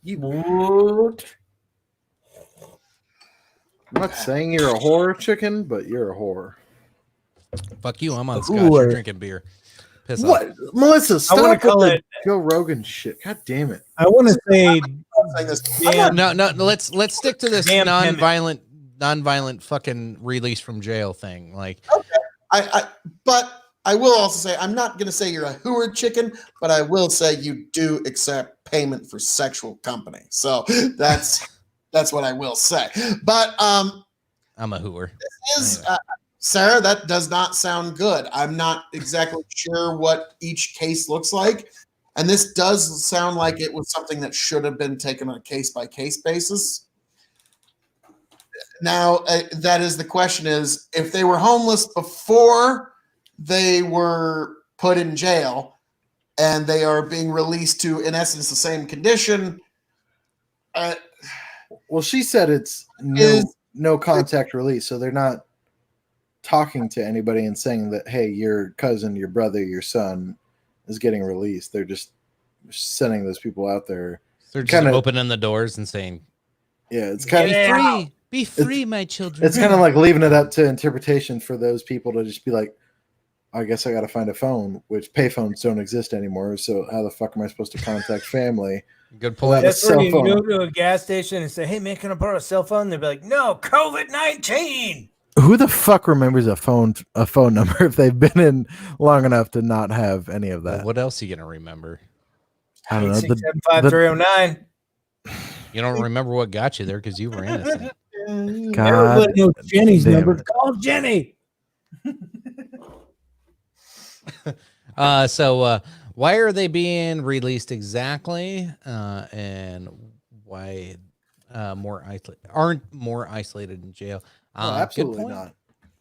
What? I'm not saying you're a whore, chicken, but you're a whore. Fuck you! I'm on scotch. You're drinking beer. Piss what, off. Melissa? Stop I want with to call the it Joe Rogan shit. God damn it! I want to say, No. Let's stick to this Damn nonviolent fucking release from jail thing. Like, okay. But I will also say I'm not going to say you're a hooer chicken, but I will say you do accept payment for sexual company. So that's what I will say. But I'm a hooer. This is Sarah. That does not sound good. I'm not exactly sure what each case looks like, and this does sound like it was something that should have been taken on a case by case basis. Now, that is the question: is if they were homeless before they were put in jail, and they are being released to, in essence, the same condition. Well, she said it's no contact release, so they're not talking to anybody and saying that, hey, your cousin, your brother, your son is getting released. They're just sending those people out there. They're just opening the doors and saying, yeah, it's kind of be free, my children. It's kind of like leaving it up to interpretation for those people to just be like, I guess I got to find a phone, which payphones don't exist anymore. So how the fuck am I supposed to contact family? Good point. That's when you go to a gas station and say, hey, man, can I borrow a cell phone? They'll be like, no, COVID-19. Who the fuck remembers a phone number if they've been in long enough to not have any of that? Well, what else are you going to remember? I don't know. 867-50309. You don't remember what got you there because you were innocent. God, knows Jenny's number. Call Jenny. So why are they being released exactly? And why aren't more isolated in jail? No, absolutely not.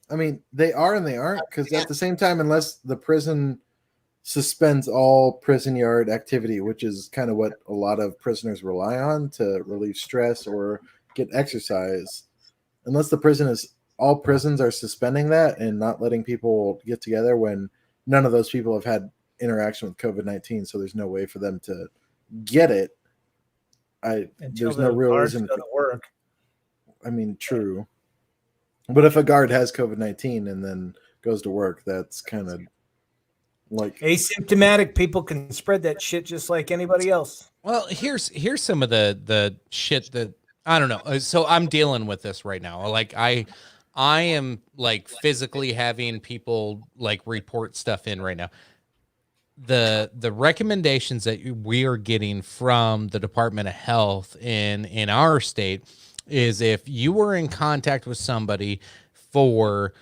I mean, they are and they aren't, because at the same time, unless the prison suspends all prison yard activity, which is kind of what a lot of prisoners rely on to relieve stress or get exercise. Unless all prisons are suspending that and not letting people get together when none of those people have had interaction with COVID-19, so there's no way for them to get it. There's no real reason to work. I mean, true. But if a guard has COVID-19 and then goes to work, that's kind of like asymptomatic people can spread that shit just like anybody else. Well, here's some of the shit that I don't know. So I'm dealing with this right now. Like I am like physically having people like report stuff in right now. The recommendations that we are getting from the Department of Health in our state is if you were in contact with somebody for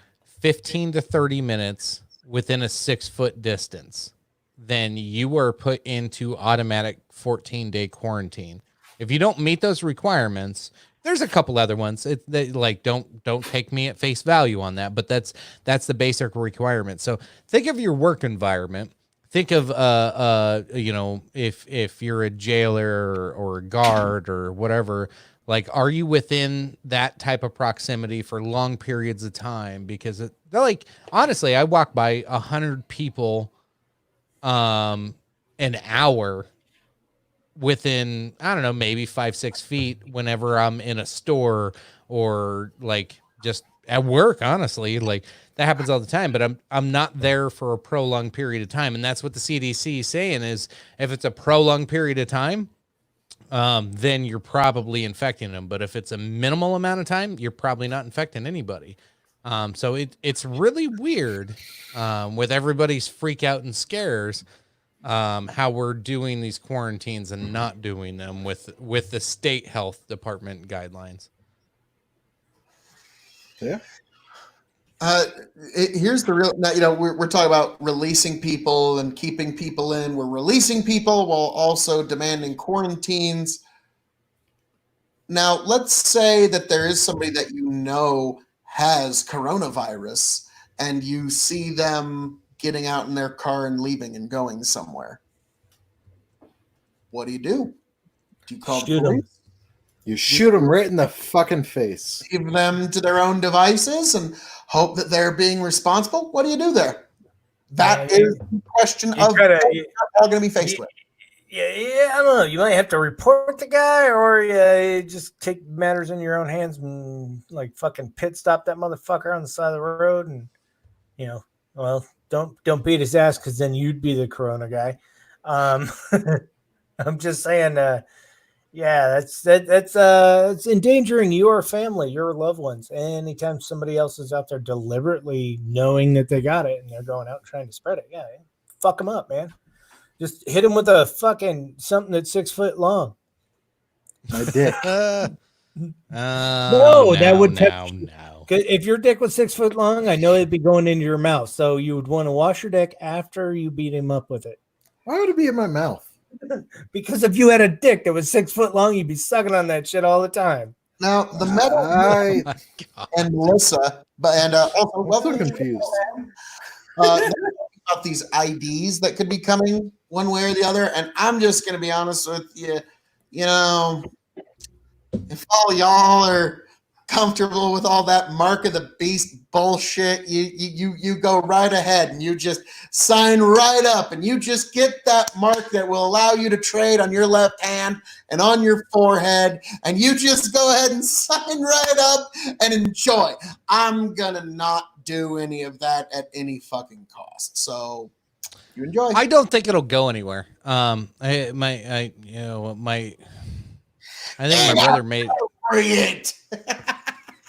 15 to 30 minutes within a 6-foot distance, then you were put into automatic 14-day quarantine. If you don't meet those requirements, there's a couple other ones. Don't take me at face value on that, but that's the basic requirement. So think of your work environment. Think of if you're a jailer or a guard or whatever, like, are you within that type of proximity for long periods of time? Because they're like, honestly, I walk by 100 people an hour within, I don't know, maybe 5-6 feet whenever I'm in a store or like just at work. Honestly, like that happens all the time, but I'm not there for a prolonged period of time. And that's what the CDC is saying is if it's a prolonged period of time, then you're probably infecting them. But if it's a minimal amount of time, you're probably not infecting anybody. So it's really weird with everybody's freak out and scares, how we're doing these quarantines and not doing them with the state health department guidelines. Yeah. Here's the real, we're talking about releasing people and keeping people in. We're releasing people while also demanding quarantines. Now, let's say that there is somebody that has coronavirus and you see them getting out in their car and leaving and going somewhere. What do? Do you call the police? You shoot them right in the fucking face. Leave them to their own devices and hope that they're being responsible? What do you do there? That is the question of what we're all going to be faced with. Yeah, I don't know. You might have to report the guy, or you just take matters in your own hands and like fucking pit stop that motherfucker on the side of the road, and don't beat his ass because then you'd be the corona guy. I'm just saying. That's it's endangering your family, your loved ones. Anytime somebody else is out there deliberately knowing that they got it and they're going out trying to spread it, fuck them up, man. Just hit them with a fucking something that's 6 foot long. My dick. That would no. If your dick was 6 foot long, I know it'd be going into your mouth. So you would want to wash your dick after you beat him up with it. Why would it be in my mouth? Because if you had a dick that was 6 foot long, you'd be sucking on that shit all the time. Now the metal and Melissa, and also I'm so confused. About these IDs that could be coming one way or the other, and I'm just going to be honest with you. If all y'all are comfortable with all that mark of the beast bullshit, you go right ahead and you just sign right up and you just get that mark that will allow you to trade on your left hand and on your forehead, and you just go ahead and sign right up and enjoy. I'm gonna not do any of that at any fucking cost. So you enjoy. I don't think it'll go anywhere. I think my brother made it.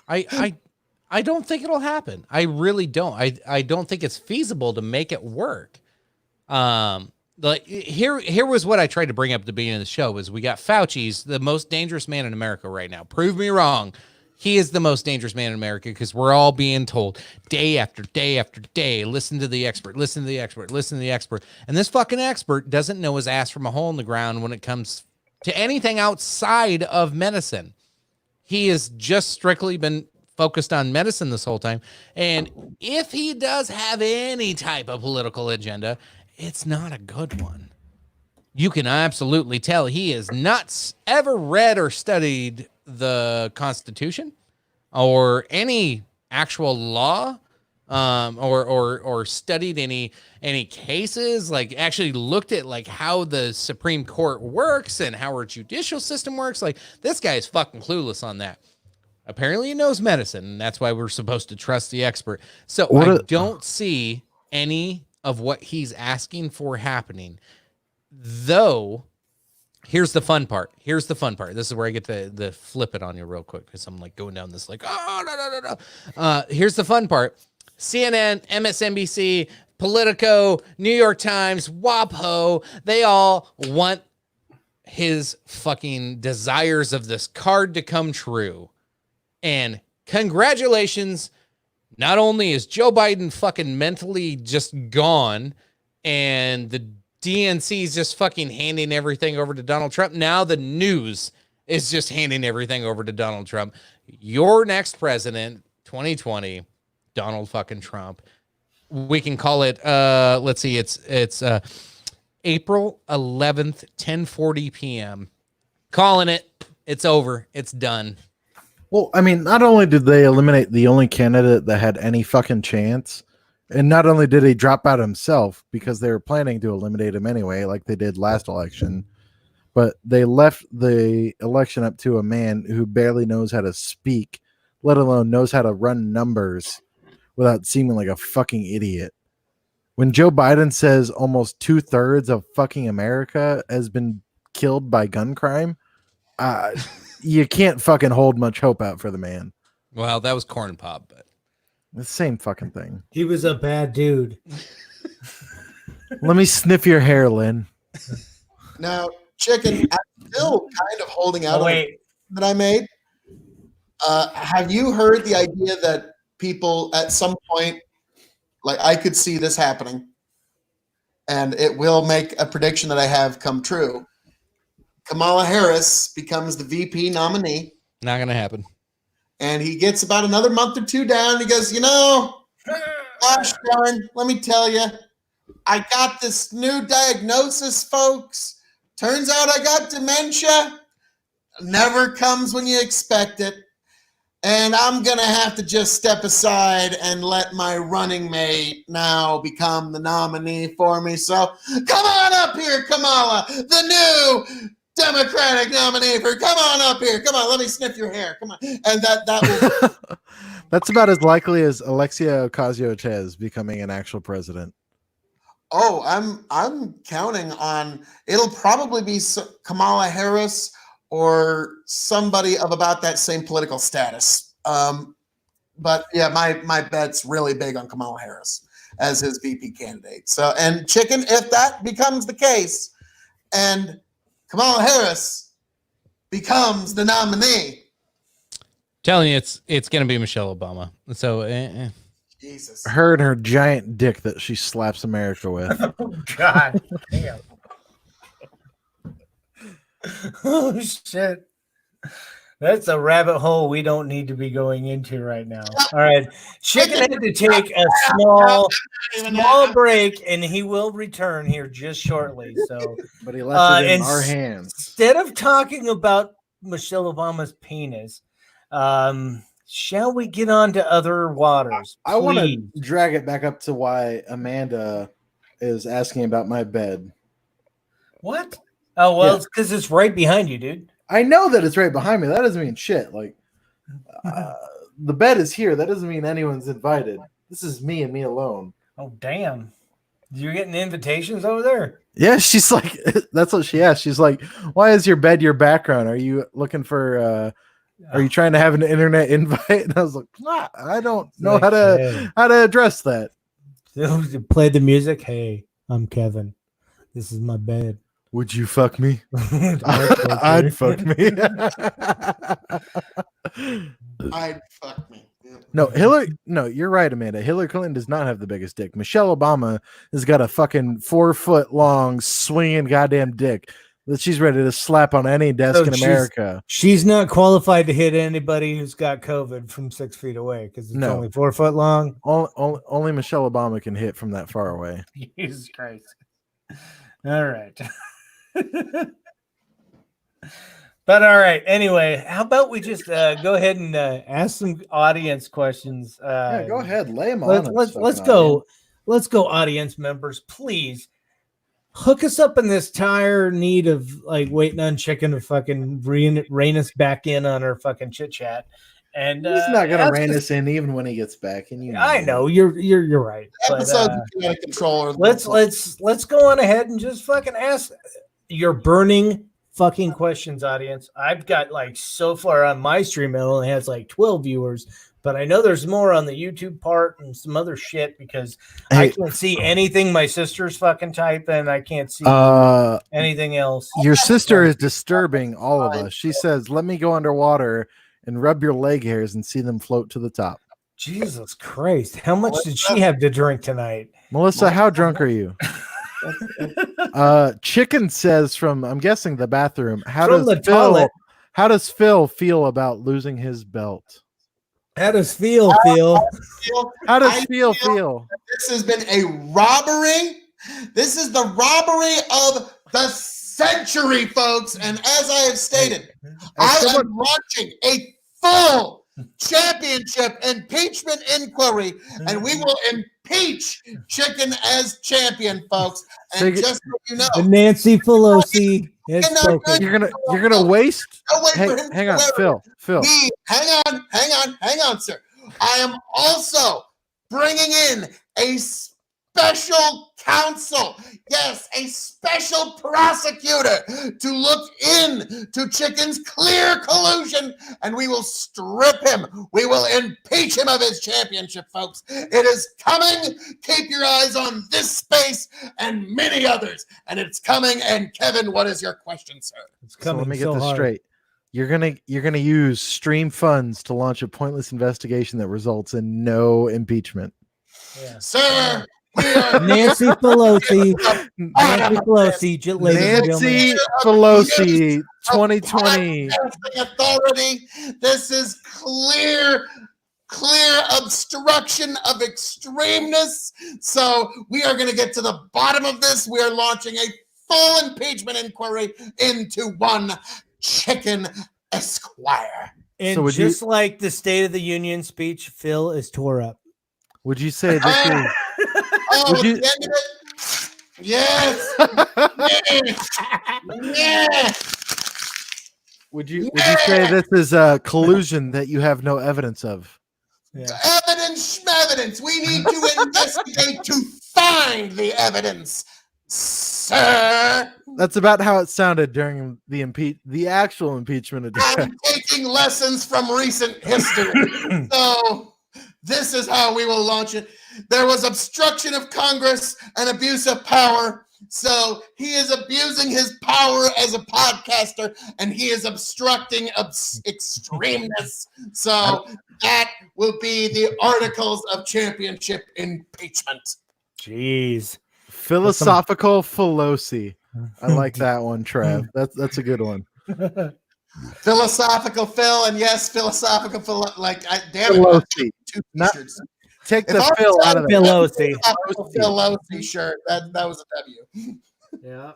I don't think it'll happen. I really don't. I don't think it's feasible to make it work. Like here was what I tried to bring up at the beginning of the show is we got Fauci's the most dangerous man in America right now. Prove me wrong. He is the most dangerous man in America because we're all being told day after day after day, listen to the expert, listen to the expert, listen to the expert. And this fucking expert doesn't know his ass from a hole in the ground when it comes to anything outside of medicine. He has just strictly been focused on medicine this whole time. And if he does have any type of political agenda, it's not a good one. You can absolutely tell he has not ever read or studied the Constitution or any actual law, or studied any cases, like actually looked at like how the Supreme Court works and how our judicial system works. Like, this guy is fucking clueless on that. Apparently he knows medicine, and that's why we're supposed to trust the expert. So I don't see any of what he's asking for happening. Though, here's the fun part. This is where I get the flip it on you real quick, because I'm like going down this like, oh, no. Here's the fun part. CNN, MSNBC, Politico, New York Times, WAPO, they all want his fucking desires of this card to come true. And congratulations, not only is Joe Biden fucking mentally just gone and the DNC is just fucking handing everything over to Donald Trump, now the news is just handing everything over to Donald Trump. Your next president, 2020, Donald fucking Trump. We can call it, let's see, it's April 11th, 10:40 p.m. Calling it. It's over. It's done. Well, I mean, not only did they eliminate the only candidate that had any fucking chance, and not only did he drop out himself because they were planning to eliminate him anyway, like they did last election, but they left the election up to a man who barely knows how to speak, let alone knows how to run numbers without seeming like a fucking idiot. When Joe Biden says almost 2/3 of fucking America has been killed by gun crime, you can't fucking hold much hope out for the man. Well, that was Corn Pop, but the same fucking thing. He was a bad dude. Let me sniff your hair, Lynn. Now, Chicken, I'm still kind of holding out on wait. that I made. Have you heard the idea that people at some point, like I could see this happening, and it will make a prediction that I have come true. Kamala Harris becomes the VP nominee. Not going to happen. And he gets about another month or two down. He goes, gosh darn, let me tell you, I got this new diagnosis, folks. Turns out I got dementia. Never comes when you expect it. And I'm going to have to just step aside and let my running mate now become the nominee for me. So come on up here, Kamala, the new Democratic nominee for, come on up here. Come on, let me sniff your hair. Come on. And that will. That's about as likely as Alexia Ocasio-Cortez becoming an actual president. Oh, I'm counting on, it'll probably be Kamala Harris or somebody of about that same political status. But yeah, my bet's really big on Kamala Harris as his VP candidate. So, and Chicken, if that becomes the case and Kamala Harris becomes the nominee, telling you, it's going to be Michelle Obama. So, Jesus, her and her giant dick that she slaps America with. Oh, God damn. Oh, shit. That's a rabbit hole we don't need to be going into right now. All right. Chicken had to take a small break, and he will return here just shortly. So, but he left it in our hands. Instead of talking about Michelle Obama's penis, shall we get on to other waters? I want to drag it back up to why Amanda is asking about my bed. What? Oh, well, It's because it's right behind you, dude. I know that it's right behind me. That doesn't mean shit. Like, the bed is here. That doesn't mean anyone's invited. This is me and me alone. Oh, damn. You're getting invitations over there? Yeah, she's like, that's what she asked. She's like, why is your bed your background? Are you looking for, are you trying to have an internet invite? And I was like, I don't know how to address that. Play the music. Hey, I'm Kevin. This is my bed. Would you fuck me? I'd fuck me. I'd fuck me. No, Hillary. No, you're right, Amanda. Hillary Clinton does not have the biggest dick. Michelle Obama has got a fucking 4 foot long swinging goddamn dick that she's ready to slap on any desk So in America. She's not qualified to hit anybody who's got COVID from 6 feet away because it's only 4 foot long. Only Michelle Obama can hit from that far away. Jesus Christ. All right. But all right. Anyway, how about we just go ahead and ask some audience questions? Yeah, go ahead. Lay them on. Let's go. Let's go, audience members. Please hook us up in this tire need of like waiting on chicken to fucking rein us back in on our fucking chit chat. And he's not gonna rein us in even when he gets back. And you, I know you're right. Episodes out of control. Let's go on ahead and just fucking ask your burning fucking questions, audience. I've got like so far on my stream, it only has like 12 viewers, but I know there's more on the YouTube part and some other shit because I can't see anything my sister's fucking typing. I can't see anything else. Your sister is disturbing all of us. She says, "Let me go underwater and rub your leg hairs and see them float to the top." Jesus Christ. How much did she have to drink tonight? Melissa, how drunk are you? Chicken says from, I'm guessing, the bathroom. How does Phil feel about losing his belt? How does Phil feel? How does Phil feel? This has been a robbery. This is the robbery of the century, folks. And as I have stated, I am launching a full championship impeachment inquiry, and we will impeach Chicken as champion, folks. And just so you know, Nancy Pelosi has spoken. You're gonna waste. Hang on, Phil. Hang on, sir. I am also bringing in a special counsel. Yes, a special prosecutor to look into Chicken's clear collusion, and we will strip him. We will impeach him of his championship, folks. It is coming. Keep your eyes on this space and many others, and it's coming. And Kevin, what is your question, sir? It's coming. So let me get this straight. You're gonna use stream funds to launch a pointless investigation that results in no impeachment. Yeah. Sir. Nancy Pelosi, Nancy Pelosi, 2020 authority. This is clear obstruction of extremeness. So we are going to get to the bottom of this. We are launching a full impeachment inquiry into one Chicken Esquire. And so just like the State of the Union speech, Phil is tore up. Would you say this is? Yes. Yes. Would you say this is a collusion that you have no evidence of? Yeah. Evidence. We need to investigate to find the evidence, sir. That's about how it sounded during the actual impeachment address. I'm taking lessons from recent history. So this is how we will launch it. There was obstruction of Congress and abuse of power. So he is abusing his power as a podcaster, and he is obstructing extremeness. So that will be the articles of championship impeachment. Jeez. Philosophical Pelosi. I like that one, Trev. That's a good one. Philosophical Phil, and yes, philosophical Phil. Damn Pelosi. It. Take the Phil out of Pelosi. Pelosi shirt. That was a W. Yeah.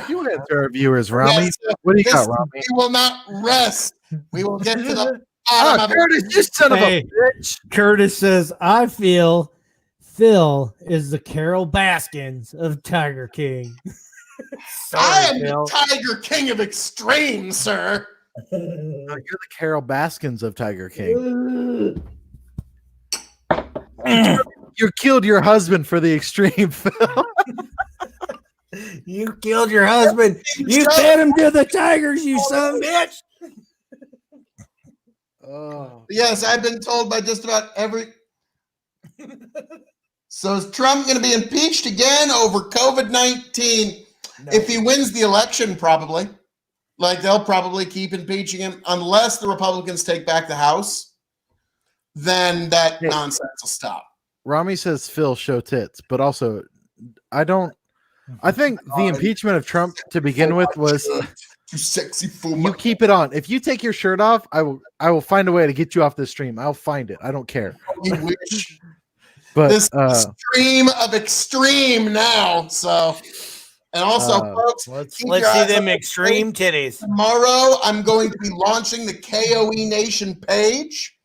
You want to answer our viewers, Rami? Yes, what do you got, Rami? We will not rest. We will get to the bottom of Curtis, it. you son of a bitch. Curtis says, I feel Phil is the Carol Baskins of Tiger King. Sorry, I am Phil. The Tiger King of extreme, sir. You're the Carol Baskins of Tiger King. You killed your husband for the extreme, Phil. You killed your husband. You fed him to the tigers, you son of a bitch. Oh. Yes, I've been told by just about every. So is Trump going to be impeached again over COVID-19? No. If he wins the election, probably. They'll probably keep impeaching him unless the Republicans take back the House. Then that nonsense will stop. Rami says Phil show tits, but also I don't I think the impeachment of Trump to begin with was too sexy for my. you keep it on. If you take your shirt off, I will find a way to get you off the stream. I'll find it. I don't care. You wish. But This extreme of extreme now. So, and also, folks, Let's keep your see eyes them on the extreme page. titties. Tomorrow, I'm going to be launching the KOE Nation page.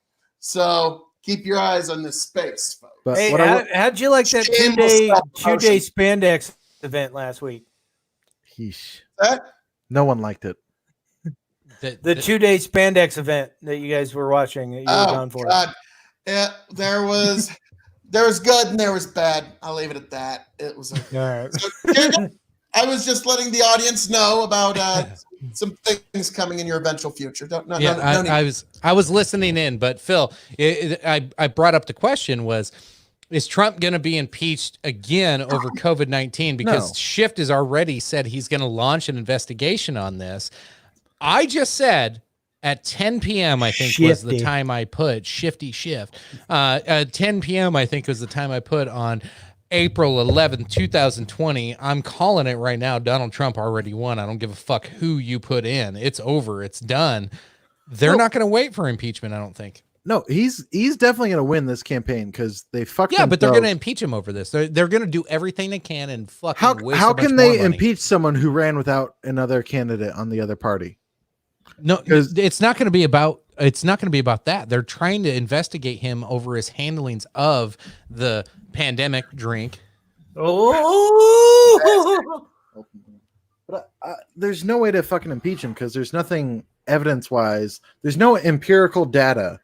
So keep your eyes on this space, folks. but Hey, what I how'd you like that Shameless two-day spandex event last week? Yeesh. That? No one liked it. The 2-day spandex event that you guys were watching that you were gone for. God. Yeah, there was good and there was bad. I'll leave it at that. It was. All right. So, I was just letting the audience know about some things coming in your eventual future. I was listening in, but Phil, I brought up the question was, is Trump going to be impeached again over COVID-19? Because No. Schiff has already said he's going to launch an investigation on this. I just said at 10 p.m., I think was the time I put Shifty Shift. At 10 p.m., I think was the time I put on April 11th, 2020. I'm calling it right now. Donald Trump already won. I don't give a fuck who you put in. It's over. It's done. They're not going to wait for impeachment, I don't think. No, he's definitely going to win this campaign because they fucked. Yeah, but they're going to impeach him over this. They're going to do everything they can and fucking waste how a bunch can more they money. impeach someone who ran without another candidate on the other party? No, it's not going to be about. It's not going to be about that. They're trying to investigate him over his handlings of the pandemic drink. Oh, But there's no way to fucking impeach him because there's nothing evidence-wise. There's no empirical data.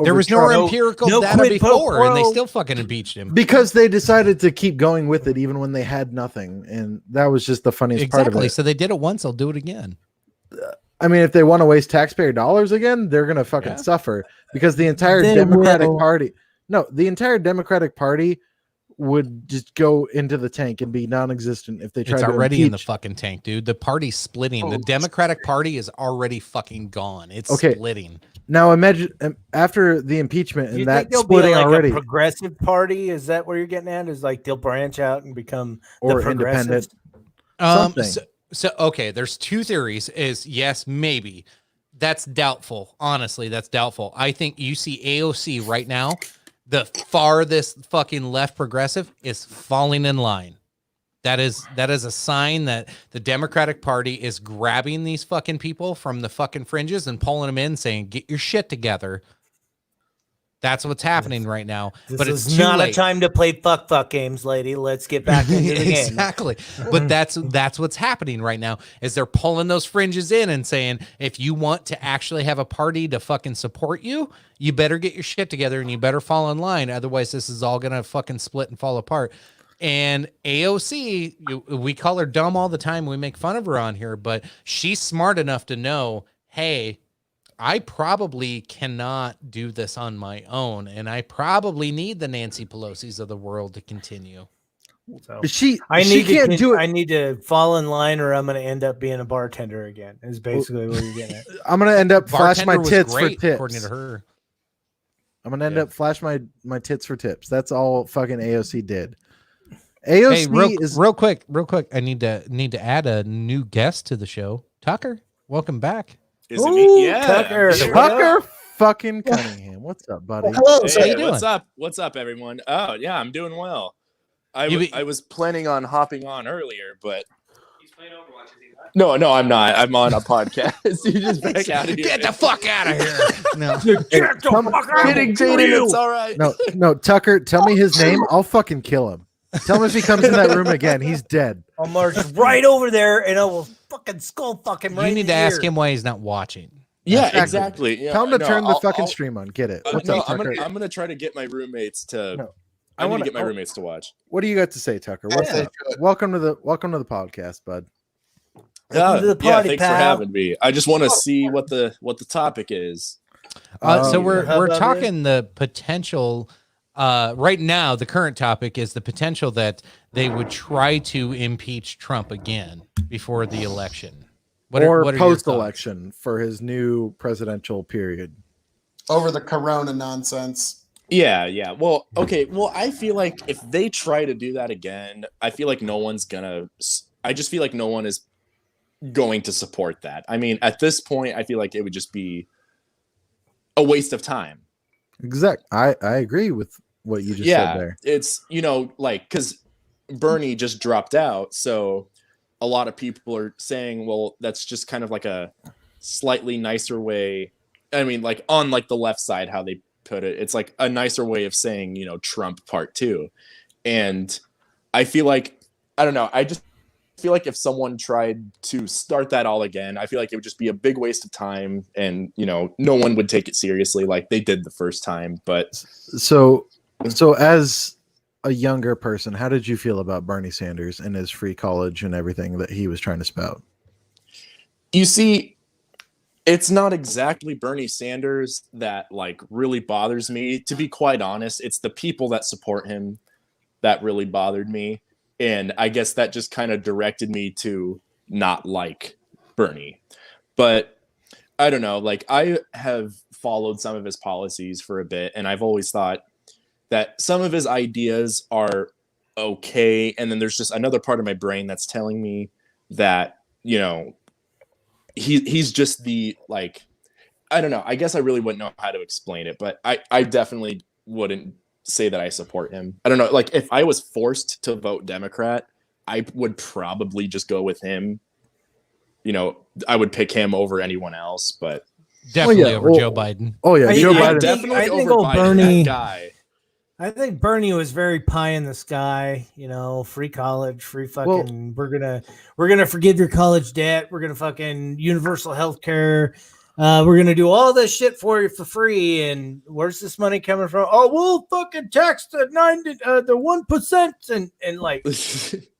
There was no empirical data quid pro before, and they quo. still fucking impeached him. because they decided to keep going with it even when they had nothing, and that was just the funniest part of Exactly. it. So they did it once. They'll do it again. I mean, if they want to waste taxpayer dollars again, they're gonna fucking suffer because the entire They Democratic will. Party. No, the entire Democratic Party would just go into the tank and be non-existent if they tried It's to already in the impeach. fucking tank, dude. The party's splitting. The Democratic Party is already fucking gone. It's splitting. Now imagine after the impeachment you and think that there'll be splitting like already, a progressive party? Is that where you're getting at? Is like they'll branch out and become or the progressives? independent. Something. So okay, there's two theories. Is yes, maybe. That's doubtful. Honestly, that's doubtful. I think you see AOC right now, the farthest fucking left progressive is falling in line. That is a sign that the Democratic Party is grabbing these fucking people from the fucking fringes and pulling them in, saying, "Get your shit together." That's what's happening right now. This but it's is too not late. a time to play fuck games, lady. Let's get back into the game. Exactly. But that's what's happening right now is they're pulling those fringes in and saying, if you want to actually have a party to fucking support you, you better get your shit together and you better fall in line. Otherwise, this is all going to fucking split and fall apart. And AOC, we call her dumb all the time. We make fun of her on here, but she's smart enough to know, hey, I probably cannot do this on my own, and I probably need the Nancy Pelosi's of the world to continue. So She need can't to, do it. I need to fall in line, or I'm going to end up being a bartender again. Is basically what you're getting at. I'm gonna end up flash my Bartender was tits great, for tips. according to her. I'm gonna end up flash my tits for tips. That's all fucking AOC did. AOC Hey, real quick. I need to add a new guest to the show. Tucker, welcome back. Is it me? Yeah. Tucker fucking Cunningham. What's up, buddy? Hello, Hey, sir. how you doing? What's up? What's up, everyone? Oh, yeah, I'm doing well. I was planning on hopping on earlier, but he's playing Overwatch. Is he not? No, I'm not. I'm on a podcast. You just back out of here. Get the fuck out of here. No. Get the fuck out Kidding, Jaden. It's all right. No, Tucker, tell me his name. I'll fucking kill him. Tell him if he comes in that room again, he's dead. I'll march right over there and I will fucking skull fuck him right You need in to the ask ear. him why he's not watching. Yeah, Exactly. exactly. Yeah, Tell him to no, turn the I'll- fucking I'll- stream on. Get it. What's no, up, Tucker? I'm gonna try to get my roommates to. No. I need wanna- to get my roommates to watch. What do you got to say, Tucker? What's Yeah. up? Welcome to the podcast, bud. Welcome to the party, thanks pal. for having me. I just want to see what the topic is. So Um, we're How about talking the potential. Right now, the current topic is the potential that they would try to impeach Trump again before the election. What are your thoughts? post-election for his new presidential period. Over the corona nonsense. Yeah. Well, okay. Well, I feel like if they try to do that again, I feel like no one's gonna. I just feel like no one is going to support that. I mean, at this point, I feel like it would just be a waste of time. Exact. I agree with what you just said there. It's, like, because Bernie just dropped out, so a lot of people are saying, well, that's just kind of like a slightly nicer way. I mean, like on like the left side, how they put it, it's like a nicer way of saying, Trump part 2. And I feel like, I don't know, I just feel like if someone tried to start that all again, I feel like it would just be a big waste of time, and no one would take it seriously like they did the first time. But so as a younger person, how did you feel about Bernie Sanders and his free college and everything that he was trying to spout? You see, it's not exactly Bernie Sanders that like really bothers me. To be quite honest, it's the people that support him that really bothered me. And I guess that just kind of directed me to not like Bernie. But I don't know, like I have followed some of his policies for a bit, and I've always thought that some of his ideas are okay. And then there's just another part of my brain that's telling me that, he's just the, like, I don't know. I guess I really wouldn't know how to explain it, but I definitely wouldn't say that I support him. I don't know. Like if I was forced to vote Democrat, I would probably just go with him. I would pick him over anyone else, but definitely over Joe Biden. Oh yeah, Joe Biden. Definitely over Biden, Bernie, that guy. I think Bernie was very pie in the sky, free college, free fucking, we're gonna forgive your college debt. We're gonna fucking universal health care. We're gonna do all this shit for you for free. And where's this money coming from? Oh, we'll fucking tax the 1%, and like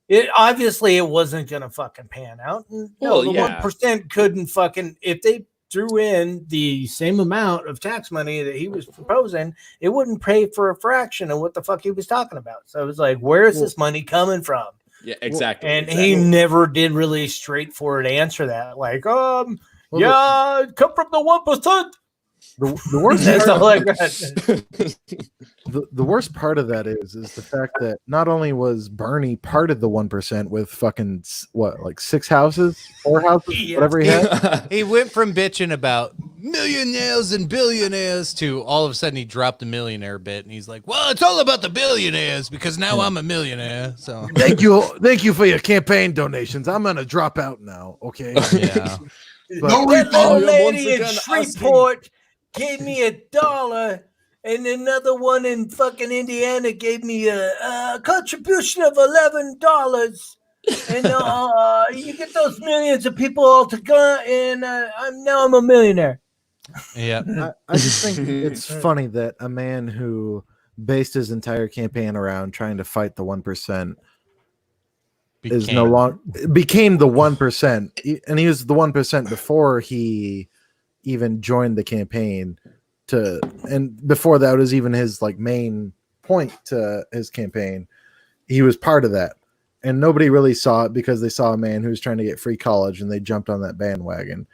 it obviously it wasn't gonna fucking pan out. And the 1% couldn't fucking, if they threw in the same amount of tax money that he was proposing, it wouldn't pay for a fraction of what the fuck he was talking about. So it was like, where's this money coming from? Yeah, exactly. And he never did really straightforward answer that. Like, come from the 1%. The worst That's all I got. The worst part of that is the fact that not only was Bernie part of the 1% with fucking like 6 houses, 4 houses, whatever he had. He went from bitching about millionaires and billionaires to all of a sudden he dropped the millionaire bit, and he's like, well, it's all about the billionaires because now I'm a millionaire. So thank you for your campaign donations. I'm gonna drop out now. Okay. Yeah. No that little refund. lady in Shreveport gave me $1, and another one in fucking Indiana gave me a contribution of $11. And you get those millions of people all together, and I'm a millionaire. Yeah, I just think it's funny that a man who based his entire campaign around trying to fight the 1% is no longer became the 1%, and he was the 1% before he even joined the campaign. And before that was even his like main point to his campaign. He was part of that, and nobody really saw it because they saw a man who was trying to get free college, and they jumped on that bandwagon.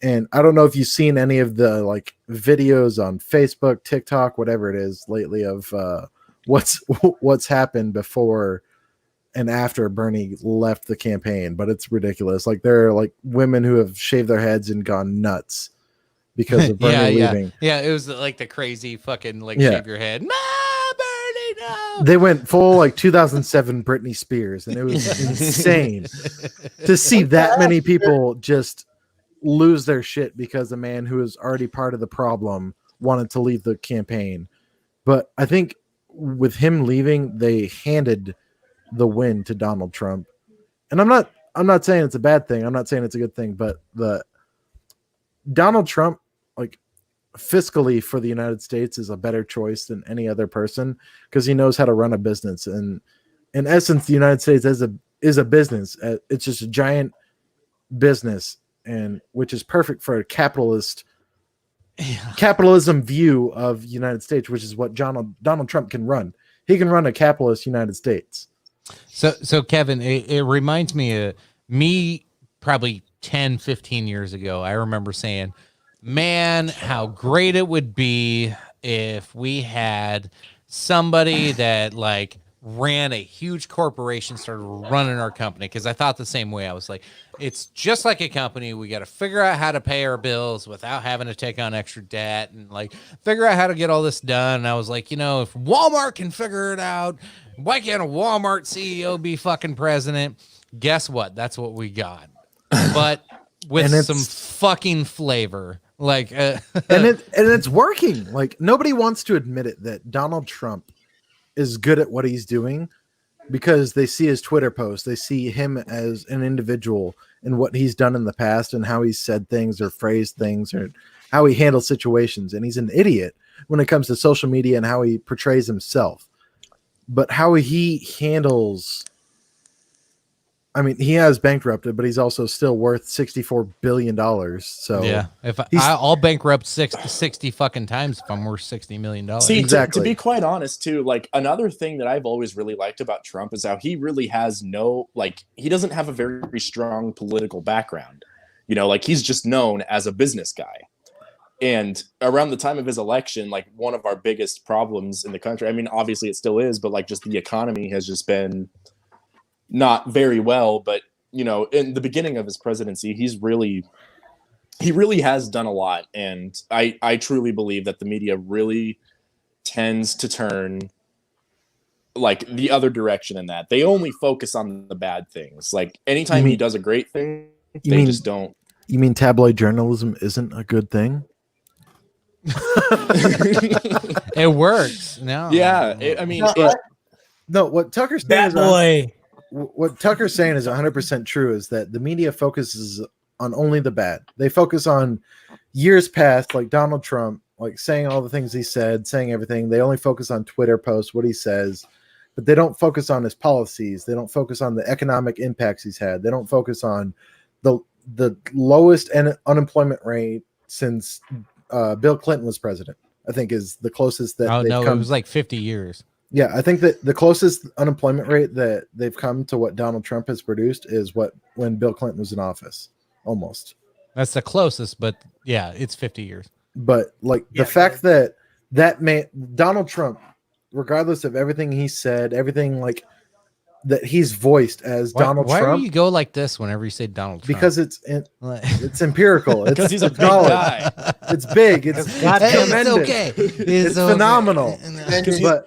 And I don't know if you've seen any of the like videos on Facebook, TikTok, whatever it is lately of what's happened before and after Bernie left the campaign, but it's ridiculous. Like there are like women who have shaved their heads and gone nuts because of Bernie leaving. Yeah, it was like the crazy fucking like shave your head. No, Bernie, no. They went full like 2007 Britney Spears, and it was insane to see that many people just lose their shit because a man who is already part of the problem wanted to leave the campaign. But I think with him leaving, they handed the win to Donald Trump. And I'm not saying it's a bad thing. I'm not saying it's a good thing, but the Donald Trump, like fiscally for the United States, is a better choice than any other person because he knows how to run a business. And in essence, the United States is a business. It's just a giant business, and which is perfect for a capitalism view of the United States, which is what Donald Trump can run. He can run a capitalist United States. So Kevin, it reminds me of me probably 10, 15 years ago. I remember saying, man, how great it would be if we had somebody that like ran a huge corporation, started running our company, because I thought the same way. I was like, it's just like a company. We got to figure out how to pay our bills without having to take on extra debt and like figure out how to get all this done. And I was like, if Walmart can figure it out, why can't a Walmart CEO be fucking president? Guess what? That's what we got. But with some fucking flavor. Like and it's working. Like nobody wants to admit it that Donald Trump is good at what he's doing because they see his Twitter posts, they see him as an individual and what he's done in the past and how he's said things or phrased things or how he handles situations. And he's an idiot when it comes to social media and how he portrays himself. But how he handles, I mean, he has bankrupted, but he's also still worth $64 billion. So yeah, if I'll bankrupt 60 fucking times if I'm worth $60 million. See, exactly. To be quite honest, too, like another thing that I've always really liked about Trump is how he really has he doesn't have a very strong political background. Like he's just known as a business guy. And around the time of his election, like one of our biggest problems in the country, I mean, obviously it still is, but like just the economy has just been not very well. But in the beginning of his presidency, he really has done a lot. And I truly believe that the media really tends to turn like the other direction in that. They only focus on the bad things. Like anytime he does a great thing, they just don't. You mean tabloid journalism isn't a good thing? It works. No. Yeah. What Tucker's saying is what Tucker's saying is 100% true, is that the media focuses on only the bad. They focus on years past, like Donald Trump, like saying all the things he said, saying everything. They only focus on Twitter posts, what he says, but they don't focus on his policies. They don't focus on the economic impacts he's had. They don't focus on the lowest unemployment rate since Bill Clinton was president, I think is the closest that they've come. It was like 50 years. Yeah, I think that the closest unemployment rate that they've come to what Donald Trump has produced is when Bill Clinton was in office, almost. That's the closest, but yeah, it's 50 years. But like the fact that man, Donald Trump, regardless of everything he said, everything like that he's voiced as Donald Trump. Why do you go like this whenever you say Donald Trump? Because it's empirical. Because he's a big guy. It's big. It's tremendous. It's okay. It's phenomenal. But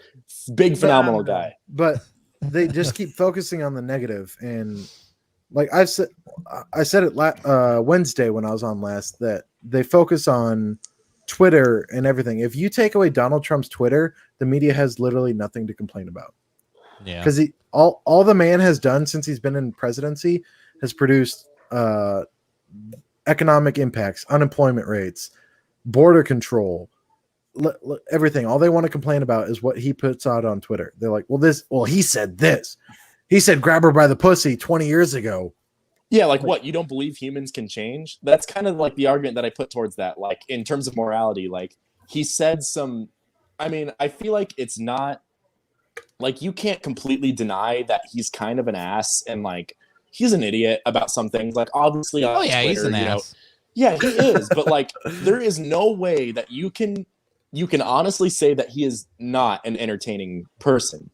big phenomenal guy. But they just keep focusing on the negative, and like I said it Wednesday when I was on last, that they focus on Twitter and everything. If you take away Donald Trump's Twitter, the media has literally nothing to complain about. Yeah, because all the man has done since he's been in presidency has produced economic impacts, unemployment rates, border control, everything. All they want to complain about is what he puts out on Twitter. They're like, he said this. He said grab her by the pussy 20 years ago. Yeah, like what? You don't believe humans can change? That's kind of like the argument that I put towards that. Like in terms of morality, like he said I feel like it's not like you can't completely deny that he's kind of an ass and like he's an idiot about some things. Like obviously on Twitter, he's an ass. Yeah, he is, but like there is no way that you can honestly say that he is not an entertaining person,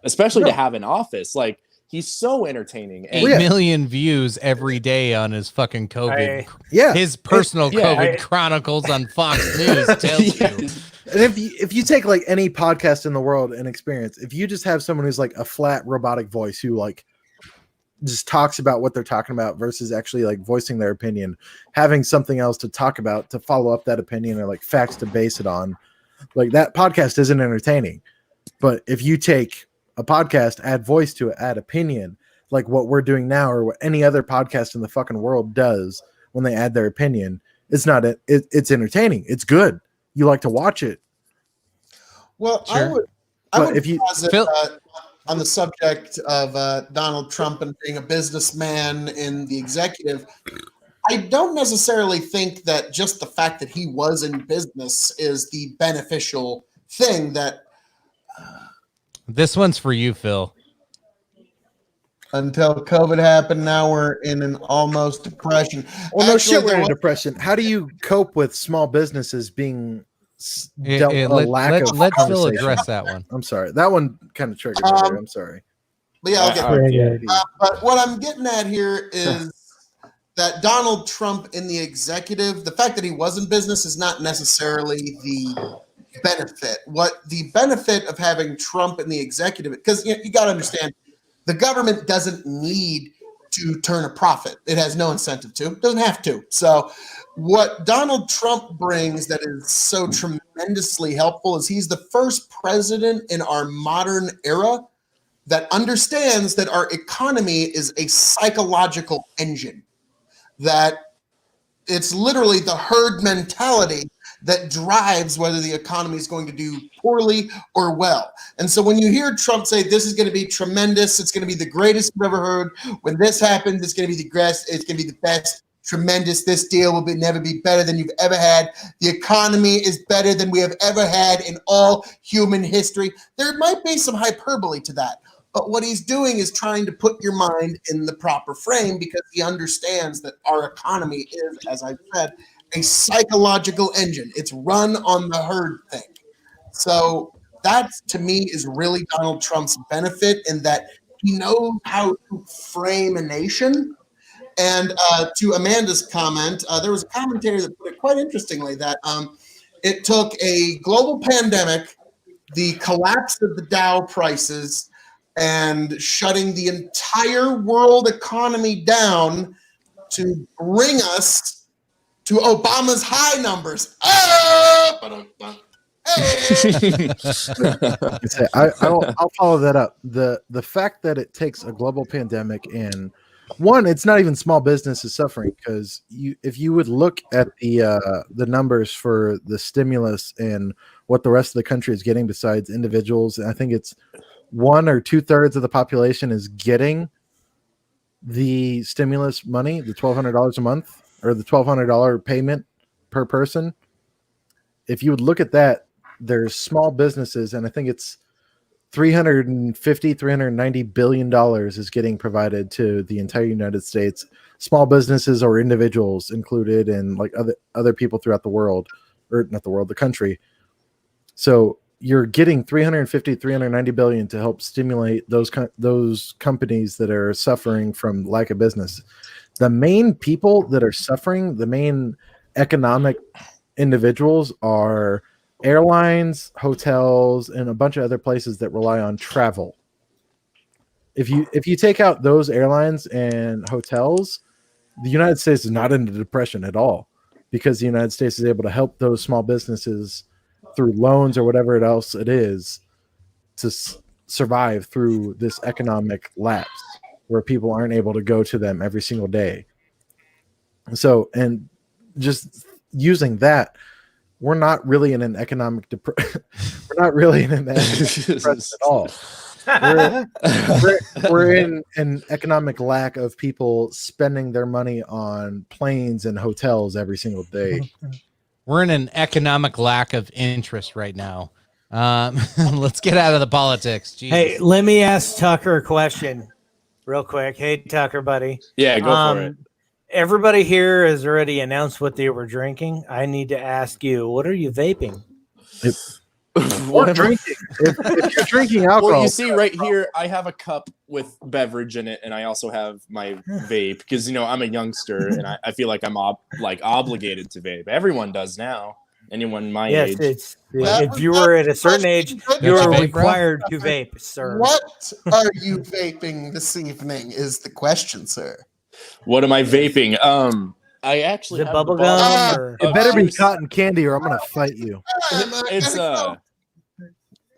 especially to have in office. Like he's so entertaining. 8 million views every day on his fucking COVID. His personal COVID Chronicles on Fox News tells you. And if you take like any podcast in the world and experience, if you just have someone who's like a flat robotic voice who like just talks about what they're talking about versus actually like voicing their opinion, having something else to talk about to follow up that opinion or like facts to base it on, like that podcast isn't entertaining. But if you take a podcast, add voice to it, add opinion, like what we're doing now or what any other podcast in the fucking world does when they add their opinion, it's entertaining. It's good. You like to watch it. Well, sure. I would posit, on the subject of Donald Trump and being a businessman in the executive, I don't necessarily think that just the fact that he was in business is the beneficial thing. That this one's for you, Phil. Until COVID happened, now we're in an almost depression. Well, no shit, we're in a depression. How do you cope with small businesses being dealt a lack of let Phil conversation. address that one. I'm sorry. That one kind of triggered me there. I'm sorry. But yeah, okay. Yeah. But what I'm getting at here is that Donald Trump in the executive, the fact that he was in business is not necessarily the benefit. What the benefit of having Trump in the executive, because you got to understand, the government doesn't need to turn a profit. It has no incentive to. It doesn't have to. So what Donald Trump brings that is so tremendously helpful is he's the first president in our modern era that understands that our economy is a psychological engine, that it's literally the herd mentality that drives whether the economy is going to do poorly or well. And so when you hear Trump say this is going to be tremendous, it's going to be the greatest we've ever heard. When this happens, it's going to be the best. It's going to be the best. Tremendous. This deal will never be better than you've ever had. The economy is better than we have ever had in all human history. There might be some hyperbole to that. But what he's doing is trying to put your mind in the proper frame because he understands that our economy is, as I said, a psychological engine. It's run on the herd thing. So that, to me, is really Donald Trump's benefit in that he knows how to frame a nation. And to Amanda's comment, there was a commentator that put it quite interestingly that it took a global pandemic, the collapse of the Dow prices, and shutting the entire world economy down to bring us to Obama's high numbers. I'll follow that up. The fact that it takes a global pandemic and one, it's not even small business is suffering because if you would look at the numbers for the stimulus and what the rest of the country is getting besides individuals, I think it's 1 or 2/3 of the population is getting the stimulus money, the $1,200 a month or the $1,200 payment per person. If you would look at that, there's small businesses, and I think it's $390 billion is getting provided to the entire United States. Small businesses or individuals included, and like other people throughout the world, or not the world, the country. So you're getting $390 billion to help stimulate those companies that are suffering from lack of business. The main people that are suffering, the main economic individuals are airlines, hotels, and a bunch of other places that rely on travel. If you take out those airlines and hotels, the United States is not in a depression at all because the United States is able to help those small businesses through loans or whatever else it is to survive through this economic lapse where people aren't able to go to them every single day. So, and just using that, we're not really in an economic depression. We're not really in an economic depression at all. We're in an economic lack of people spending their money on planes and hotels every single day. We're in an economic lack of interest right now. Let's get out of the politics. Jesus. Hey, let me ask Tucker a question real quick. Hey, Tucker, buddy. Yeah, go for it. Everybody here has already announced what they were drinking. I need to ask you, what are you vaping? What drinking? If you're drinking alcohol. Well, you see right here, I have a cup with beverage in it, and I also have my vape because I'm a youngster, and I feel like I'm obligated to vape. Everyone does now. Anyone my age. If you were at a certain age, you are required to vape, sir. What are you vaping this evening? Is the question, sir. What am I vaping? I actually have bubble gum. It better be cotton candy, or I'm gonna fight you.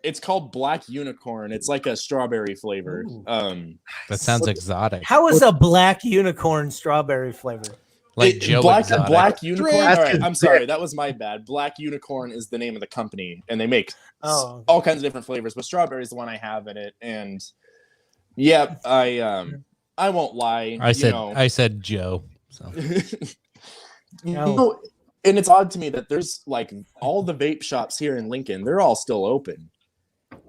It's called Black Unicorn. It's like a strawberry flavor. That sounds exotic. How is a Black Unicorn strawberry flavor? Like Joe Black Unicorn. All right, I'm sorry, that was my bad. Black Unicorn is the name of the company, and they make all kinds of different flavors. But strawberry is the one I have in it, and yeah, I won't lie. I said Joe. So. And it's odd to me that there's like all the vape shops here in Lincoln, they're all still open.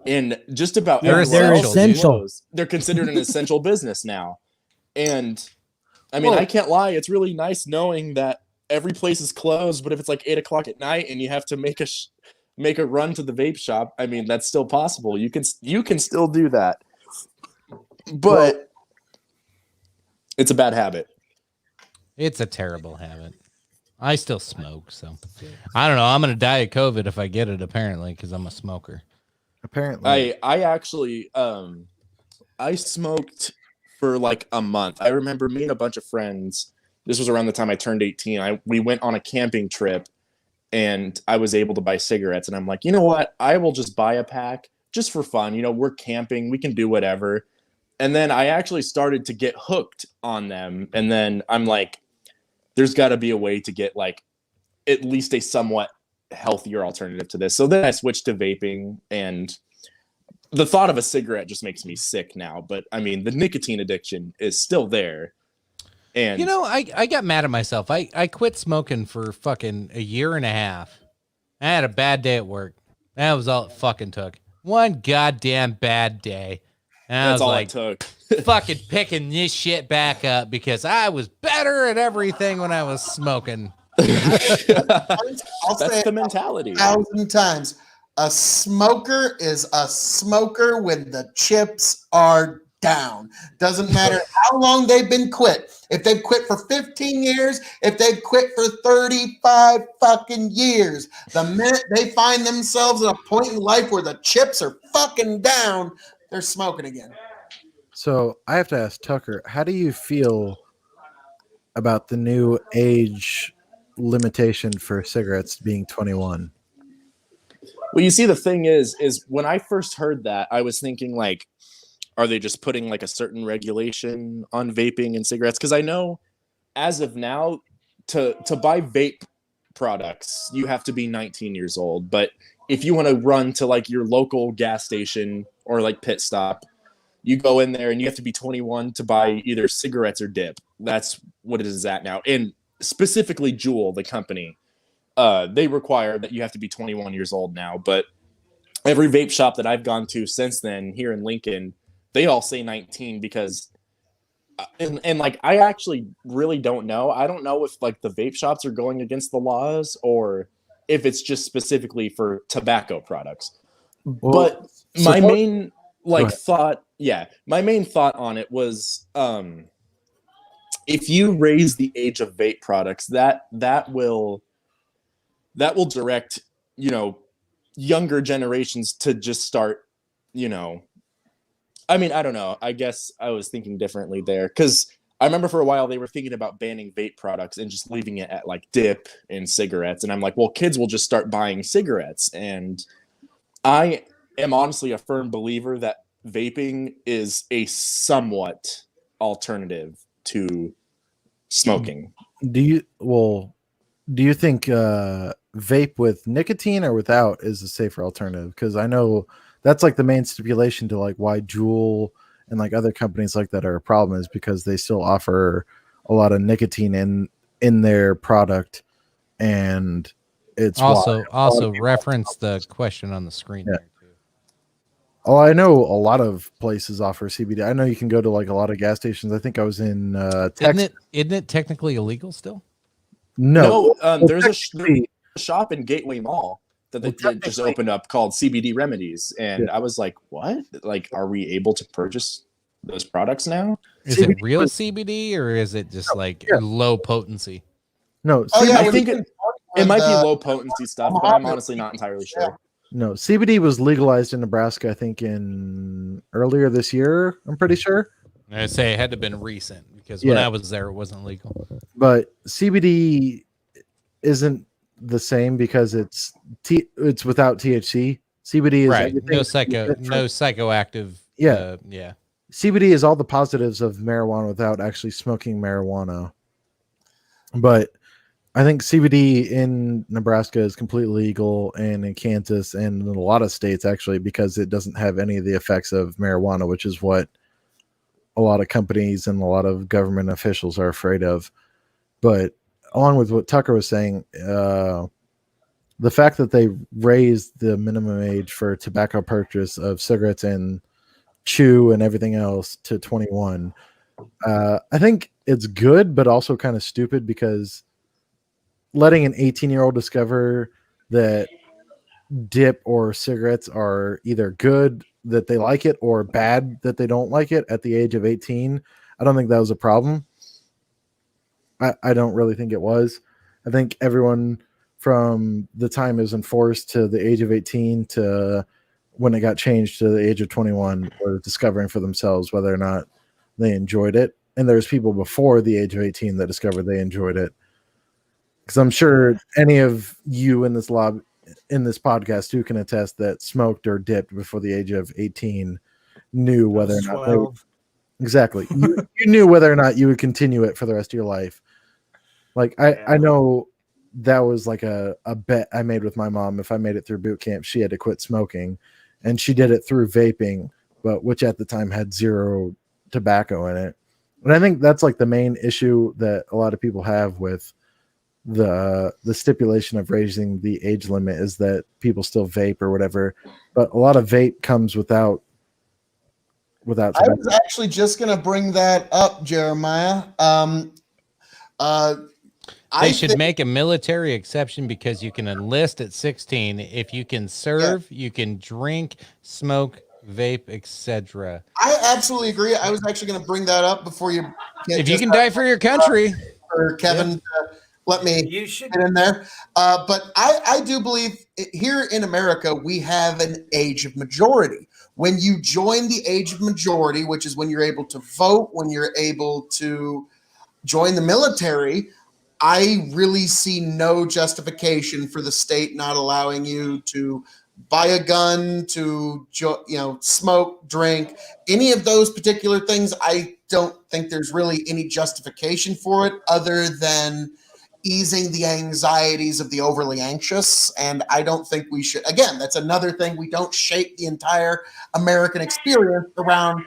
And just about they're essential. They're considered an essential business now. And I mean, I can't lie, it's really nice knowing that every place is closed, but if it's like 8 o'clock at night and you have to make a run to the vape shop, I mean, that's still possible. You can still do that, but it's a bad habit. It's a terrible habit. I still smoke, so I don't know. I'm gonna die of COVID if I get it, apparently, because I'm a smoker. Apparently, I actually I smoked for like a month. I remember me and a bunch of friends. This was around the time I turned 18. We went on a camping trip, and I was able to buy cigarettes. And I'm like, you know what? I will just buy a pack just for fun. You know, we're camping. We can do whatever. And then I actually started to get hooked on them. And then I'm like, there's got to be a way to get like at least a somewhat healthier alternative to this. So then I switched to vaping, and the thought of a cigarette just makes me sick now. But I mean, the nicotine addiction is still there. And you know, I got mad at myself. I quit smoking for fucking a year and a half. I had a bad day at work. That was all it fucking took. One goddamn bad day. And I that's was all like, it took. fucking picking this shit back up because I was better at everything when I was smoking. I'll That's say the mentality. 1,000 times. A smoker is a smoker when the chips are down. Doesn't matter how long they've been quit. If they've quit for 15 years, if they've quit for 35 fucking years, the minute they find themselves at a point in life where the chips are fucking down, they're smoking again. so I have to ask Tucker, how do you feel about the new age limitation for cigarettes being 21? Well, you see, the thing is when I first heard that, I was thinking like, are they just putting like a certain regulation on vaping and cigarettes? Because I know as of now, to buy vape products, you have to be 19 years old. But if you want to run to like your local gas station or like pit stop, you go in there and you have to be 21 to buy either cigarettes or dip. That's what it is at now. And specifically Juul, the company, they require that you have to be 21 years old now. But every vape shop that I've gone to since then here in Lincoln, they all say 19 because and like I actually really don't know. I don't know if like the vape shops are going against the laws or if it's just specifically for tobacco products. Well, But my main thought on it was if you raise the age of vape products, that will direct, you know, younger generations to just start, you know, I mean, I don't know. I guess I was thinking differently there because I remember for a while they were thinking about banning vape products and just leaving it at like dip and cigarettes. And I'm like, well, kids will just start buying cigarettes. And I am honestly a firm believer that vaping is a somewhat alternative to smoking. Do you think vape with nicotine or without is a safer alternative? Because I know that's like the main stipulation to like why Juul and like other companies like that are a problem is because they still offer a lot of nicotine in their product, and it's also reference the question on the screen there too. Oh, I know a lot of places offer CBD. I know you can go to like a lot of gas stations. I think I was in Texas. Isn't it technically illegal still? No, there's a shop in Gateway Mall that they just opened up called CBD Remedies, and I was like, "What? Like, are we able to purchase those products now?" Is it real CBD or is it just like low potency? No, I think it might be low potency stuff, but I'm honestly not entirely sure. No, CBD was legalized in Nebraska, I think, in earlier this year. I'm pretty sure. I say it had to have been recent because when I was there, it wasn't legal. But CBD isn't the same because it's without THC. CBD is right. No psychoactive. Yeah. CBD is all the positives of marijuana without actually smoking marijuana. But I think CBD in Nebraska is completely legal, and in Kansas and in a lot of states actually, because it doesn't have any of the effects of marijuana, which is what a lot of companies and a lot of government officials are afraid of. But along with what Tucker was saying, the fact that they raised the minimum age for tobacco purchase of cigarettes and chew and everything else to 21, I think it's good, but also kind of stupid because letting an 18-year-old discover that dip or cigarettes are either good that they like it or bad that they don't like it at the age of 18, I don't think that was a problem. I don't really think it was. I think everyone from the time it was enforced to the age of 18 to when it got changed to the age of 21 were discovering for themselves whether or not they enjoyed it. And there's people before the age of 18 that discovered they enjoyed it. Because I'm sure any of you in this podcast who can attest that smoked or dipped before the age of 18 knew whether or not they would, exactly. you knew whether or not you would continue it for the rest of your life. Like I know that was like a bet I made with my mom. If I made it through boot camp, she had to quit smoking, and she did it through vaping, but which at the time had zero tobacco in it. And I think that's like the main issue that a lot of people have with the stipulation of raising the age limit is that people still vape or whatever, but a lot of vape comes without tobacco. I was actually just going to bring that up, Jeremiah. They should make a military exception because you can enlist at 16. If you can serve, you can drink, smoke, vape, etc. I absolutely agree. I was actually going to bring that up before you. If you can die for your country, for Kevin, let me get in there. But I do believe here in America we have an age of majority. When you join the age of majority, which is when you're able to vote, when you're able to join the military, I really see no justification for the state not allowing you to buy a gun, to smoke, drink, any of those particular things. I don't think there's really any justification for it other than easing the anxieties of the overly anxious. And I don't think we should. Again, that's another thing. We don't shape the entire American experience around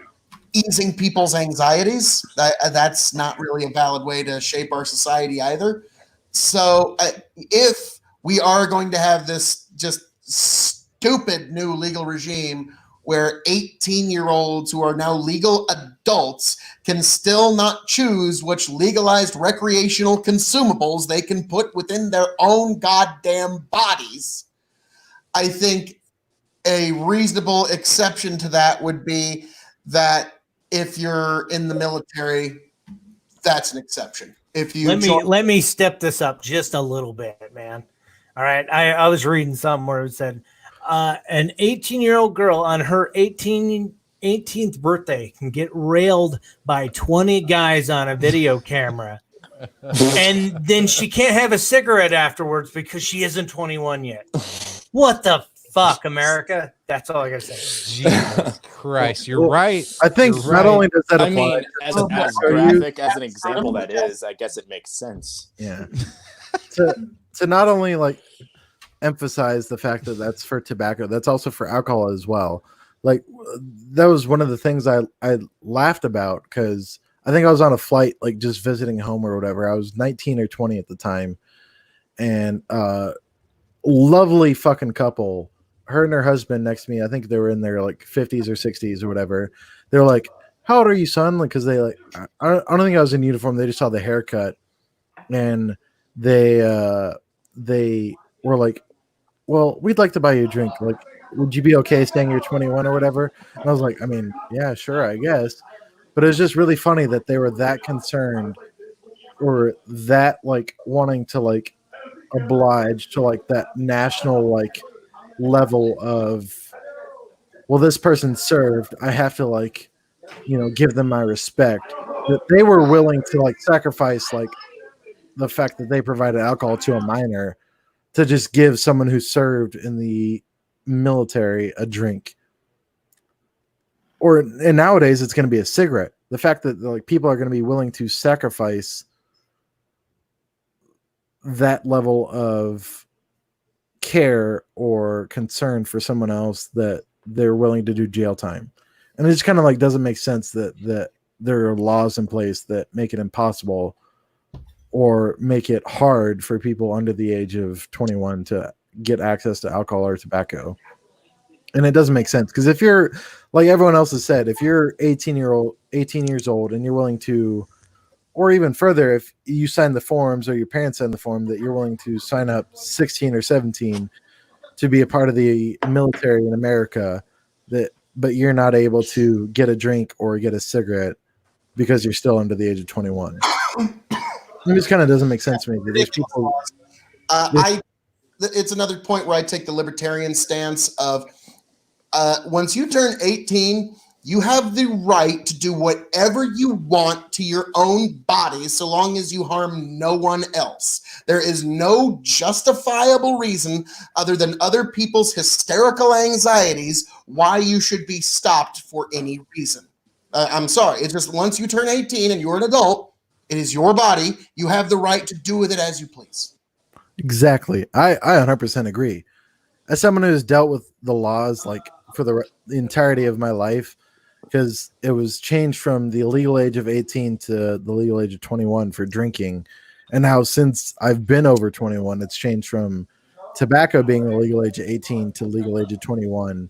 easing people's anxieties. That's not really a valid way to shape our society either. So if we are going to have this just stupid new legal regime where 18-year-olds who are now legal adults can still not choose which legalized recreational consumables they can put within their own goddamn bodies, I think a reasonable exception to that would be that if you're in the military, that's an exception. If you let me step this up just a little bit, man. All right. I was reading something where it said an 18-year-old girl on her 18th birthday can get railed by 20 guys on a video camera. And then she can't have a cigarette afterwards because she isn't 21 yet. What the fuck, America? That's all I gotta say. Jesus Christ, you're right. I think not only does that apply, I mean, as graphic as an example that is, I guess it makes sense. Yeah. to not only like emphasize the fact that that's for tobacco, that's also for alcohol as well. Like that was one of the things I laughed about because I think I was on a flight, like just visiting home or whatever. I was 19 or 20 at the time, and lovely fucking couple. Her and her husband next to me, I think they were in their like 50s or 60s or whatever. They're like, "How old are you, son?" Like, because they like, I don't think I was in uniform. They just saw the haircut, and they were like, "Well, we'd like to buy you a drink. Like, would you be okay staying here 21 or whatever?" And I was like, "I mean, yeah, sure, I guess." But it was just really funny that they were that concerned or that like wanting to like oblige to like that national like level of, well, this person served, I have to like, give them my respect, that they were willing to like sacrifice like the fact that they provided alcohol to a minor to just give someone who served in the military a drink. And nowadays it's going to be a cigarette. The fact that like people are going to be willing to sacrifice that level of care or concern for someone else, that they're willing to do jail time. And it just kind of like doesn't make sense that there are laws in place that make it impossible or make it hard for people under the age of 21 to get access to alcohol or tobacco. And it doesn't make sense because if you're, like everyone else has said, if you're 18 years old and you're willing to or even further, if you sign the forms or your parents sign the form that you're willing to sign up 16 or 17 to be a part of the military in America, but you're not able to get a drink or get a cigarette because you're still under the age of 21. It just kind of doesn't make sense to me. There's people. It's another point where I take the libertarian stance of once you turn 18, you have the right to do whatever you want to your own body so long as you harm no one else. There is no justifiable reason other than other people's hysterical anxieties why you should be stopped for any reason. I'm sorry. It's just once you turn 18 and you're an adult, it is your body. You have the right to do with it as you please. Exactly. I 100% agree. As someone who has dealt with the laws like for the entirety of my life, because it was changed from the legal age of 18 to the legal age of 21 for drinking. And now since I've been over 21, it's changed from tobacco being the legal age of 18 to legal age of 21.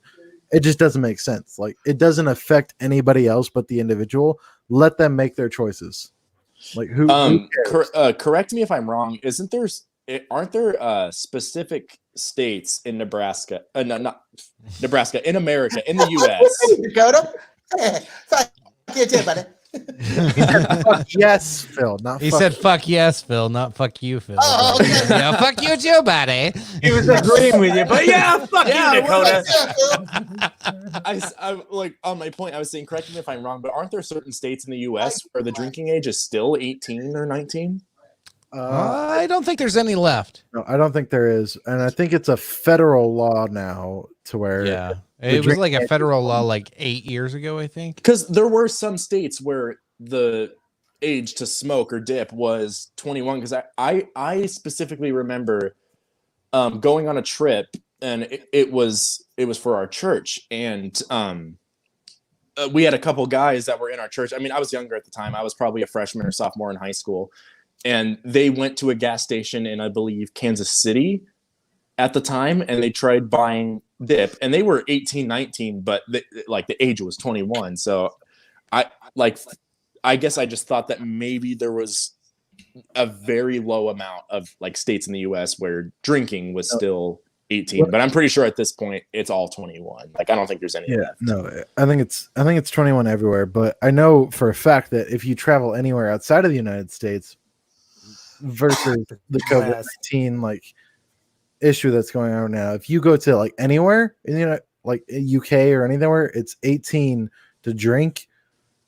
It just doesn't make sense. Like, it doesn't affect anybody else but the individual. Let them make their choices. Like, who cares? Correct me if I'm wrong. Aren't there specific states in Nebraska? Not Nebraska, in America, in the U.S. Dakota? Fuck you too, buddy. Fuck yes, Phil. He said "fuck yes, Phil," not "fuck you, Phil." Oh, okay. Yeah, fuck you too, buddy. He was agreeing with you, but yeah, fuck you, Dakota. I like on my point. I was saying, correct me if I'm wrong, but aren't there certain states in the U.S. where the drinking age is still 18 or 19? I don't think there's any left. No, I don't think there is, and I think it's a federal law now to where it was like a federal law like 8 years ago, I think. Because there were some states where the age to smoke or dip was 21. Because I specifically remember going on a trip, and it was for our church, and we had a couple guys that were in our church. I mean, I was younger at the time. I was probably a freshman or sophomore in high school. And they went to a gas station in, I believe, Kansas City at the time, and they tried buying dip. And they were 18, 19, but the age was 21. So I guess I just thought that maybe there was a very low amount of like states in the U.S. where drinking was still 18. But I'm pretty sure at this point it's all 21. Like, I don't think there's any left. No, I think it's 21 everywhere. But I know for a fact that if you travel anywhere outside of the United States, versus the COVID-19 like issue that's going on now, if you go to like anywhere in like UK or anywhere, it's 18 to drink,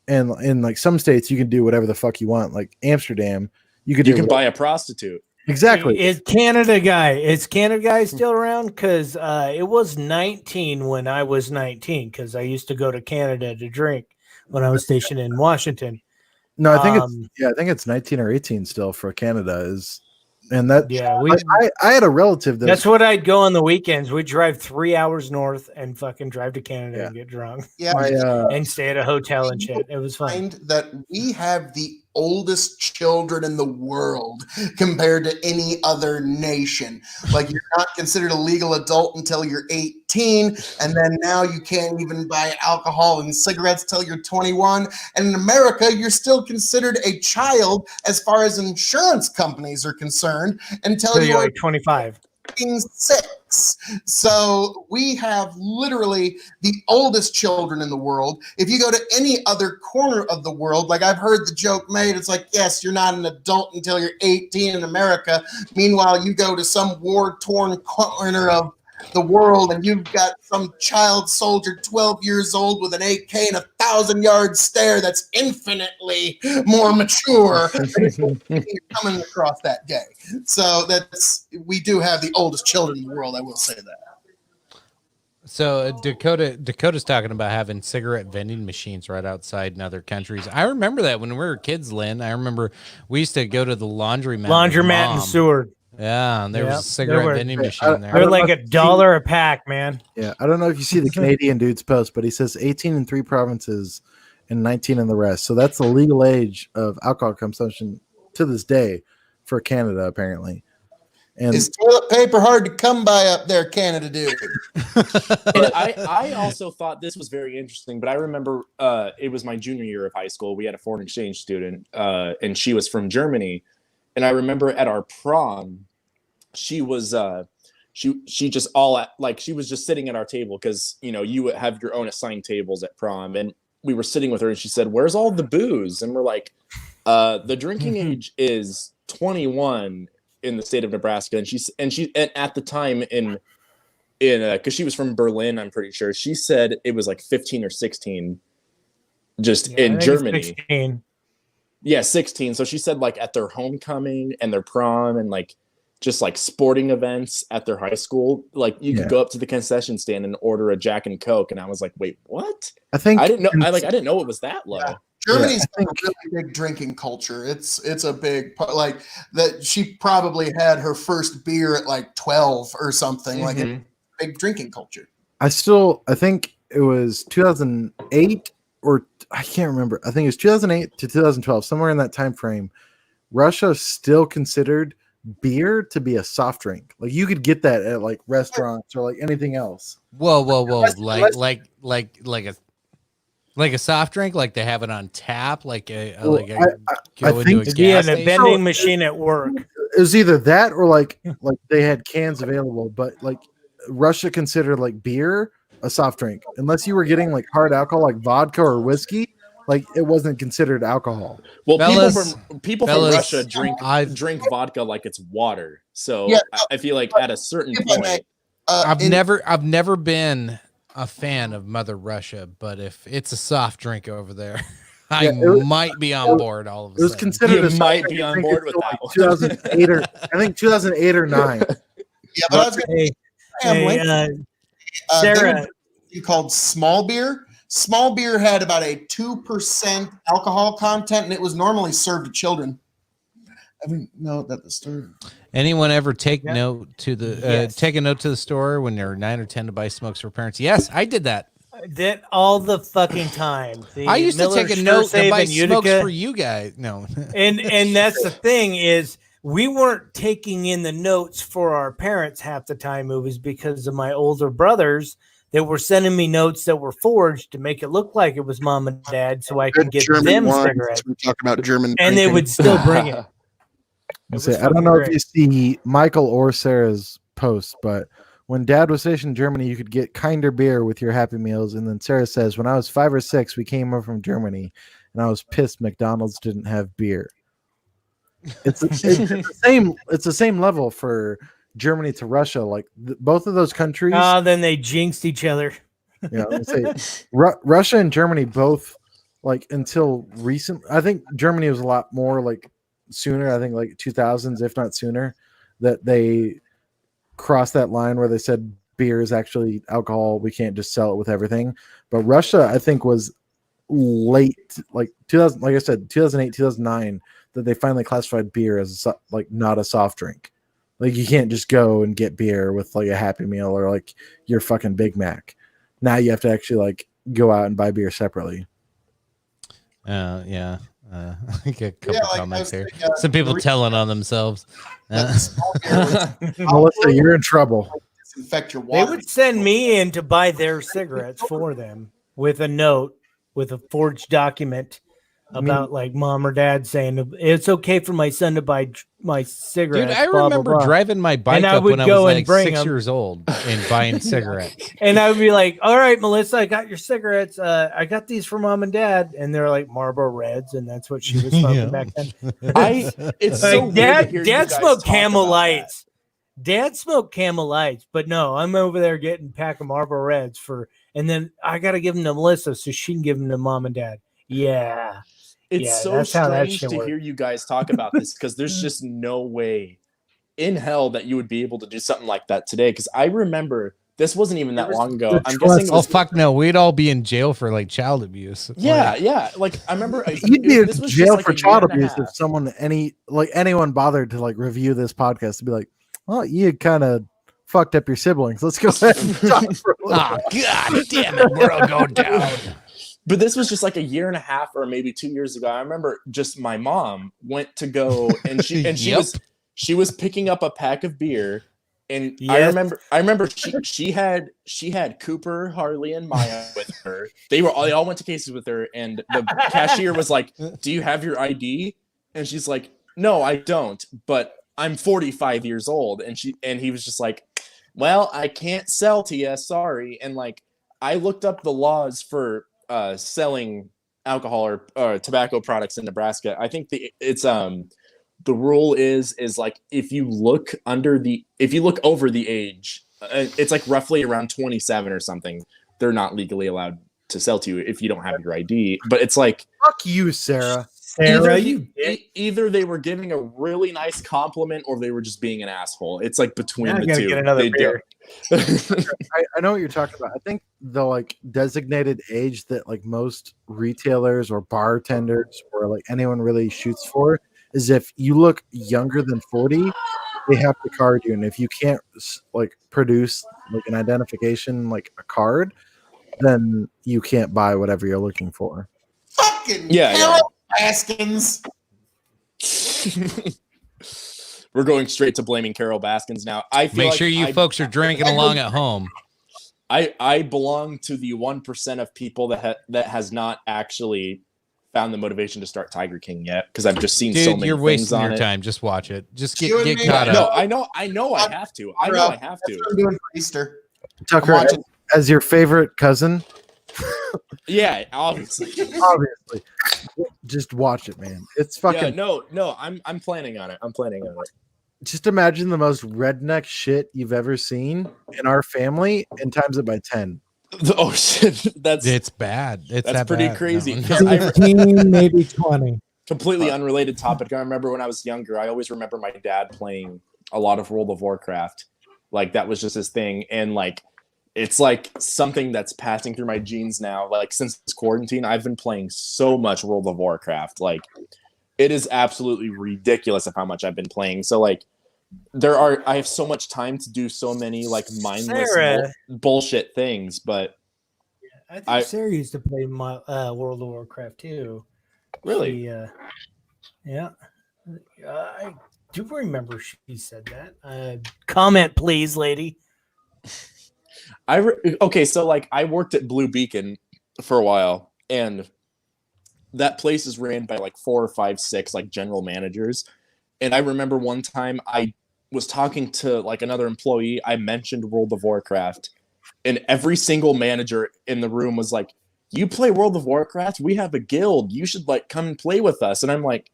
and in like some states you can do whatever the fuck you want. Like Amsterdam, you can buy a prostitute. Exactly. Is Canada guy still around? Because it was 19 when I was 19, because I used to go to Canada to drink when I was stationed in Washington. No, I think it's 19 or 18 still for Canada I had a relative that's what I'd go on the weekends. We'd drive 3 hours north and fucking drive to Canada and get drunk. Yeah. And stay at a hotel and shit. It was fun. That we have the oldest children in the world compared to any other nation. Like, you're not considered a legal adult until you're 18, and then now you can't even buy alcohol and cigarettes till you're 21. And in America, you're still considered a child as far as insurance companies are concerned until you're like 25. 6. So we have literally the oldest children in the world. If you go to any other corner of the world, like I've heard the joke made, it's like, yes, you're not an adult until you're 18 in America. Meanwhile, you go to some war-torn corner of the world and you've got some child soldier 12 years old with an AK and a 1,000-yard stare that's infinitely more mature coming across that day. So we do have the oldest children in the world, I will say that. So Dakota's talking about having cigarette vending machines right outside in other countries. I remember that when we were kids, Lynn. I remember we used to go to the laundromat in Seward. Yeah, and there was a cigarette vending machine there. They're like $1 a pack, man. Yeah, I don't know if you see the Canadian dude's post, but he says 18 in 3 provinces and 19 in the rest. So that's the legal age of alcohol consumption to this day for Canada, apparently. And is toilet paper hard to come by up there, Canada, dude? And I also thought this was very interesting, but I remember it was my junior year of high school. We had a foreign exchange student, and she was from Germany. And I remember at our prom, she was she just she was just sitting at our table because you would have your own assigned tables at prom, and we were sitting with her, and she said, "Where's all the booze?" And we're like, "The drinking age is 21 in the state of Nebraska," and she at the time in because she was from Berlin, I'm pretty sure she said it was like 15 or 16, just in Germany. 16. Yeah, 16. So she said like at their homecoming and their prom and like just like sporting events at their high school, like you could go up to the concession stand and order a Jack and Coke, and I was like, wait, what? I think I didn't know. I didn't know it was that low. Yeah. Germany's a really big drinking culture. It's a big like that. She probably had her first beer at like 12 or something. Like a big drinking culture. I think it was 2008 or I can't remember. I think it was 2008 to 2012, somewhere in that time frame. Russia still considered beer to be a soft drink. Like you could get that at like restaurants or like anything else. Whoa. Like a soft drink, like they have it on tap, I think it'd be in a vending machine at work. It was either that or like they had cans available, but like Russia considered like beer a soft drink unless you were getting like hard alcohol like vodka or whiskey. Like it wasn't considered alcohol. Well, people from Russia drink vodka like it's water. So I feel like at a certain point, I've never been a fan of Mother Russia, but if it's a soft drink over there, I might be on board. All of a sudden, it was considered. You might be on board with that. 2008 or I think 2008 or 9. Yeah, but I was gonna Sarah, you called small beer. Small beer had about a 2% alcohol content, and it was normally served to children. I mean, no, that the store. Anyone ever take note to the take a note to the store when they're 9 or 10 to buy smokes for parents? Yes, I did that. That all the fucking time. I used to take a note to buy smokes for you guys. No, and that's the thing is we weren't taking in the notes for our parents half the time. It was because of my older brothers that were sending me notes that were forged to make it look like it was mom and dad, so I could get them cigarettes. We talk about German, and they would still bring it. I don't know if you see Michael or Sarah's post, but when Dad was stationed in Germany, you could get Kinder beer with your Happy Meals. And then Sarah says, when I was 5 or 6, we came over from Germany, and I was pissed McDonald's didn't have beer. It's the same level for Germany to Russia. Like both of those countries. Oh, then they jinxed each other. Russia and Germany both like until recent. I think Germany was a lot more like sooner. I think like 2000s, if not sooner, that they crossed that line where they said beer is actually alcohol. We can't just sell it with everything. But Russia, I think, was late, like 2000, like I said, 2008, 2009, that they finally classified beer as like not a soft drink. Like you can't just go and get beer with like a Happy Meal or like your fucking Big Mac. Now you have to actually like go out and buy beer sepaperly. Yeah. I get a couple comments here. Some people telling on themselves. Melissa, you're in trouble. Disinfect your water. They would send me in to buy their cigarettes for them with a note, with a forged document about like mom or dad saying it's okay for my son to buy my cigarettes. Dude, I remember driving my bike up when I was like 6 years old and buying cigarettes. And I would be like, all right, Melissa, I got your cigarettes. I got these for mom and dad. And they're like Marlboro Reds. And that's what she was smoking back then. It's like, so Dad smoked Camel Lights. Dad smoked Camel Lights. But no, I'm over there getting a pack of Marlboro Reds and then I got to give them to Melissa so she can give them to mom and dad. Yeah. It's so strange to hear you guys talk about this because there's just no way in hell that you would be able to do something like that today. Because I remember this wasn't even that long ago. I'm guessing. Oh fuck no, we'd all be in jail for like child abuse. Yeah. Like I remember you'd be in jail for child abuse if anyone bothered to like review this podcast to be like, well, you kind of fucked up your siblings. Let's go ahead and talk for a god damn it, world go down. But this was just like a year and a half or maybe 2 years ago. I remember just my mom went to go and she she was picking up a pack of beer, and Yes. I remember she had Cooper, Harley, and Maya with her. They all went to Casey's with her, and the cashier was like, "Do you have your ID?" And she's like, "No, I don't, but I'm 45 years old." And he was just like, "Well, I can't sell to you, sorry." And like, I looked up the laws for selling alcohol or tobacco products in Nebraska. I think the rule is like if you look over the age, it's like roughly around 27 or something, they're not legally allowed to sell to you if you don't have your ID. But it's like, Fuck you, Sarah. Either they were giving a really nice compliment or they were just being an asshole. It's like between Now I the gotta two. get another beer. I know what you're talking about. I think the like designated age that like most retailers or bartenders or like anyone really shoots for is if you look younger than 40, they have to card you, and if you can't like produce like an identification like a card, then you can't buy whatever you're looking for. Fucking Carol Baskins. We're going straight to blaming Carol Baskins now. I feel Make like sure you folks are drinking along at home. I belong to the 1% of people that has not actually found the motivation to start Tiger King yet, because I've just seen so many you're things wasting on your it. time. Just watch it. Just You and get me. caught No, up. I know I have to. I know I have That's to. what I'm doing for Easter. Tucker, I'm watching- as your favorite cousin, Yeah, obviously. obviously, just watch it, man. It's fucking. Yeah, no, I'm planning on it. Just imagine the most redneck shit you've ever seen in our family and times it by 10. Oh shit, It's bad. It's that's that pretty bad. crazy. No. 'Cause I- 15, maybe 20. completely unrelated topic. I remember when I was younger, I always remember my dad playing a lot of World of Warcraft. Like that was just his thing, and like it's like something that's passing through my genes now. Like since this quarantine, I've been playing so much World of Warcraft. Like it is absolutely ridiculous of how much I've been playing. So like I have so much time to do so many like mindless bullshit things, but I think Sarah used to play my World of Warcraft too. Really? Yeah. I do remember she said that. Comment, please, lady. Okay, so like I worked at Blue Beacon for a while, and that place is ran by like 4 or 5, 6 like general managers. And I remember one time I was talking to like another employee. I mentioned World of Warcraft, and every single manager in the room was like, "You play World of Warcraft? We have a guild. You should like come and play with us." And I'm like,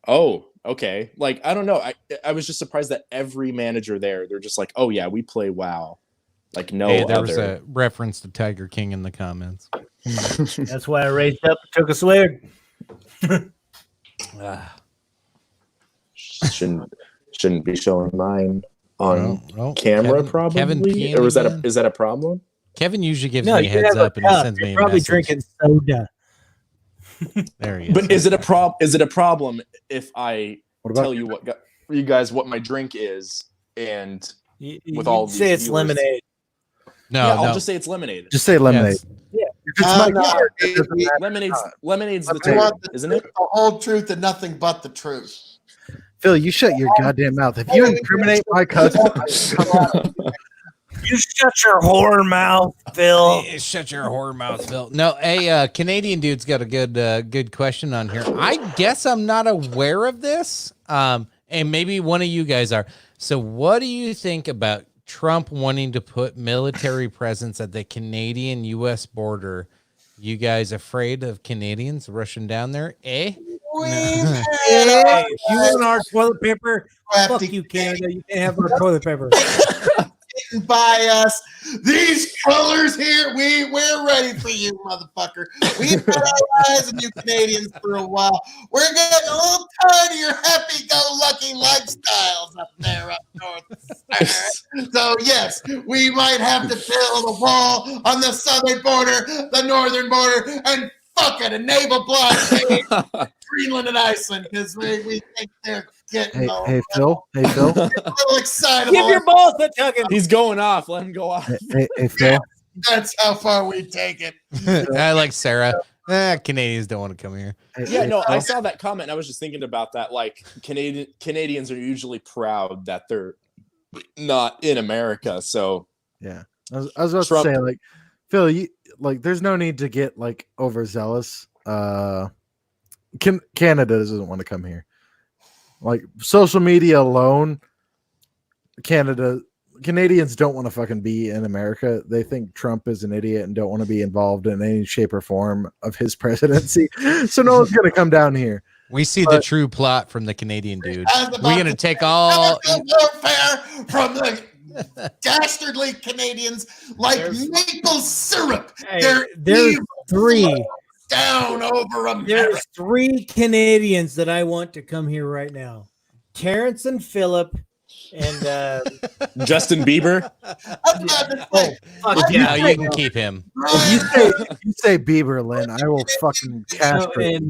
"Oh, okay." Like I don't know. I was just surprised that every manager there, they're just like, "Oh yeah, we play WoW." Like no Hey, there other. was a reference to Tiger King in the comments. That's why I raised up and took a swig. Shouldn't be showing mine on Well, camera, Kevin probably. Or is that a problem? Kevin usually gives No, me a you heads have a up and he cup. sends me You're a probably message. drinking soda. There he is. But is it a problem if I What about tell you what my drink is, and with all these say it's viewers- lemonade. No, yeah, no. I'll just say it's lemonade. Just say lemonade. Yes. If it's my No, card, it doesn't we- matter. Lemonade's the we truth, want the isn't it? The whole truth and nothing but the truth. Phil, you shut your goddamn mouth. If you incriminate my cousin, You shut your whore mouth, Phil. Shut your whore mouth, Phil. No, a Canadian dude's got a good question on here. I guess I'm not aware of this, and maybe one of you guys are. So, what do you think about Trump wanting to put military presence at the Canadian-U.S. border? You guys afraid of Canadians rushing down there? Eh? Hey, you want our toilet paper? Fuck Crafty you, Canada. You can't have our toilet paper. didn't buy us these colors here. We're ready for you, motherfucker. We've had our eyes on you Canadians for a while. We're getting a little tired of your happy-go-lucky lifestyles up there up north. So yes, we might have to build a wall on the southern border, the northern border, and fucking enable blockade Greenland and Iceland because we think they're getting Hey, Phil. Hey, Phil. a little excitable. Give your balls a tugging. He's going off. Let him go off. Hey, Phil. That's how far we take it. I like Sarah. Canadians don't want to come here. Yeah, no, I saw that comment. And I was just thinking about that. Like Canadians are usually proud that they're not in America. So yeah, I was about Trump- to say, like, Phil, you like, there's no need to get like overzealous. Canada doesn't want to come here. Like social media alone, Canadians don't want to fucking be in America. They think Trump is an idiot and don't want to be involved in any shape or form of his presidency. So no one's gonna come down here. We see the true plot from the Canadian dude. We're gonna take all warfare from the dastardly Canadians like maple syrup. Hey, there's three down over America. There's 3 Canadians that I want to come here right now. Terrence and Philip and Justin Bieber. Fuck yeah, you can keep him. If you say Bieber, Lynn, I will fucking castrate.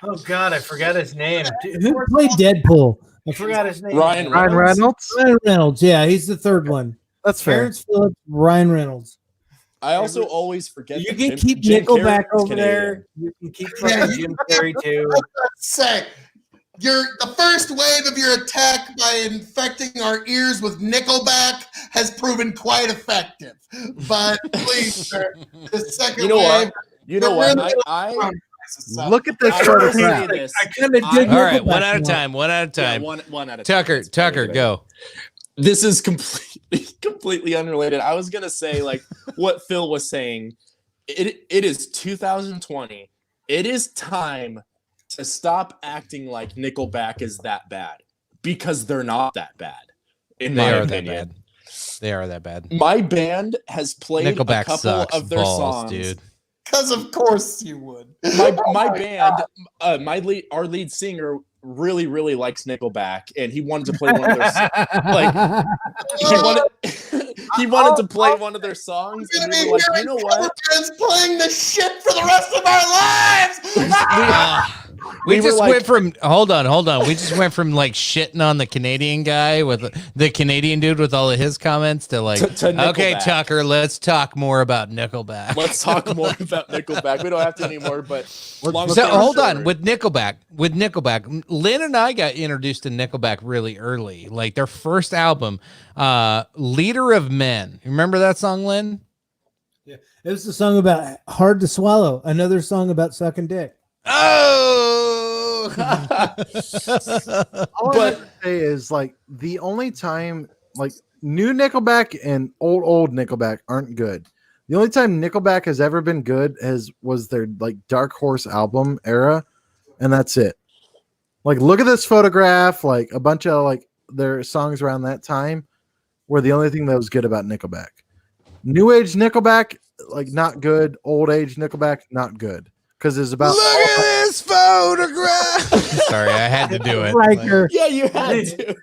Oh God, I forgot his name. Who played Deadpool? I forgot his name. Ryan Reynolds. Ryan Reynolds. Yeah, he's the third one. That's fair. Terrence Phillips, Ryan Reynolds. I also always forget. You that can keep Jim Nickelback Carrey's over Canadian. there. You can keep fucking Jim Carrey too. Say, the first wave of your attack by infecting our ears with Nickelback has proven quite effective. But please, sir, the second You know wave. what? You know what? I Look at this I photograph. say this. I kind of did. All right, Nickelback one at a now. time. One at a Yeah, time. one at a time. Tucker, go. This is completely unrelated. I was gonna say, like what Phil was saying. It is 2020. It is time to stop acting like Nickelback is that bad, because they're not that bad. In They my are that opinion, bad. They are that bad. my band has played Nickelback a couple sucks of their balls, songs. dude. Because of course you would. My band, our lead singer really likes Nickelback, and he wanted to play one of their like he wanted to play one of their songs, and we were like, you know what? It's playing the shit for the rest of our lives. We were just like- went from hold on. We just went from like shitting on the Canadian guy with the Canadian dude with all of his comments to like, To okay, Nickelback. Tucker, let's talk more about Nickelback. Let's talk more about Nickelback. We don't have to anymore, but long So story hold on short- with Nickelback. Lynn and I got introduced to Nickelback really early, like their first album, "Leader of Men." Remember that song, Lynn? Yeah, it was a song about hard to swallow. Another song about sucking dick. Oh, All I have to say is, like, the only time, like, new Nickelback and old Nickelback aren't good. The only time Nickelback has ever been good was their like Dark Horse album era, and that's it. Like, look at this photograph. Like, a bunch of like their songs around that time were the only thing that was good about Nickelback. New age Nickelback, like, not good. Old age Nickelback, not good. Because it's about look at this photograph. Sorry, I had to do it. Riker. yeah, you had to.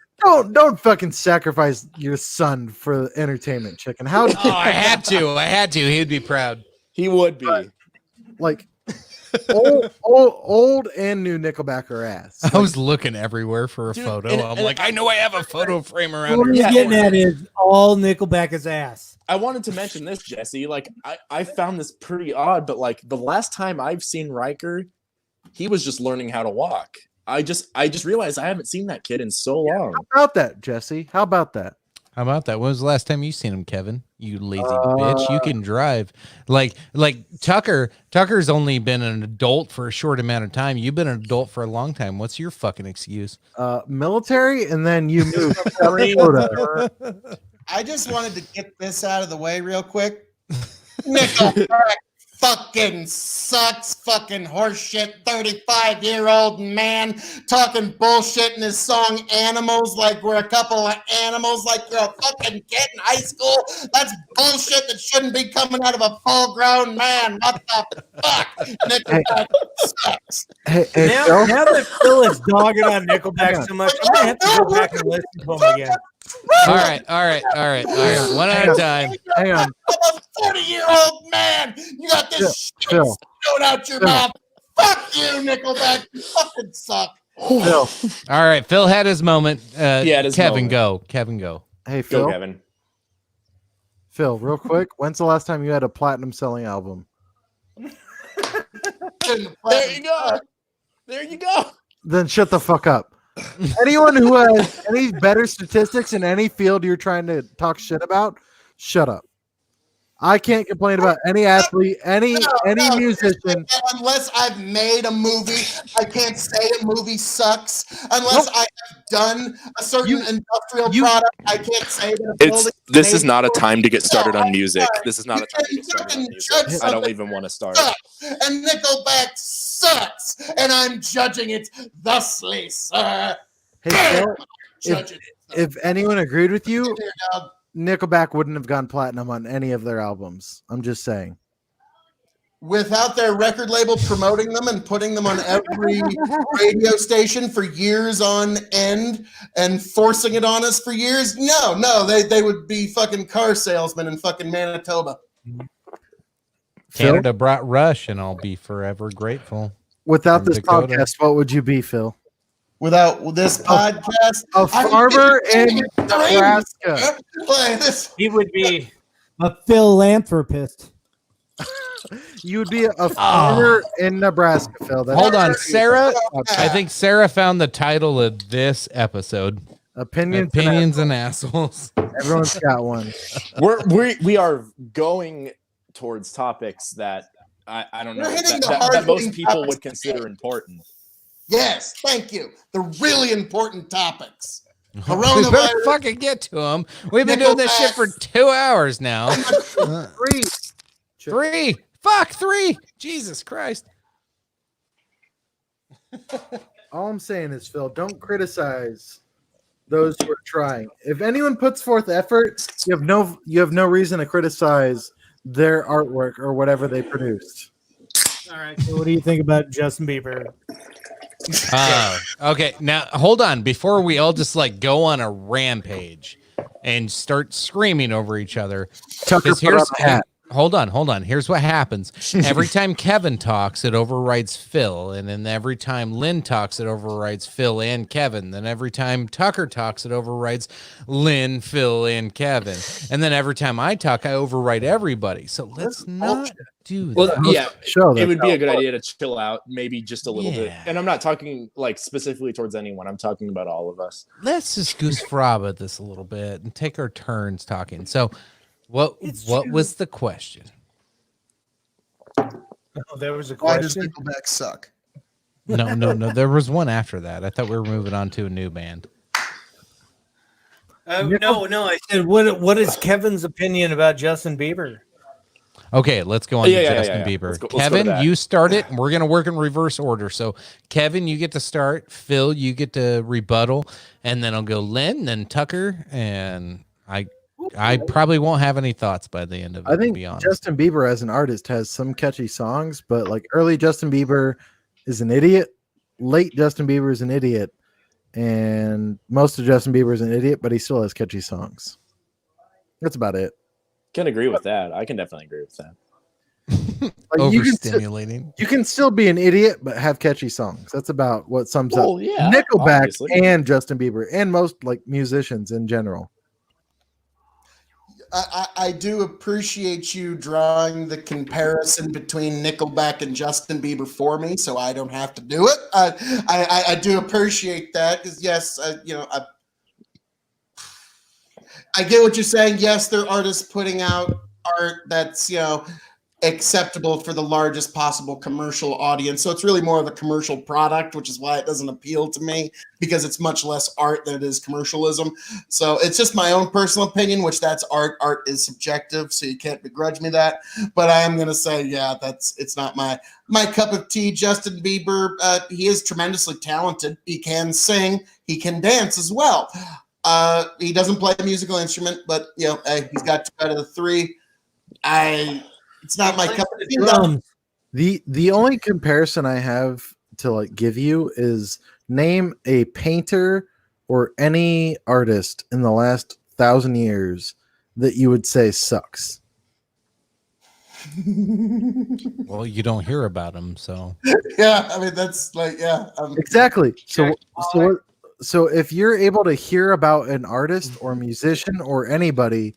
don't fucking sacrifice your son for entertainment, chicken. How Oh, I had to. He'd be proud. He would be. like old and new Nickelback are ass. I was looking everywhere for a Dude, photo. and- I'm and- like, I know I have a photo frame around What here. he's Yeah. getting at is all Nickelback is ass. I wanted to mention this, Jesse. Like, I found this pretty odd, but like the last time I've seen Riker, he was just learning how to walk. I just realized I haven't seen that kid in so long. How about that, Jesse? How about that? How about that? When was the last time you seen him, Kevin? You lazy bitch. You can drive. Like Tucker's only been an adult for a short amount of time. You've been an adult for a long time. What's your fucking excuse? Military, and then you move. I just wanted to get this out of the way real quick. Nickelback fucking sucks. Fucking horseshit. 35-year-old man talking bullshit in his song "Animals" like we're a couple of animals, like you're a fucking kid in high school. That's bullshit that shouldn't be coming out of a full-grown man. What the fuck? Nickelback sucks. Hey, Now, Phil? now that Phil is dogging on Nickelback so much, I'm gonna have to go back and listen to him again. All right. One at a time. Hang on. I'm a 40-year-old man. You got this shit Phil. spewing out your Phil. mouth. Fuck you, Nickelback. You fucking suck. Phil. All right. Phil had his moment. had his Kevin, moment. go. Kevin, go. Hey, Go, Phil. Kevin. Phil, real quick. When's the last time you had a platinum selling album? There you go. There you go. Then shut the fuck up. Anyone who has any better statistics in any field you're trying to talk shit about, shut up. I can't complain about any athlete, any musician. Unless I've made a movie, I can't say a movie sucks. Unless I have done a certain industrial product, I can't say that. This is not a time to get started on music. This is not a time to get started on music. I don't even want to start. And Nickelback sucks, and I'm judging it thusly, sir. Hey, Phil, if anyone agreed with you, Nickelback wouldn't have gone platinum on any of their albums. I'm just saying. Without their record label promoting them and putting them on every radio station for years on end and forcing it on us for years, no, they would be fucking car salesmen in fucking Manitoba. Canada brought Rush, and I'll be forever grateful. Without this podcast, what would you be, Phil? Without this podcast, a farmer in Nebraska. He would be a philanthropist. You would be a farmer in Nebraska, Phil. Hold on, Sarah. I think Sarah found the title of this episode. Opinions and assholes. Everyone's got one. We are going towards topics that I don't know that most people would consider important. Yes, thank you. The really important topics. We better fucking get to them. We've been doing this shit for 2 hours now. Three. Fuck, 3. Jesus Christ. All I'm saying is, Phil, don't criticize those who are trying. If anyone puts forth effort, you have no reason to criticize their artwork or whatever they produced. All right. So what do you think about Justin Bieber? Okay, now hold on. Before we all just like go on a rampage and start screaming over each other, Tucker put up a hat. Hold on. Here's what happens. Every time Kevin talks, it overrides Phil. And then every time Lynn talks, it overrides Phil and Kevin. Then every time Tucker talks, it overrides Lynn, Phil, and Kevin. And then every time I talk, I override everybody. So let's not do that. Well, yeah, it would be a good idea to chill out, maybe just a little bit. And I'm not talking like specifically towards anyone. I'm talking about all of us. Let's just goose fraba this a little bit and take our turns talking. So what was the question? Oh, there was a Why question. does Nickelback suck? No. There was one after that. I thought we were moving on to a new band. No. I said, what is Kevin's opinion about Justin Bieber? Okay, let's go on to Justin Bieber. Kevin, you start it, and we're going to work in reverse order. So, Kevin, you get to start. Phil, you get to rebuttal. And then I'll go Lynn, then Tucker, and I probably won't have any thoughts by the end of it. I think to be honest. Justin Bieber as an artist has some catchy songs, but like early Justin Bieber is an idiot. Late Justin Bieber is an idiot. And most of Justin Bieber is an idiot, but he still has catchy songs. That's about it. Can agree with that. I can definitely agree with that. Like overstimulating. You can still be an idiot, but have catchy songs. That's about what sums up Nickelback obviously. And Justin Bieber and most like musicians in general. I do appreciate you drawing the comparison between Nickelback and Justin Bieber for me, so I don't have to do it. I do appreciate that because yes, I get what you're saying. Yes, there are artists putting out art that's acceptable for the largest possible commercial audience. So it's really more of a commercial product, which is why it doesn't appeal to me because it's much less art than it is commercialism. So it's just my own personal opinion, which that's art. Art is subjective, so you can't begrudge me that. But I am going to say, it's not my cup of tea. Justin Bieber, he is tremendously talented. He can sing. He can dance as well. He doesn't play a musical instrument, but he's got 2 out of the 3. It's not my cup of tea. The only comparison I have to like give you is name a painter or any artist in the last 1,000 years that you would say sucks. Well, you don't hear about him, so yeah. I mean, that's like exactly. So if you're able to hear about an artist or musician or anybody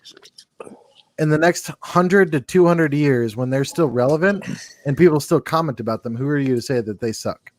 in the next 100 to 200 years, when they're still relevant and people still comment about them, who are you to say that they suck?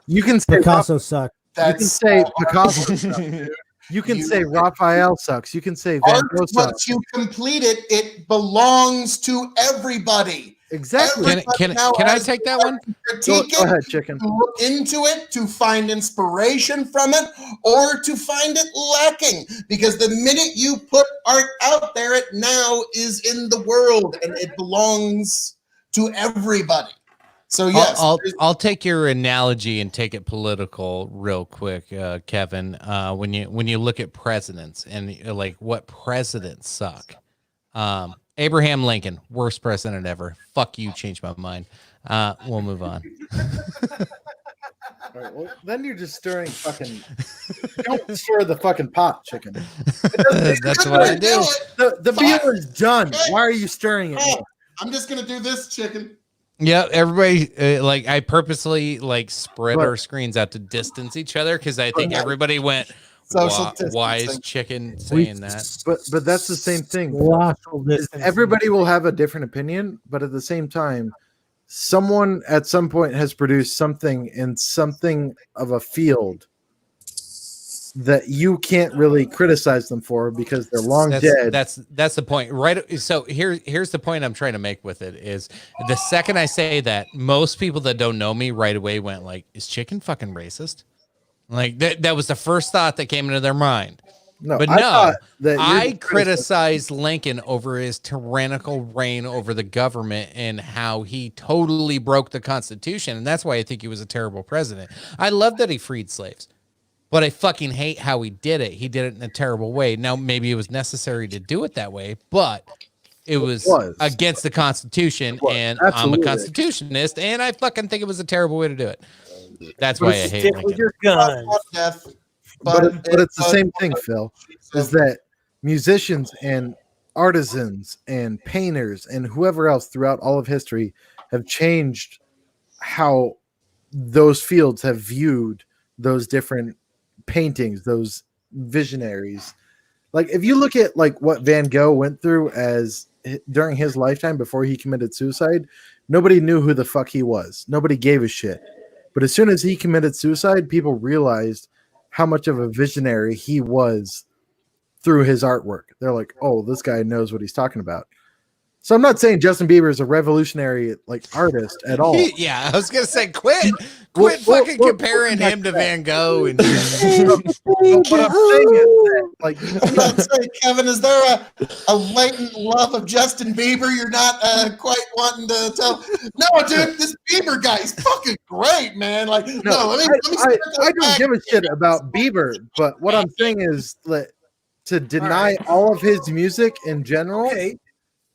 You can say Picasso sucked. You can say Picasso sucks. You can say Raphael sucks. You can say Van Gogh sucks. Once you complete it, it belongs to everybody. Exactly. Can I take that one? Go ahead, chicken. To look into it, to find inspiration from it, or to find it lacking. Because the minute you put art out there, it now is in the world and it belongs to everybody. So yes, I'll take your analogy and take it political real quick, Kevin. When you look at presidents and like what presidents suck, Abraham Lincoln, worst president ever. Fuck you, changed my mind. We'll move on. All right, well, then you're just stirring fucking. Don't stir the fucking pot, chicken. That's what I do. The beer is done. Why are you stirring it? Oh, I'm just gonna do this, chicken. Yeah, everybody like I purposely like spread our screens out to distance each other because I think everybody went. Why is chicken saying that? But that's the same thing. Distancing. Everybody will have a different opinion, but at the same time, someone at some point has produced something in something of a field that you can't really criticize them for because they're long dead. That's the point, right? So here's the point I'm trying to make with it is the second I say that, most people that don't know me right away went like, "Is chicken fucking racist?" Like that was the first thought that came into their mind. I criticized Lincoln over his tyrannical reign over the government and how he totally broke the Constitution, and that's why I think he was a terrible president. I love that he freed slaves. But I fucking hate how he did it. He did it in a terrible way. Now, maybe it was necessary to do it that way, but it was against the Constitution, and I'm a constitutionist, and I fucking think it was a terrible way to do it. That's why I hate Lincoln. With your gun. But it's the same thing, Phil, is that musicians and artisans and painters and whoever else throughout all of history have changed how those fields have viewed those different paintings, those visionaries. Like if you look at like what Van Gogh went through as during his lifetime before he committed suicide, nobody knew who the fuck he was. Nobody gave a shit. But as soon as he committed suicide, people realized how much of a visionary he was through his artwork. They're like, "Oh, this guy knows what he's talking about." So I'm not saying Justin Bieber is a revolutionary like artist at all. Yeah, I was gonna say quit fucking comparing him to Van Gogh. And what I'm saying is that, like, I'm not saying, Kevin, is there a latent love of Justin Bieber you're not quite wanting to tell? No, dude, this Bieber guy is fucking great, man. Like, I don't give a shit about Bieber, but what I'm saying is that to deny all of his music in general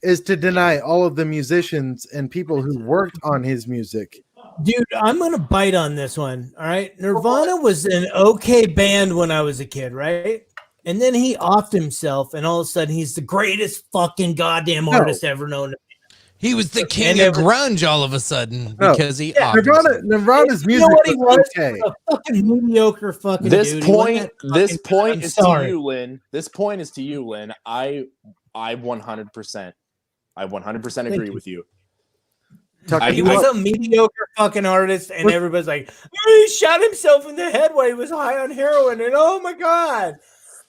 is to deny all of the musicians and people who worked on his music. Dude, I'm going to bite on this one. All right. Nirvana was an okay band when I was a kid, right? And then he offed himself, and all of a sudden he's the greatest fucking goddamn artist ever known. He was the king of grunge all of a sudden because he offed Nirvana's music. You know what he was? Okay. A fucking mediocre fucking This dude. point is to you, Lynn. This point is to you, Lynn. I 100%. I 100% agree with you. He was a mediocre fucking artist, and everybody's like, he shot himself in the head while he was high on heroin, and oh my god,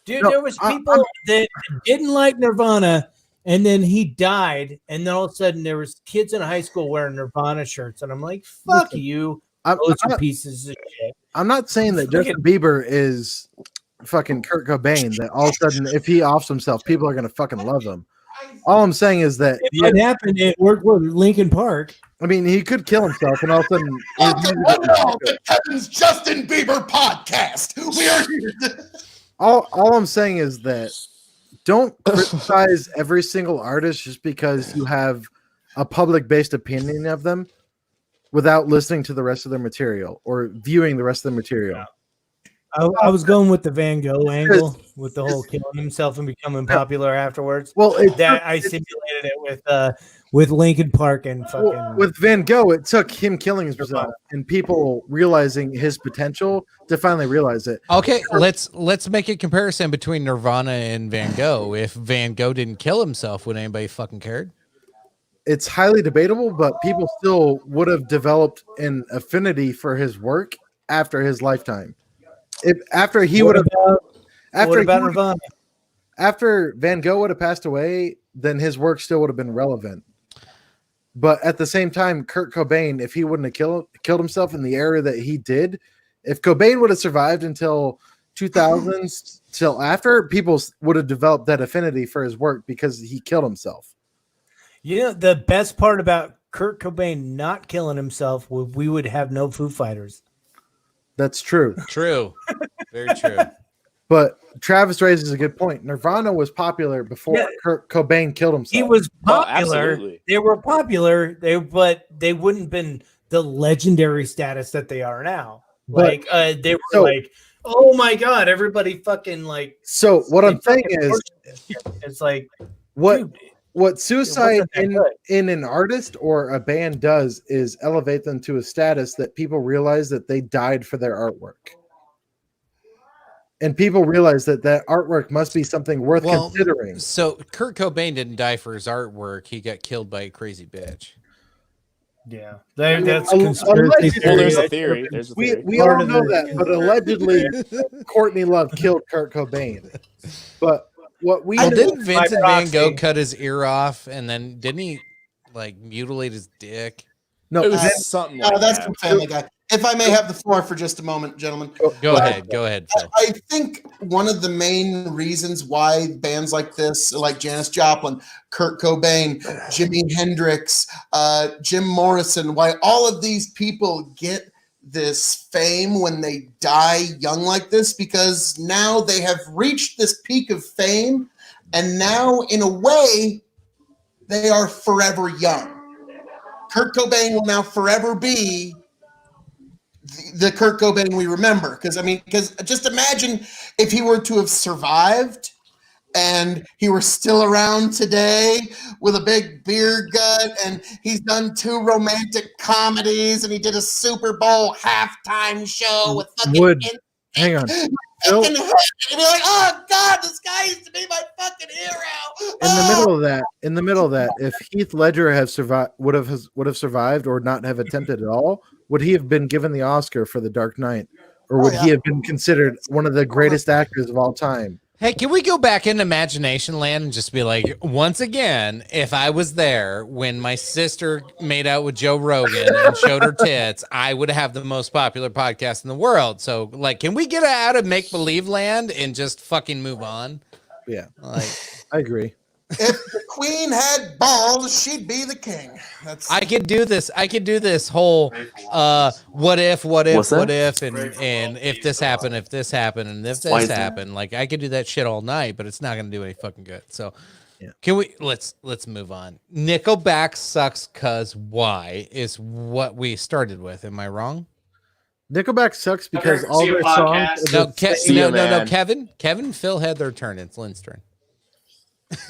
dude, there was people that didn't like Nirvana, and then he died, and then all of a sudden there was kids in high school wearing Nirvana shirts, and I'm like, fuck you, pieces of shit. I'm not saying that Justin Bieber is fucking Kurt Cobain, that all of a sudden if he offs himself, people are gonna fucking love him. All I'm saying is that it happened at Lincoln Park. I mean, he could kill himself, and all of a sudden, the Kevin's Justin Bieber podcast. We are here. All I'm saying is that don't criticize every single artist just because you have a public-based opinion of them without listening to the rest of their material or viewing the rest of the material. I was going with the Van Gogh angle with the whole killing himself and becoming popular afterwards. Well, I simulated it with Linkin Park and fucking with Van Gogh, it took him killing himself and people realizing his potential to finally realize it. Okay, let's make a comparison between Nirvana and Van Gogh. If Van Gogh didn't kill himself, would anybody fucking cared? It's highly debatable, but people still would have developed an affinity for his work after his lifetime. After Van Gogh would have passed away, then his work still would have been relevant. But at the same time, Kurt Cobain, if he wouldn't have killed himself in the era that he did, if Cobain would have survived until 2000s, till after, people would have developed that affinity for his work because he killed himself. You know, the best part about Kurt Cobain not killing himself, we would have no Foo Fighters. That's true. True. Very true. But Travis raises a good point. Nirvana was popular before Kurt Cobain killed himself. He was popular. Absolutely. They were popular, but they wouldn't have been the legendary status that they are now. Like they were like, oh my god, everybody fucking like. So what I'm saying is, it's like what suicide in an artist or a band does is elevate them to a status that people realize that they died for their artwork. And people realize that artwork must be something worth considering. So Kurt Cobain didn't die for his artwork. He got killed by a crazy bitch. Yeah. That's conspiracy theory. Well, there's a theory. We all know that, but allegedly Courtney Love killed Kurt Cobain. But didn't Vincent Van Gogh cut his ear off and then didn't he like mutilate his dick? No, it was something like that's that. from Family Guy. If I may have the floor for just a moment, gentlemen. Go ahead, Phil. I think one of the main reasons why bands like this, like Janis Joplin, Kurt Cobain, Jimi Hendrix, Jim Morrison, why all of these people get this fame when they die young like this, because now they have reached this peak of fame, and now, in a way, they are forever young. Kurt Cobain will now forever be the Kurt Cobain we remember. Because just imagine if he were to have survived and he were still around today with a big beer gut, and he's done 2 romantic comedies, and he did a Super Bowl halftime show with fucking hang on. You'd be like, oh God, this guy used to be my fucking hero. In the middle of that, if Heath Ledger would have survived or not have attempted at all, would he have been given the Oscar for The Dark Knight, or would he have been considered one of the greatest actors of all time? Hey, can we go back in imagination land and just be like, once again, if I was there when my sister made out with Joe Rogan and showed her tits, I would have the most popular podcast in the world. So, like, can we get out of make-believe land and just fucking move on? Yeah, like, I agree. If the queen had balls, she'd be the king. I could do this. I could do this whole what if, and if this happened, and if this happened. Like, I could do that shit all night, but it's not gonna do any fucking good. So can we let's move on. Nickelback sucks cause why is what we started with. Am I wrong? Nickelback sucks because all their songs. No, Kevin, Phil had their turn. It's Lynn's turn.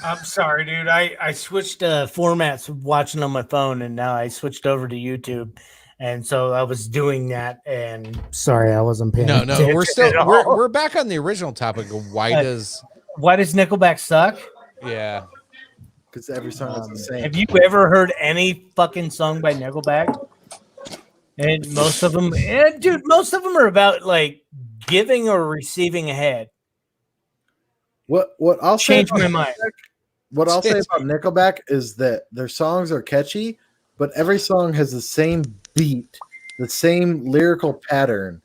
I'm sorry, dude. I switched formats watching on my phone, and now I switched over to YouTube, and so I was doing that. And sorry, I wasn't paying. No, we're back on the original topic of why does Nickelback suck? Yeah, because every song is the same. Have you ever heard any fucking song by Nickelback? And most of them, most of them are about like giving or receiving a head. What I'll change say my mind. What I'll say about Nickelback is that their songs are catchy, but every song has the same beat, the same lyrical pattern,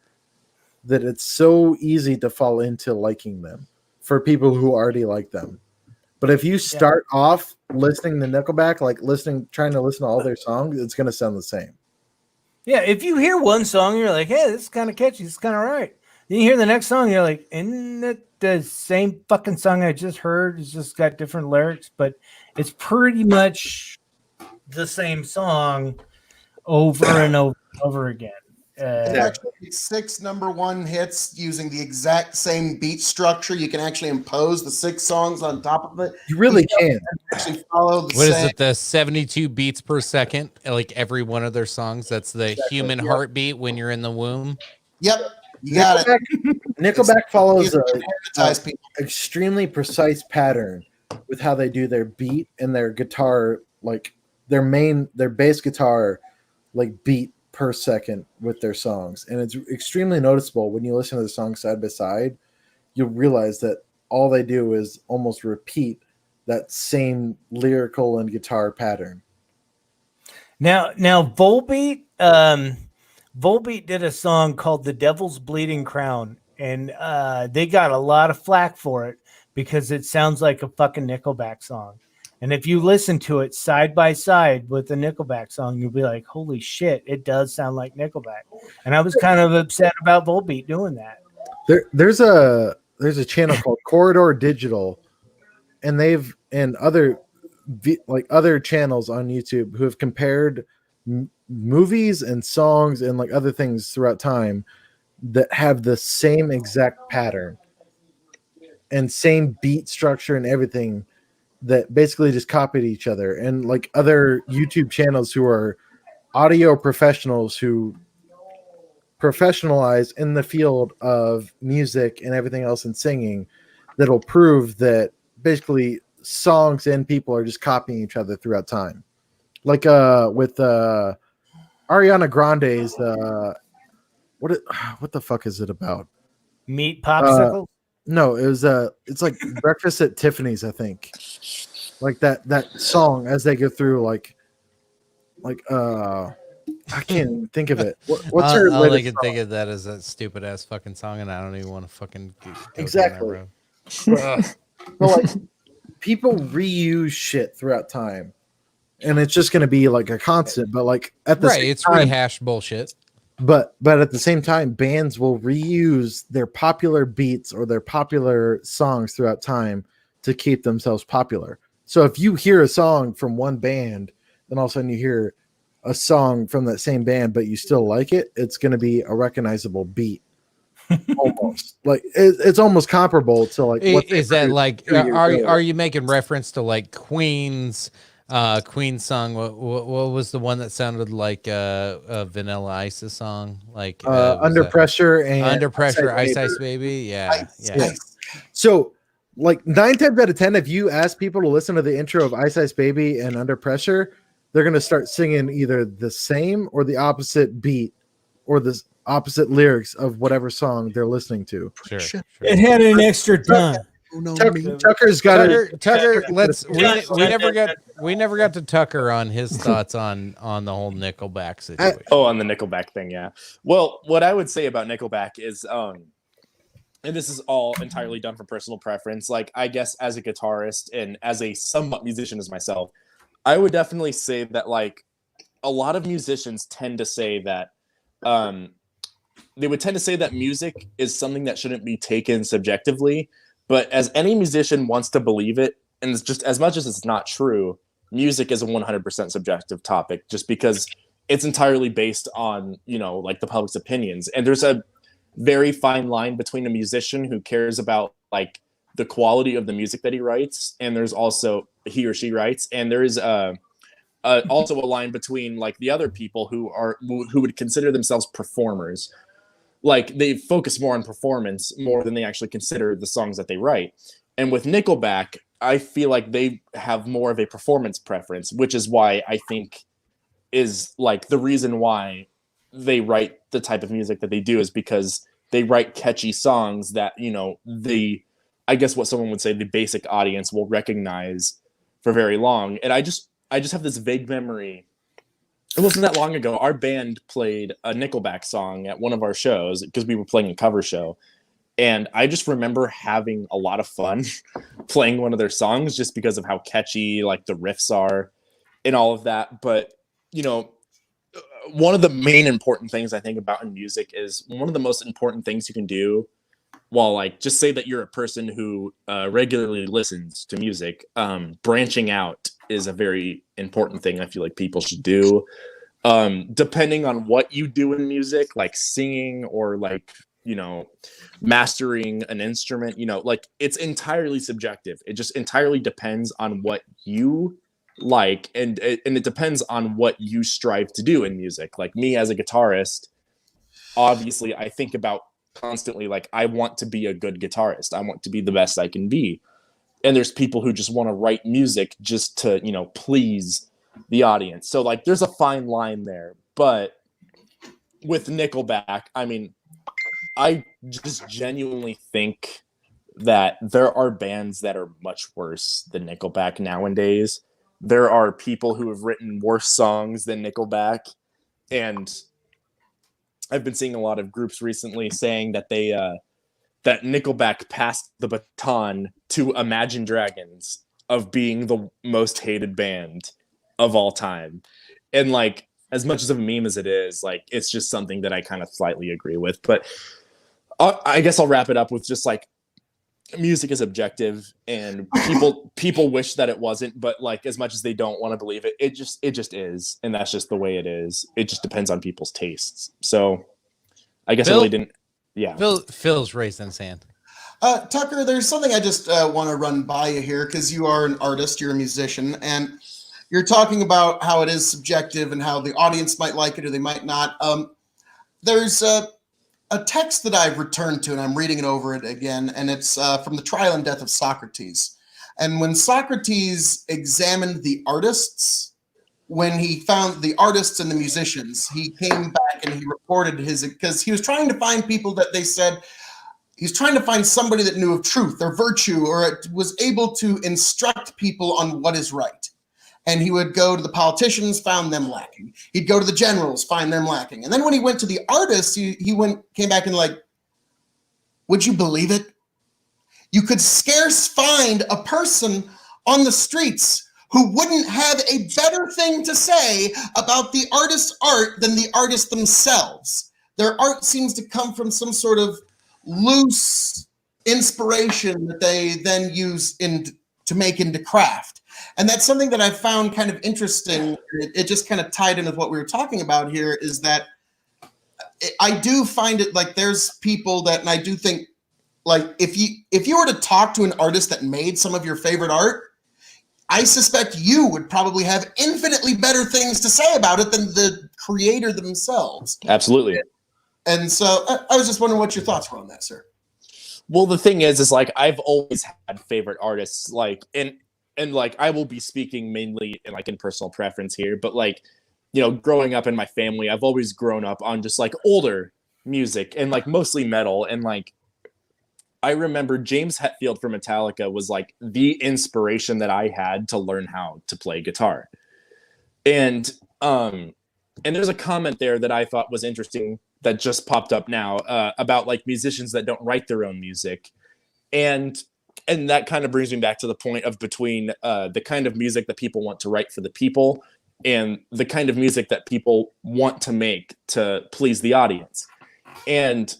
that it's so easy to fall into liking them for people who already like them. But if you start off listening to Nickelback, like trying to listen to all their songs, it's going to sound the same. Yeah, if you hear one song, you're like, hey, this is kind of catchy. This is kind of right. Then you hear the next song, you're like, isn't it the same fucking song I just heard? It's just got different lyrics, but it's pretty much the same song over and over and over again. It's actually 6 number 1 hits using the exact same beat structure. You can actually impose the 6 songs on top of it. You really can. Actually follow the What is same. it? The 72 beats per second, like every one of their songs. That's the human heartbeat when you're in the womb. Yep, you got it. Nickelback follows an Hypnotize people. extremely precise pattern with how they do their beat and their guitar, like their bass guitar, like beat per second with their songs. And it's extremely noticeable when you listen to the songs side by side. You'll realize that all they do is almost repeat that same lyrical and guitar pattern. Now Volbeat did a song called "The Devil's Bleeding Crown," and they got a lot of flack for it because it sounds like a fucking Nickelback song. And if you listen to it side by side with the Nickelback song, you'll be like, "Holy shit, it does sound like Nickelback." And I was kind of upset about Volbeat doing that. There's a channel called Corridor Digital, and other channels on YouTube who have compared movies and songs and like other things throughout time that have the same exact pattern and same beat structure and everything, that basically just copied each other. And like other YouTube channels who are audio professionals who professionalize in the field of music and everything else and singing, that'll prove that basically songs and people are just copying each other throughout time. Like with Ariana Grande's what the fuck is it about? Meat popsicle? No, it's like Breakfast at Tiffany's, I think. Like that song as they go through like I can't even think of it. What's her all I latest can song? think of that is that stupid ass fucking song, and I don't even want to fucking go Exactly. down that road. But like people reuse shit throughout time, and it's just going to be like a constant. But like at the Right, same it's time, rehashed bullshit. but at the same time, bands will reuse their popular beats or their popular songs throughout time to keep themselves popular. So if you hear a song from one band, then all of a sudden you hear a song from that same band, but you still like it, it's going to be a recognizable beat. Almost like it's almost comparable to like what Is that produced like 2 years earlier. are you making reference to like Queen's song? What was the one that sounded like a Vanilla Ice's song? Like Under Pressure and Under Pressure, Ice Ice Baby. Yeah. So like 9 times out of 10, if you ask people to listen to the intro of Ice Ice Baby and Under Pressure, they're going to start singing either the same or the opposite beat or the opposite lyrics of whatever song they're listening to. Sure. It had an extra ton. Tucker's got Tucker, we never got to Tucker on his thoughts on the whole Nickelback situation. On the Nickelback thing, yeah. Well, what I would say about Nickelback is, and this is all entirely done from personal preference. Like, I guess as a guitarist and as a somewhat musician as myself, I would definitely say that like a lot of musicians tend to say that they would tend to say that music is something that shouldn't be taken subjectively. But as any musician wants to believe it, and it's just as much as it's not true, music is a 100% subjective topic just because it's entirely based on, like the public's opinions. And there's a very fine line between a musician who cares about like the quality of the music that he writes, and there's also he or she writes, and there is also a line between like the other people who would consider themselves performers. Like they focus more on performance more than they actually consider the songs that they write. And with Nickelback, I feel like they have more of a performance preference, which is why I think is like the reason why they write the type of music that they do is because they write catchy songs that, I guess what someone would say the basic audience will recognize for very long. And I just have this vague memory. It wasn't that long ago. Our band played a Nickelback song at one of our shows because we were playing a cover show. And I just remember having a lot of fun playing one of their songs just because of how catchy like the riffs are and all of that. But, one of the main important things I think about in music is one of the most important things you can do while like just say that you're a person who regularly listens to music. Branching out is a very important thing I feel like people should do. depending on what you do in music, like singing or like, mastering an instrument, like it's entirely subjective. It just entirely depends on what you like, and it depends on what you strive to do in music. Like me as a guitarist, obviously I think about constantly, like, I want to be a good guitarist. I want to be the best I can be. And there's people who just want to write music just to, please the audience. So like there's a fine line there. But with Nickelback, I mean, I just genuinely think that there are bands that are much worse than Nickelback nowadays. There are people who have written worse songs than Nickelback. And I've been seeing a lot of groups recently saying that that Nickelback passed the baton to Imagine Dragons of being the most hated band of all time. And like, as much as of a meme as it is, like, it's just something that I kind of slightly agree with. But I guess I'll wrap it up with just like, music is objective, and people wish that it wasn't, but like, as much as they don't want to believe it, it just is, and that's just the way it is. It just depends on people's tastes. So I guess I really didn't. Yeah, Phil's raising his hand. Tucker, there's something I just want to run by you here, because you are an artist, you're a musician, and you're talking about how it is subjective and how the audience might like it or they might not. There's a text that I've returned to, and I'm reading it over it again, and it's from the Trial and Death of Socrates. And when Socrates examined the artists, when he found the artists and the musicians, he came back and he reported because he was trying to find people that they said, he's trying to find somebody that knew of truth or virtue or was able to instruct people on what is right. And he would go to the politicians, found them lacking. He'd go to the generals, find them lacking. And then when he went to the artists, he came back and like, would you believe it? You could scarce find a person on the streets who wouldn't have a better thing to say about the artist's art than the artists themselves. Their art seems to come from some sort of loose inspiration that they then use to make into craft. And that's something that I found kind of interesting. It just kind of tied in with what we were talking about here, is that I do find it like there's people that, and I do think, like, if you were to talk to an artist that made some of your favorite art, I suspect you would probably have infinitely better things to say about it than the creator themselves. Absolutely. And so I was just wondering what your thoughts were on that, sir. Well, the thing is like, I've always had favorite artists, like, and like, I will be speaking mainly in personal preference here, but like, growing up in my family, I've always grown up on just like older music and like mostly metal. And like, I remember James Hetfield from Metallica was like the inspiration that I had to learn how to play guitar. And there's a comment there that I thought was interesting that just popped up now about like musicians that don't write their own music. And that kind of brings me back to the point of between the kind of music that people want to write for the people and the kind of music that people want to make to please the audience. And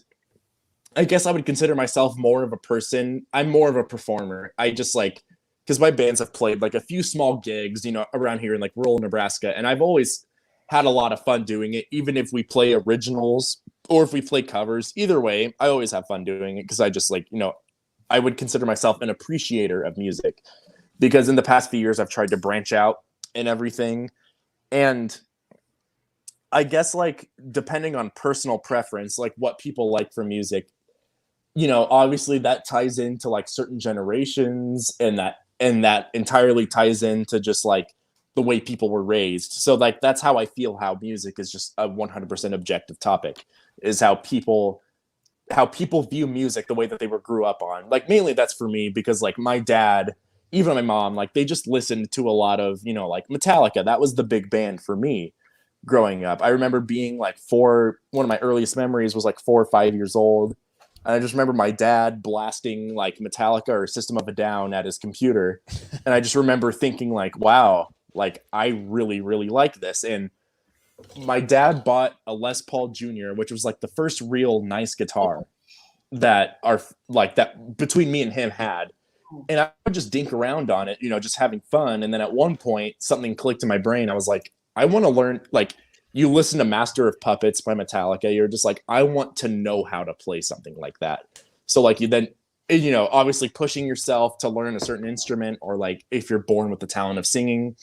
I guess I would consider myself more of a person. I'm more of a performer. I just like, because my bands have played like a few small gigs, around here in like rural Nebraska. And I've always had a lot of fun doing it, even if we play originals or if we play covers. Either way, I always have fun doing it because I just like, I would consider myself an appreciator of music, because in the past few years, I've tried to branch out and everything. And I guess like, depending on personal preference, like what people like for music, obviously that ties into like certain generations, and that entirely ties into just like the way people were raised. So like, that's how I feel how music is just a 100% objective topic, is how people view music, the way that they grew up on. Like, mainly that's for me, because like my dad, even my mom, like they just listened to a lot of, like Metallica. That was the big band for me growing up. I remember being like one of my earliest memories was like 4 or 5 years old. And I just remember my dad blasting like Metallica or System of a Down at his computer. And I just remember thinking like, wow, like I really, really like this. And my dad bought a Les Paul Jr., which was like the first real nice guitar that between me and him had. And I would just dink around on it, just having fun. And then at one point something clicked in my brain. I was like, I want to learn, like, you listen to Master of Puppets by Metallica, you're just like, I want to know how to play something like that. So like you then, obviously pushing yourself to learn a certain instrument, or like if you're born with the talent of singing.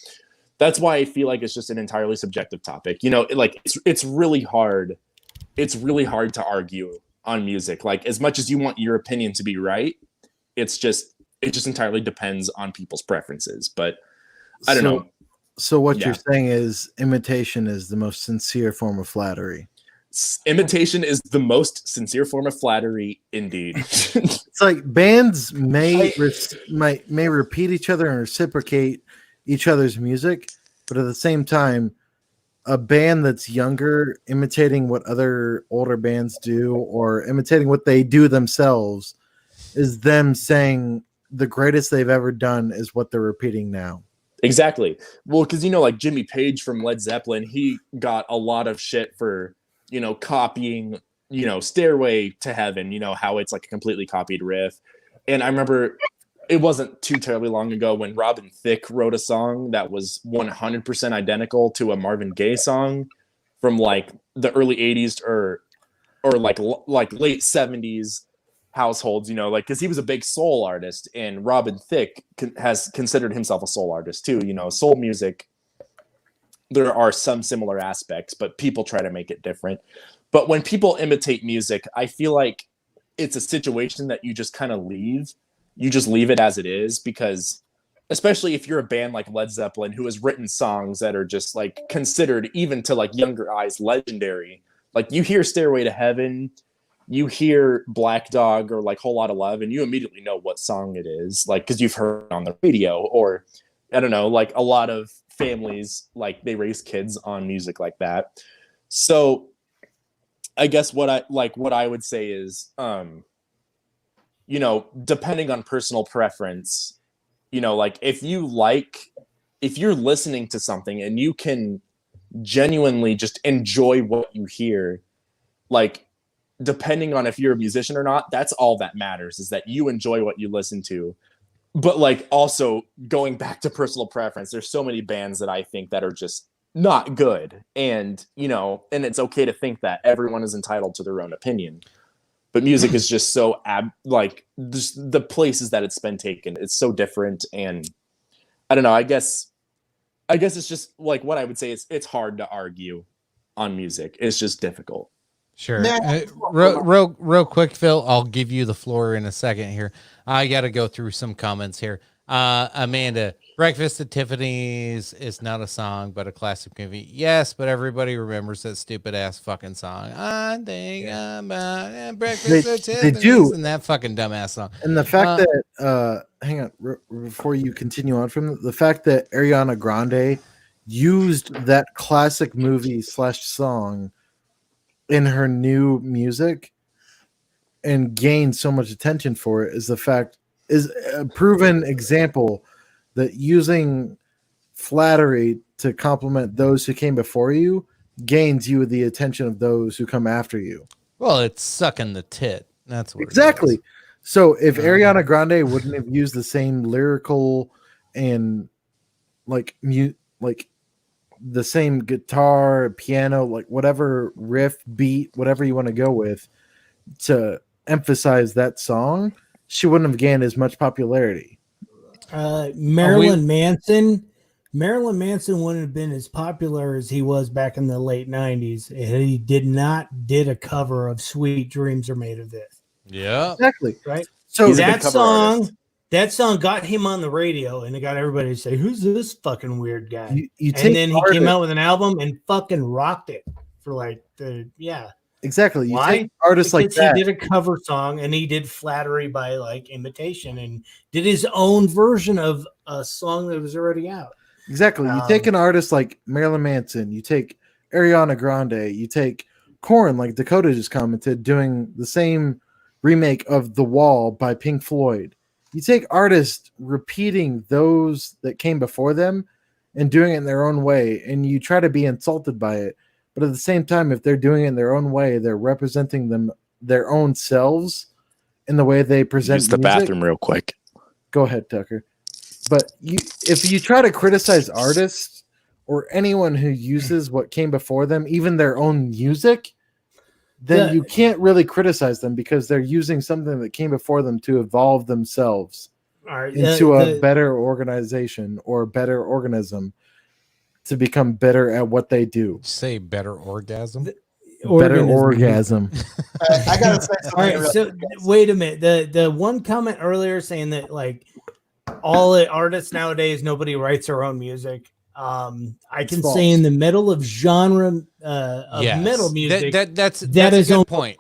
That's why I feel like it's just an entirely subjective topic. Like it's really hard. It's really hard to argue on music. Like as much as you want your opinion to be right, it just entirely depends on people's preferences. But I don't know. So what you're saying is imitation is the most sincere form of flattery. Imitation is the most sincere form of flattery, indeed. It's like bands may repeat each other and reciprocate each other's music, but at the same time, a band that's younger imitating what other older bands do or imitating what they do themselves is them saying the greatest they've ever done is what they're repeating now. Exactly. Well, because like Jimmy Page from Led Zeppelin, he got a lot of shit for copying Stairway to Heaven, how it's like a completely copied riff. And I remember it wasn't too terribly long ago when Robin Thicke wrote a song that was 100% identical to a Marvin Gaye song from like the early 80s or like late 70s households, like because he was a big soul artist, and Robin Thicke has considered himself a soul artist too. Soul music, there are some similar aspects, but people try to make it different. But when people imitate music, I feel like it's a situation that you just kind of leave. You just leave it as it is, because especially if you're a band like Led Zeppelin, who has written songs that are just like considered, even to like younger eyes, legendary. Like you hear Stairway to Heaven, you hear Black Dog or like Whole Lotta Love, and you immediately know what song it is, like because you've heard it on the radio. Or I don't know, like a lot of families, like they raise kids on music like that. So I guess what I would say is, depending on personal preference, like if you're listening to something and you can genuinely just enjoy what you hear, like depending on if you're a musician or not, that's all that matters, is that you enjoy what you listen to. But like also going back to personal preference, there's so many bands that I think that are just not good. And, and it's okay to think that. Everyone is entitled to their own opinion. But music is just so just the places that it's been taken, it's so different. And I don't know, I guess it's just like what I would say is it's hard to argue on music. It's just difficult. Sure. Real quick, Phil, I'll give you the floor in a second here. I got to go through some comments here. Amanda, Breakfast at Tiffany's is not a song, but a classic movie. Yes, but everybody remembers that stupid ass fucking song. I think about Breakfast at Tiffany's. They do. And that fucking dumbass song. And the fact that, hang on, before you continue on from the fact that Ariana Grande used that classic movie / song in her new music and gained so much attention for it is a proven example that using flattery to compliment those who came before you gains you the attention of those who come after you. Well, it's sucking the tit. That's what exactly. It is. So if Ariana Grande wouldn't have used the same lyrical and like the same guitar, piano, like whatever riff, beat, whatever you want to go with to emphasize that song, she wouldn't have gained as much popularity. Marilyn Manson wouldn't have been as popular as he was back in the late 90s. He did a cover of Sweet Dreams Are Made of This. Yeah, exactly. Right. So that song got him on the radio, and it got everybody to say, "Who's this fucking weird guy?" And then he came out with an album and fucking rocked it for exactly. Why? Take artists because like that. He did a cover song, and he did flattery by like imitation, and did his own version of a song that was already out. Exactly. You take an artist like Marilyn Manson, you take Ariana Grande, you take Korn, like Dakota just commented, doing the same remake of The Wall by Pink Floyd. You take artists repeating those that came before them and doing it in their own way, and you try to be insulted by it. But at the same time, if they're doing it in their own way, they're representing their own selves in the way they present Use the music. bathroom real quick. Go ahead, Tucker. But if you try to criticize artists or anyone who uses what came before them, even their own music, then you can't really criticize them because they're using something that came before them to evolve themselves into a better organization or better organism to become better at what they do. Say better orgasm. Better orgasm. I gotta say something. All right, so wait a minute. The one comment earlier saying that like all the artists nowadays, nobody writes their own music. I can say in the middle of genre of metal music, that's a good point.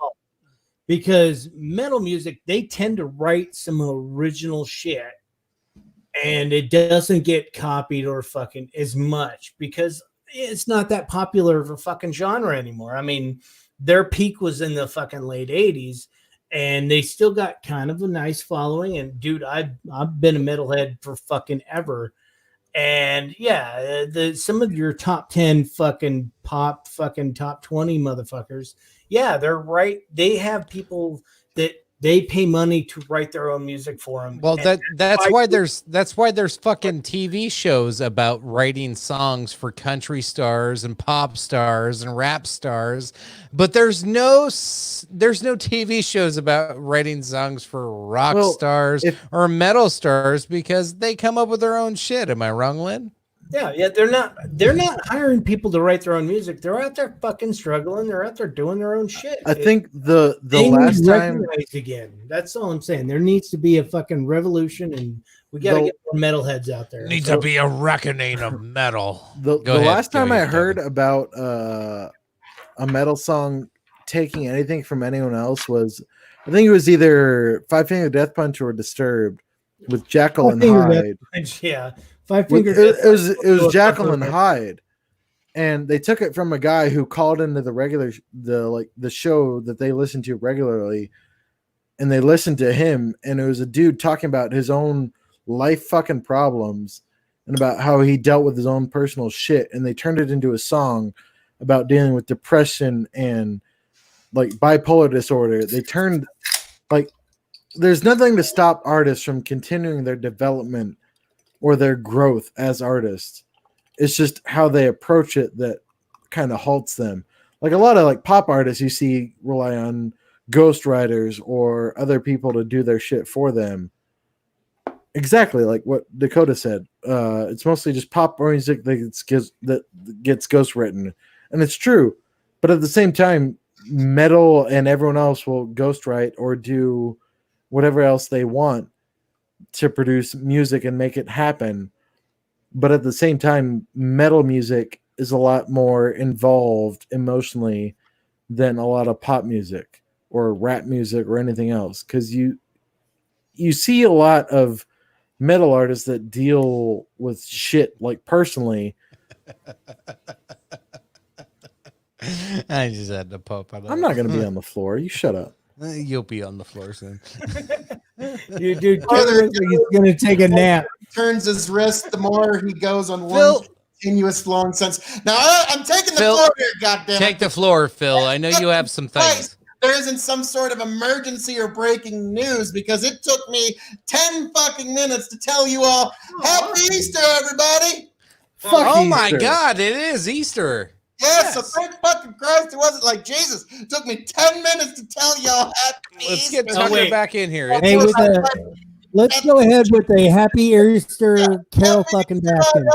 Because metal music, they tend to write some original shit, and it doesn't get copied or fucking as much because it's not that popular of a fucking genre anymore. I mean, their peak was in the fucking late 80s, and they still got kind of a nice following. And dude, I've been a metalhead for fucking ever. And yeah, some of your top 10 fucking pop fucking top 20 motherfuckers, yeah, they're right. They have people that they pay money to write their own music for them. Well, that's why there's fucking TV shows about writing songs for country stars and pop stars and rap stars, but there's no TV shows about writing songs for rock stars or metal stars because they come up with their own shit. Am I wrong, Lynn? Yeah, they're not hiring people to write their own music. They're out there fucking struggling. They're out there doing their own shit. I think the last time again. That's all I'm saying. There needs to be a fucking revolution, and we got to get more metalheads out there. Needs to be a reckoning of metal. The last time I heard about a metal song taking anything from anyone else was, I think it was either Five Finger Death Punch or Disturbed with Jekyll and Hyde. Yeah. It was Jekyll and Hyde, and they took it from a guy who called into the show that they listened to regularly, and they listened to him, and it was a dude talking about his own life fucking problems and about how he dealt with his own personal shit, and they turned it into a song about dealing with depression and like bipolar disorder. They turned like there's nothing to stop artists from continuing their development or their growth as artists. It's just how they approach it that kind of halts them. Like a lot of like pop artists you see rely on ghostwriters or other people to do their shit for them. Exactly like what Dakota said. It's mostly just pop music that gets ghostwritten. And it's true. But at the same time, metal and everyone else will ghostwrite or do whatever else they want to produce music and make it happen. But at the same time, metal music is a lot more involved emotionally than a lot of pop music or rap music or anything else. Because you see a lot of metal artists that deal with shit like personally. I just had to pop out. I'm not going to be on the floor. You shut up. You'll be on the floor soon. Dude, he's gonna take a nap. Turns his wrist the more he goes on one continuous long sense. Now I'm taking the floor here, goddamn. Take the floor, Phil. I know you have some things. There isn't some sort of emergency or breaking news because it took me 10 fucking minutes to tell you all Happy Easter, everybody. Oh my God, it is Easter. Yes, so thank fucking Christ it wasn't like Jesus. It took me 10 minutes to tell y'all Happy Let's Easter. get Tucker back in here. Hey, let's go ahead with a Happy Easter, Carol fucking Baskins.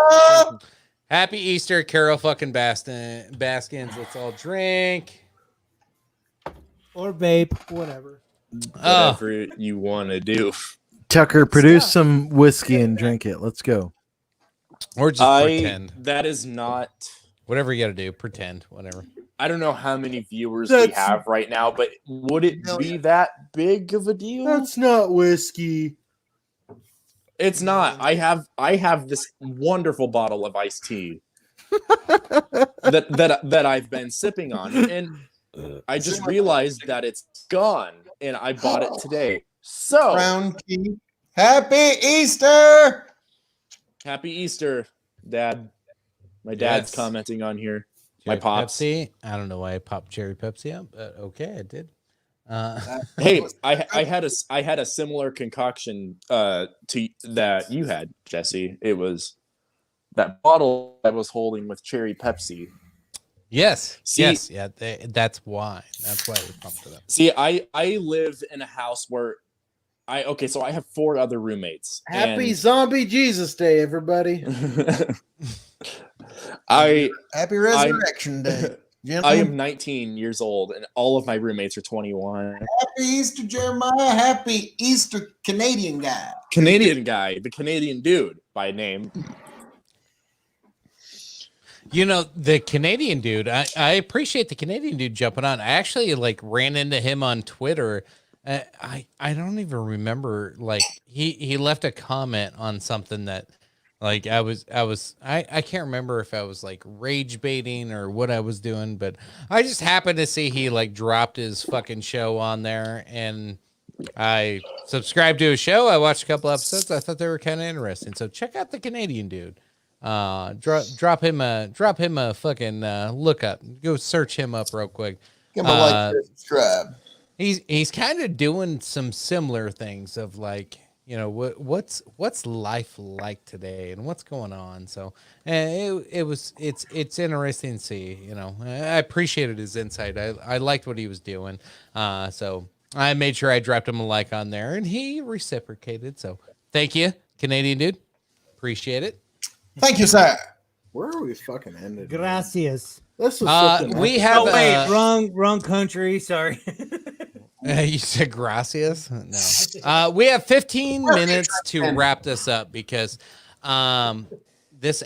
Happy Easter, Carol fucking Baskins. Let's all drink. Or vape, whatever. Whatever you want to do. Tucker, produce some whiskey and drink it. Let's go. Or just pretend. That is not... Whatever you got to do, pretend, whatever. I don't know how many viewers we have right now, but would it be that big of a deal? That's not whiskey. It's not. I have this wonderful bottle of iced tea that I've been sipping on, and I just realized that it's gone, and I bought it today. So, Brown tea. Happy Easter! Happy Easter, Dad. My dad's commenting on here. My pops. Pepsi. I don't know why I popped cherry Pepsi up, but okay, I did. Hey, I had a similar concoction to that you had, Jesse. It was that bottle I was holding with cherry Pepsi. Yes. See, yes. Yeah. That's why. That's why we pumped it up. See, I live in a house where so I have 4 other roommates. Happy Zombie Jesus Day, everybody. Happy Resurrection Day. I am 19 years old, and all of my roommates are 21. Happy Easter, Jeremiah. Happy Easter, Canadian guy. Canadian guy, the Canadian dude by name. You know, the Canadian dude, I appreciate the Canadian dude jumping on. I actually ran into him on Twitter. I don't even remember. He left a comment on something that I can't remember if I was rage baiting or what I was doing, but I just happened to see he dropped his fucking show on there, and I subscribed to his show. I watched a couple episodes. I thought they were kind of interesting. So check out the Canadian dude. Drop him a fucking look up. Go search him up real quick. Give him a like, subscribe. He's kind of doing some similar things of what's life like today and what's going on. So it's interesting to see. I appreciated his insight. I liked what he was doing. So I made sure I dropped him a like on there, and he reciprocated. So thank you, Canadian dude. Appreciate it. Thank you, sir. Where are we fucking ended? Gracias. This was we have. Oh wait, wrong country. Sorry. You said gracias? No. We have 15 minutes to wrap this up because this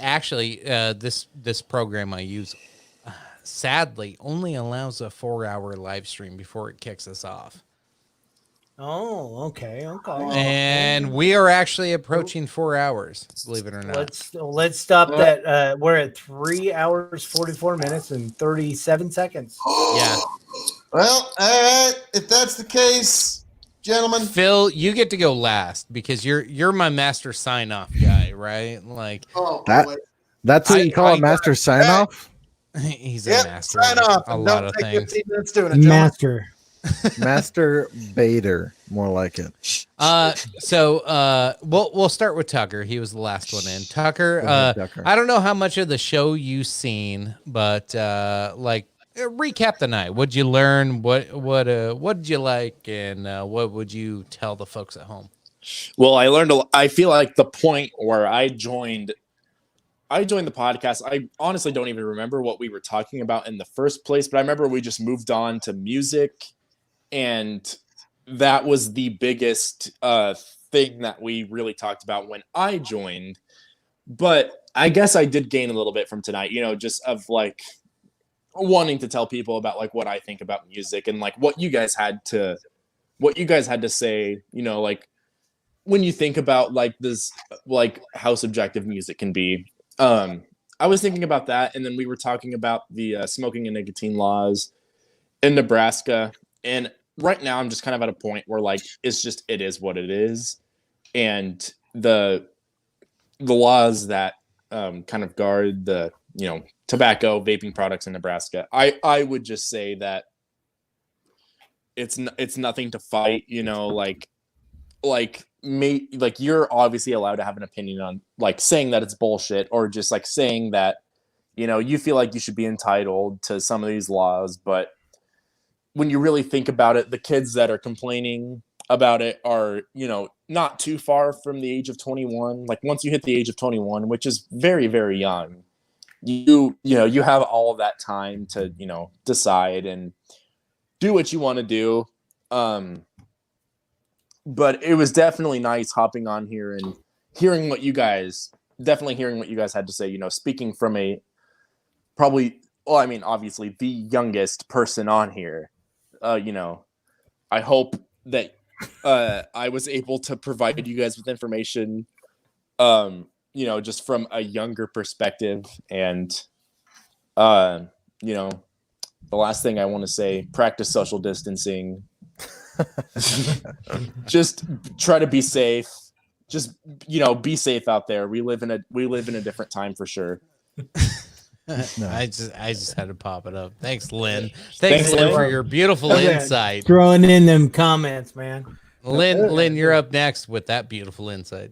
program I use sadly only allows a 4-hour live stream before it kicks us off. Oh, okay. And we are actually approaching 4 hours, believe it or not. Let's stop that. We're at 3 hours, 44 minutes, and 37 seconds. Yeah. Well, all right. If that's the case, gentlemen, Phil, you get to go last because you're my master sign off guy, right? That's what you call a master sign off. He's a master. Sign off. A lot of things. 15 minutes doing it, gentlemen. Master Bader, more like it. So we'll start with Tucker. He was the last one in. Tucker, Tucker. I don't know how much of the show you've seen, but recap the night. What'd you learn? What did you like, and what would you tell the folks at home? Well, I learned I feel like the point where I joined the podcast, I honestly don't even remember what we were talking about in the first place, but I remember we just moved on to music, and that was the biggest thing that we really talked about when I joined. But I guess I did gain a little bit from tonight, just of wanting to tell people about what I think about music and what you guys had to say, when you think about this, how subjective music can be. I was thinking about that, and then we were talking about the smoking and nicotine laws in Nebraska, and right now I'm just kind of at a point where it is what it is, and the laws that kind of guard the tobacco vaping products in Nebraska, I would just say that it's nothing to fight, you're obviously allowed to have an opinion on saying that it's bullshit, or just saying that you feel like you should be entitled to some of these laws. But when you really think about it, the kids that are complaining about it are not too far from the age of 21. Once you hit the age of 21, which is very, very young, you have all of that time to decide and do what you want to do. But it was definitely nice hopping on here and hearing what you guys had to say, speaking from obviously the youngest person on here. I hope that I was able to provide you guys with information, just from a younger perspective. And, the last thing I want to say, practice social distancing. Just try to be safe. Just be safe out there. We live in a different time for sure. No. I just had to pop it up. Thanks, Lynn. Thanks, Lynn, for your beautiful insight. Throwing in them comments, man. Lynn, you're up next with that beautiful insight.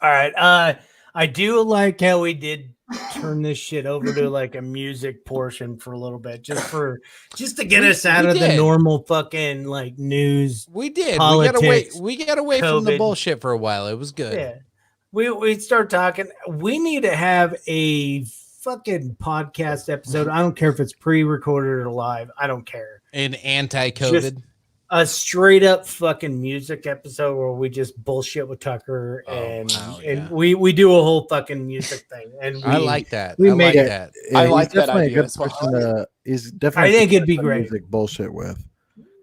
All right. I do like how we did turn this shit over to like a music portion for a little bit, just to get us out of the normal fucking like news. We did. Politics, we got away from the COVID. bullshit for a while. It was good. Yeah. We start talking. We need to have a fucking podcast episode. I don't care if it's pre-recorded or live. I don't care. An anti-COVID. Just a straight up fucking music episode where we just bullshit with Tucker and we do a whole fucking music thing. And I like that. We I make like it. that. Yeah, I like that definitely idea a good as well. person. He's definitely. I think it'd be great. Music bullshit with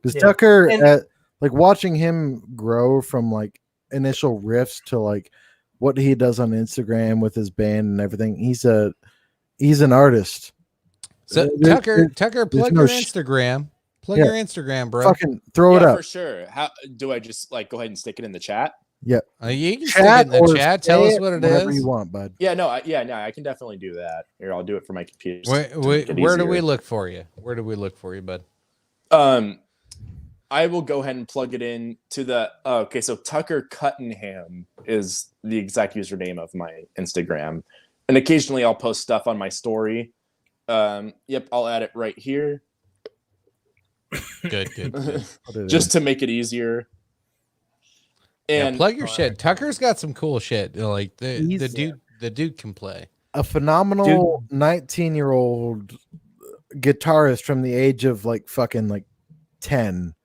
because Yeah. Tucker, And- like watching him grow from like initial riffs to like what he does on Instagram with his band and everything. He's an artist. So Tucker, plug no your sh- Instagram. Plug Yeah. your Instagram, bro. Fucking throw it Yeah, up. for sure. How do I just like go ahead and stick it in the chat? Yeah. You can stick it in the or chat. Tell say us what it whatever is. you want, bud. Yeah, no, I can definitely do that. Here, I'll do it for my computer. Where do we look for you? Where do we look for you, bud? I will go ahead and plug it in to the. Okay, so Tucker Cuttingham is the exact username of my Instagram, and occasionally I'll post stuff on my story. Yep, I'll add it right here. Good. Just to make it easier. And plug your shit. Tucker's got some cool shit. Like the dude can play. A phenomenal 19-year-old guitarist from the age of like fucking like 10.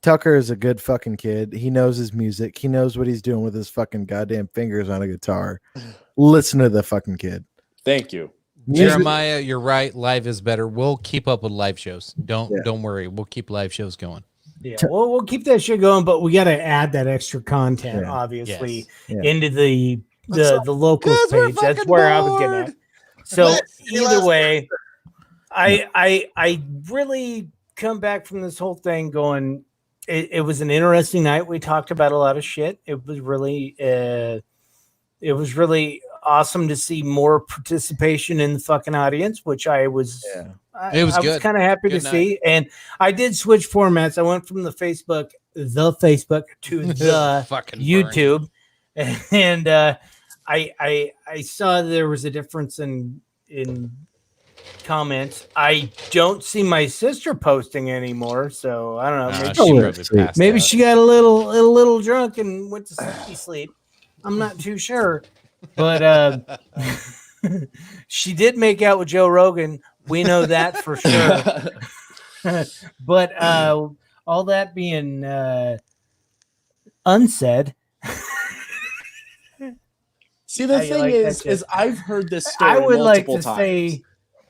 Tucker is a good fucking kid. He knows his music. He knows what he's doing with his fucking goddamn fingers on a guitar. Listen to the fucking kid. Thank you. Jeremiah, you're right. Live is better. We'll keep up with live shows. Don't worry. We'll keep live shows going. Yeah, we'll keep that shit going, but we got to add that extra content, obviously, into the locals page. That's where I was getting at. So either way, I really come back from this whole thing going. It was an interesting night. We talked about a lot of shit. It was really awesome to see more participation in the fucking audience, which I was. It was I good. was kind of happy to see, and I did switch formats. I went from the Facebook to the fucking YouTube, and I saw there was a difference in comments. I don't see my sister posting anymore, so I don't know. Maybe she got a little drunk and went to sleep. I'm not too sure, but she did make out with Joe Rogan. We know that for sure. But all that being unsaid. See, the thing is I've heard this story. I would like to times. say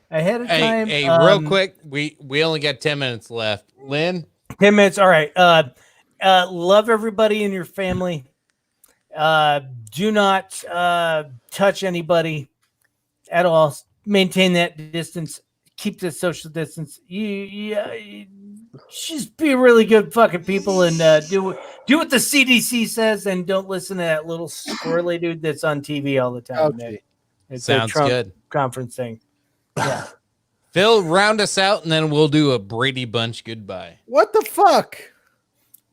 ahead of time. Hey, real quick, we only got 10 minutes left. Lynn? 10 minutes. All right. Love everybody in your family. Do not touch anybody at all. Maintain that distance. Keep the social distance. You just be really good fucking people and do what the CDC says, and don't listen to that little squirrely dude that's on TV all the time. Okay. It's Sounds a Trump good. conference thing. Yeah. Phil, round us out, and then we'll do a Brady Bunch goodbye. What the fuck?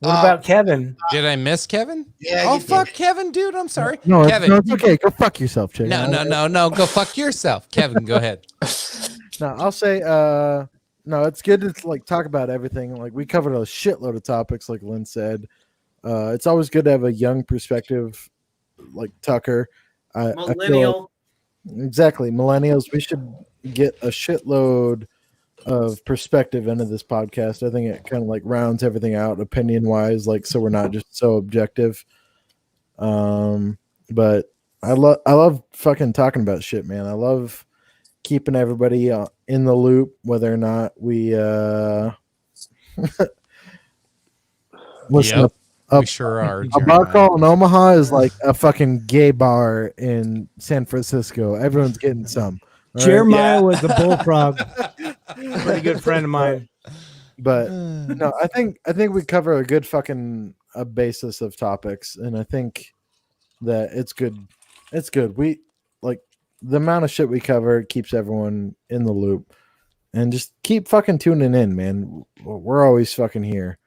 What about Kevin? Did I miss Kevin? Yeah. Oh, you fuck did. Kevin, dude. I'm sorry. No, Kevin. it's okay. Go fuck yourself, chicken. No. Go fuck yourself. Kevin, go ahead. No, I'll say no, it's good to like talk about everything. Like we covered a shitload of topics, like Lynn said. It's always good to have a young perspective like Tucker. I feel Millennial. like, exactly. Millennials, we should get a shitload of perspective into this podcast. I think it kind of like rounds everything out opinion wise, like so we're not just so objective. But I love fucking talking about shit, man. I love keeping everybody in the loop, whether or not we listen. Yep. Up, We sure are. a bar call in Omaha is like a fucking gay bar in San Francisco. Everyone's getting some. all right? Jeremiah was a bullfrog. Pretty good friend of mine. But no, I think we cover a good fucking basis of topics, and I think that it's good. It's good. We like the amount of shit we cover keeps everyone in the loop, and just keep fucking tuning in, man. We're always fucking here.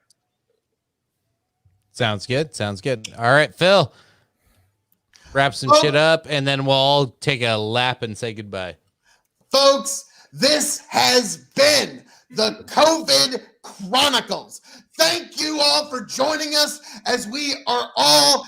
Sounds good. All right, Phil. wrap some shit up, and then we'll all take a lap and say goodbye. Folks, this has been the COVID Chronicles. Thank you all for joining us as we are all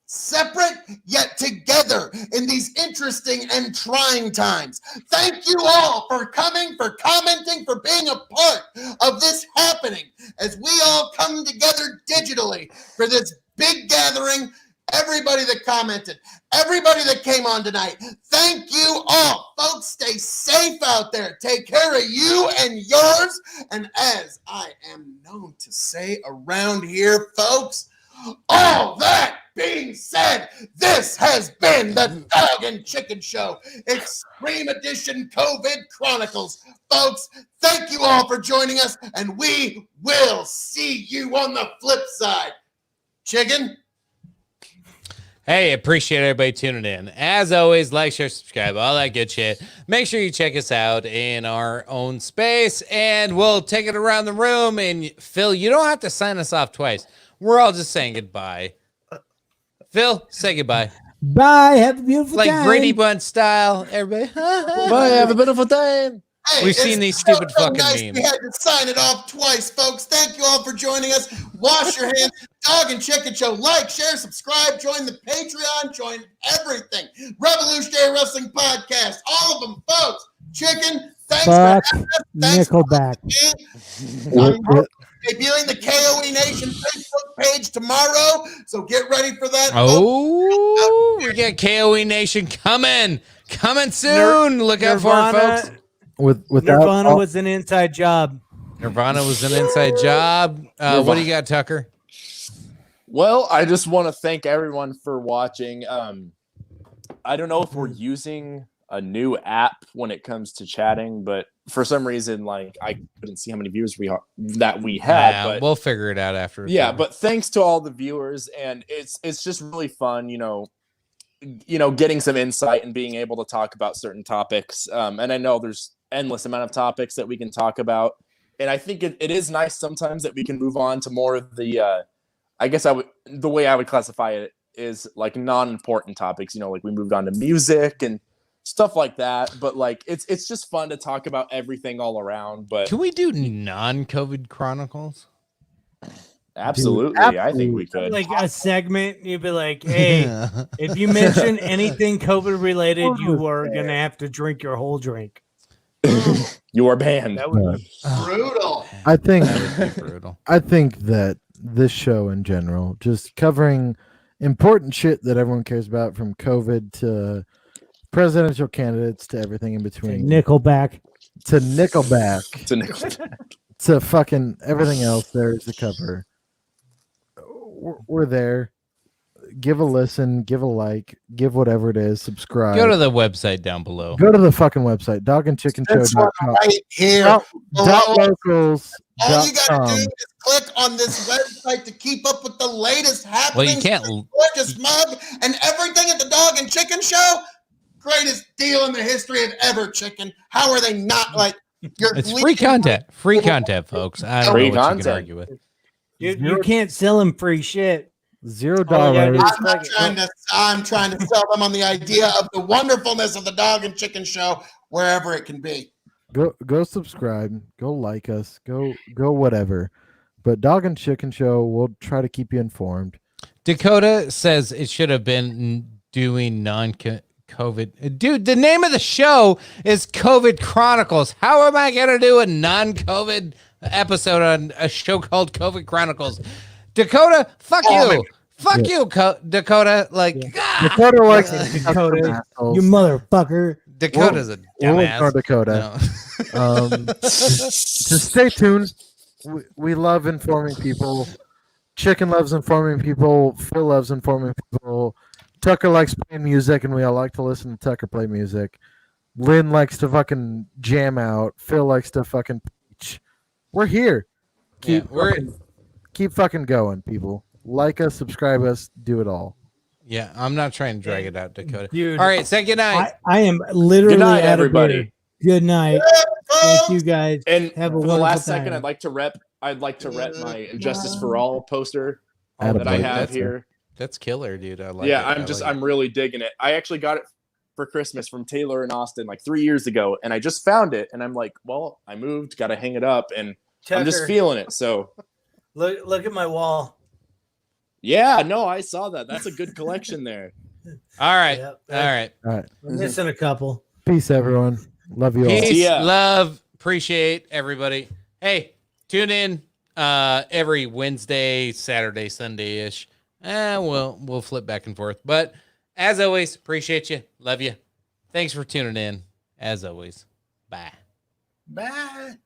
separate yet together in these interesting and trying times. Thank you all for coming, for commenting, for being a part of this happening as we all come together digitally for this big gathering. Everybody that commented, everybody that came on tonight, thank you all. Folks, stay safe out there. Take care of you and yours. And as I am known to say around here, folks, all that being said, this has been the Dog and Chicken Show, Extreme Edition COVID Chronicles. Folks, thank you all for joining us, and we will see you on the flip side. Chicken? Hey, appreciate everybody tuning in. As always, like, share, subscribe, all that good shit. Make sure you check us out in our own space, and we'll take it around the room. And Phil, you don't have to sign us off twice. We're all just saying goodbye. Phil, say goodbye. Bye. Have a beautiful like time. Like Brady Bunch style. Everybody. Bye. Have a beautiful time. Hey, we've seen these stupid fucking memes. We had to sign it off twice, folks. Thank you all for joining us. Wash your hands. Dog and Chicken Show. Like, share, subscribe. Join the Patreon. Join everything. Revolutionary Wrestling Podcast. All of them, folks. Chicken, thanks for having us. Thanks Nickelback. I'm debuting the KOE Nation Facebook page tomorrow, so get ready for that. Oh, we got KOE Nation coming soon. Look out for it, folks. Nirvana was an inside job. Nirvana was an inside job. What do you got, Tucker? Well, I just want to thank everyone for watching. I don't know if we're using a new app when it comes to chatting, but for some reason, like I couldn't see how many viewers we had. Yeah, but we'll figure it out after. Yeah, but thanks to all the viewers, and it's just really fun, you know, getting some insight and being able to talk about certain topics. And I know there's endless amount of topics that we can talk about, and I think it is nice sometimes that we can move on to more of the. I guess the way I would classify it is like non-important topics. You know, like we moved on to music and stuff like that, but like it's just fun to talk about everything all around. But can we do non-COVID chronicles? Absolutely. I think we could. Like a segment, you'd be like, hey, if you mention anything COVID related, you are gonna have to drink your whole drink. You are banned. That would be brutal. I think brutal. I think that this show in general, just covering important shit that everyone cares about, from COVID to presidential candidates to everything in between, Nickelback to fucking everything else there is to cover. We're there. Give a listen, give a like, give whatever it is, subscribe. Go to the website down below. Go to the fucking website, dogandchickenshow.com. Right here. Locals. All you gotta do is click on this website to keep up with the latest happenings. Well, you can't. Gorgeous mug and everything at the Dog and Chicken Show. Greatest deal in the history of ever, Chicken. How are they not like? It's free content. Free content, folks. I don't know what you can argue with. You can't sell them free shit. $0. I'm trying to sell them on the idea of the wonderfulness of the Dog and Chicken Show, wherever it can be. Go subscribe. Go like us. Go whatever. But Dog and Chicken Show, we'll try to keep you informed. Dakota says it should have been doing non-COVID. Dude, the name of the show is COVID Chronicles. How am I going to do a non-COVID episode on a show called COVID Chronicles? Dakota, fuck you. Fuck you, Dakota. Like, Dakota likes Dakota. You motherfucker. Dakota's a dumbass. We'll Dakota. No. Just stay tuned. We love informing people. Chicken loves informing people. Phil loves informing people. Tucker likes playing music, and we all like to listen to Tucker play music. Lynn likes to fucking jam out. Phil likes to fucking preach. We're here. Keep fucking going, people. Like us, subscribe us, do it all. Yeah, I'm not trying to drag it out, Dakota. Dude, all right, say good night. I am literally good night, out everybody. Of beer. Good night. Thank you guys. And have a for the last time. second, I'd like to rep my Justice for All poster that I have here. That's killer, dude. I like Yeah, it. I'm really digging it. I actually got it for Christmas from Taylor and Austin like 3 years ago, and I just found it, and I'm like, well, I moved, got to hang it up, and I'm just feeling it. So look at my wall. Yeah, no, I saw that. That's a good collection there. All right. Yep. All right. All right. We're missing a couple. Peace, everyone. Love you all. Peace, ya. love, appreciate everybody. Hey, tune in every Wednesday, Saturday, Sunday-ish. We'll flip back and forth. But as always, appreciate you. Love you. Thanks for tuning in. As always. Bye. Bye.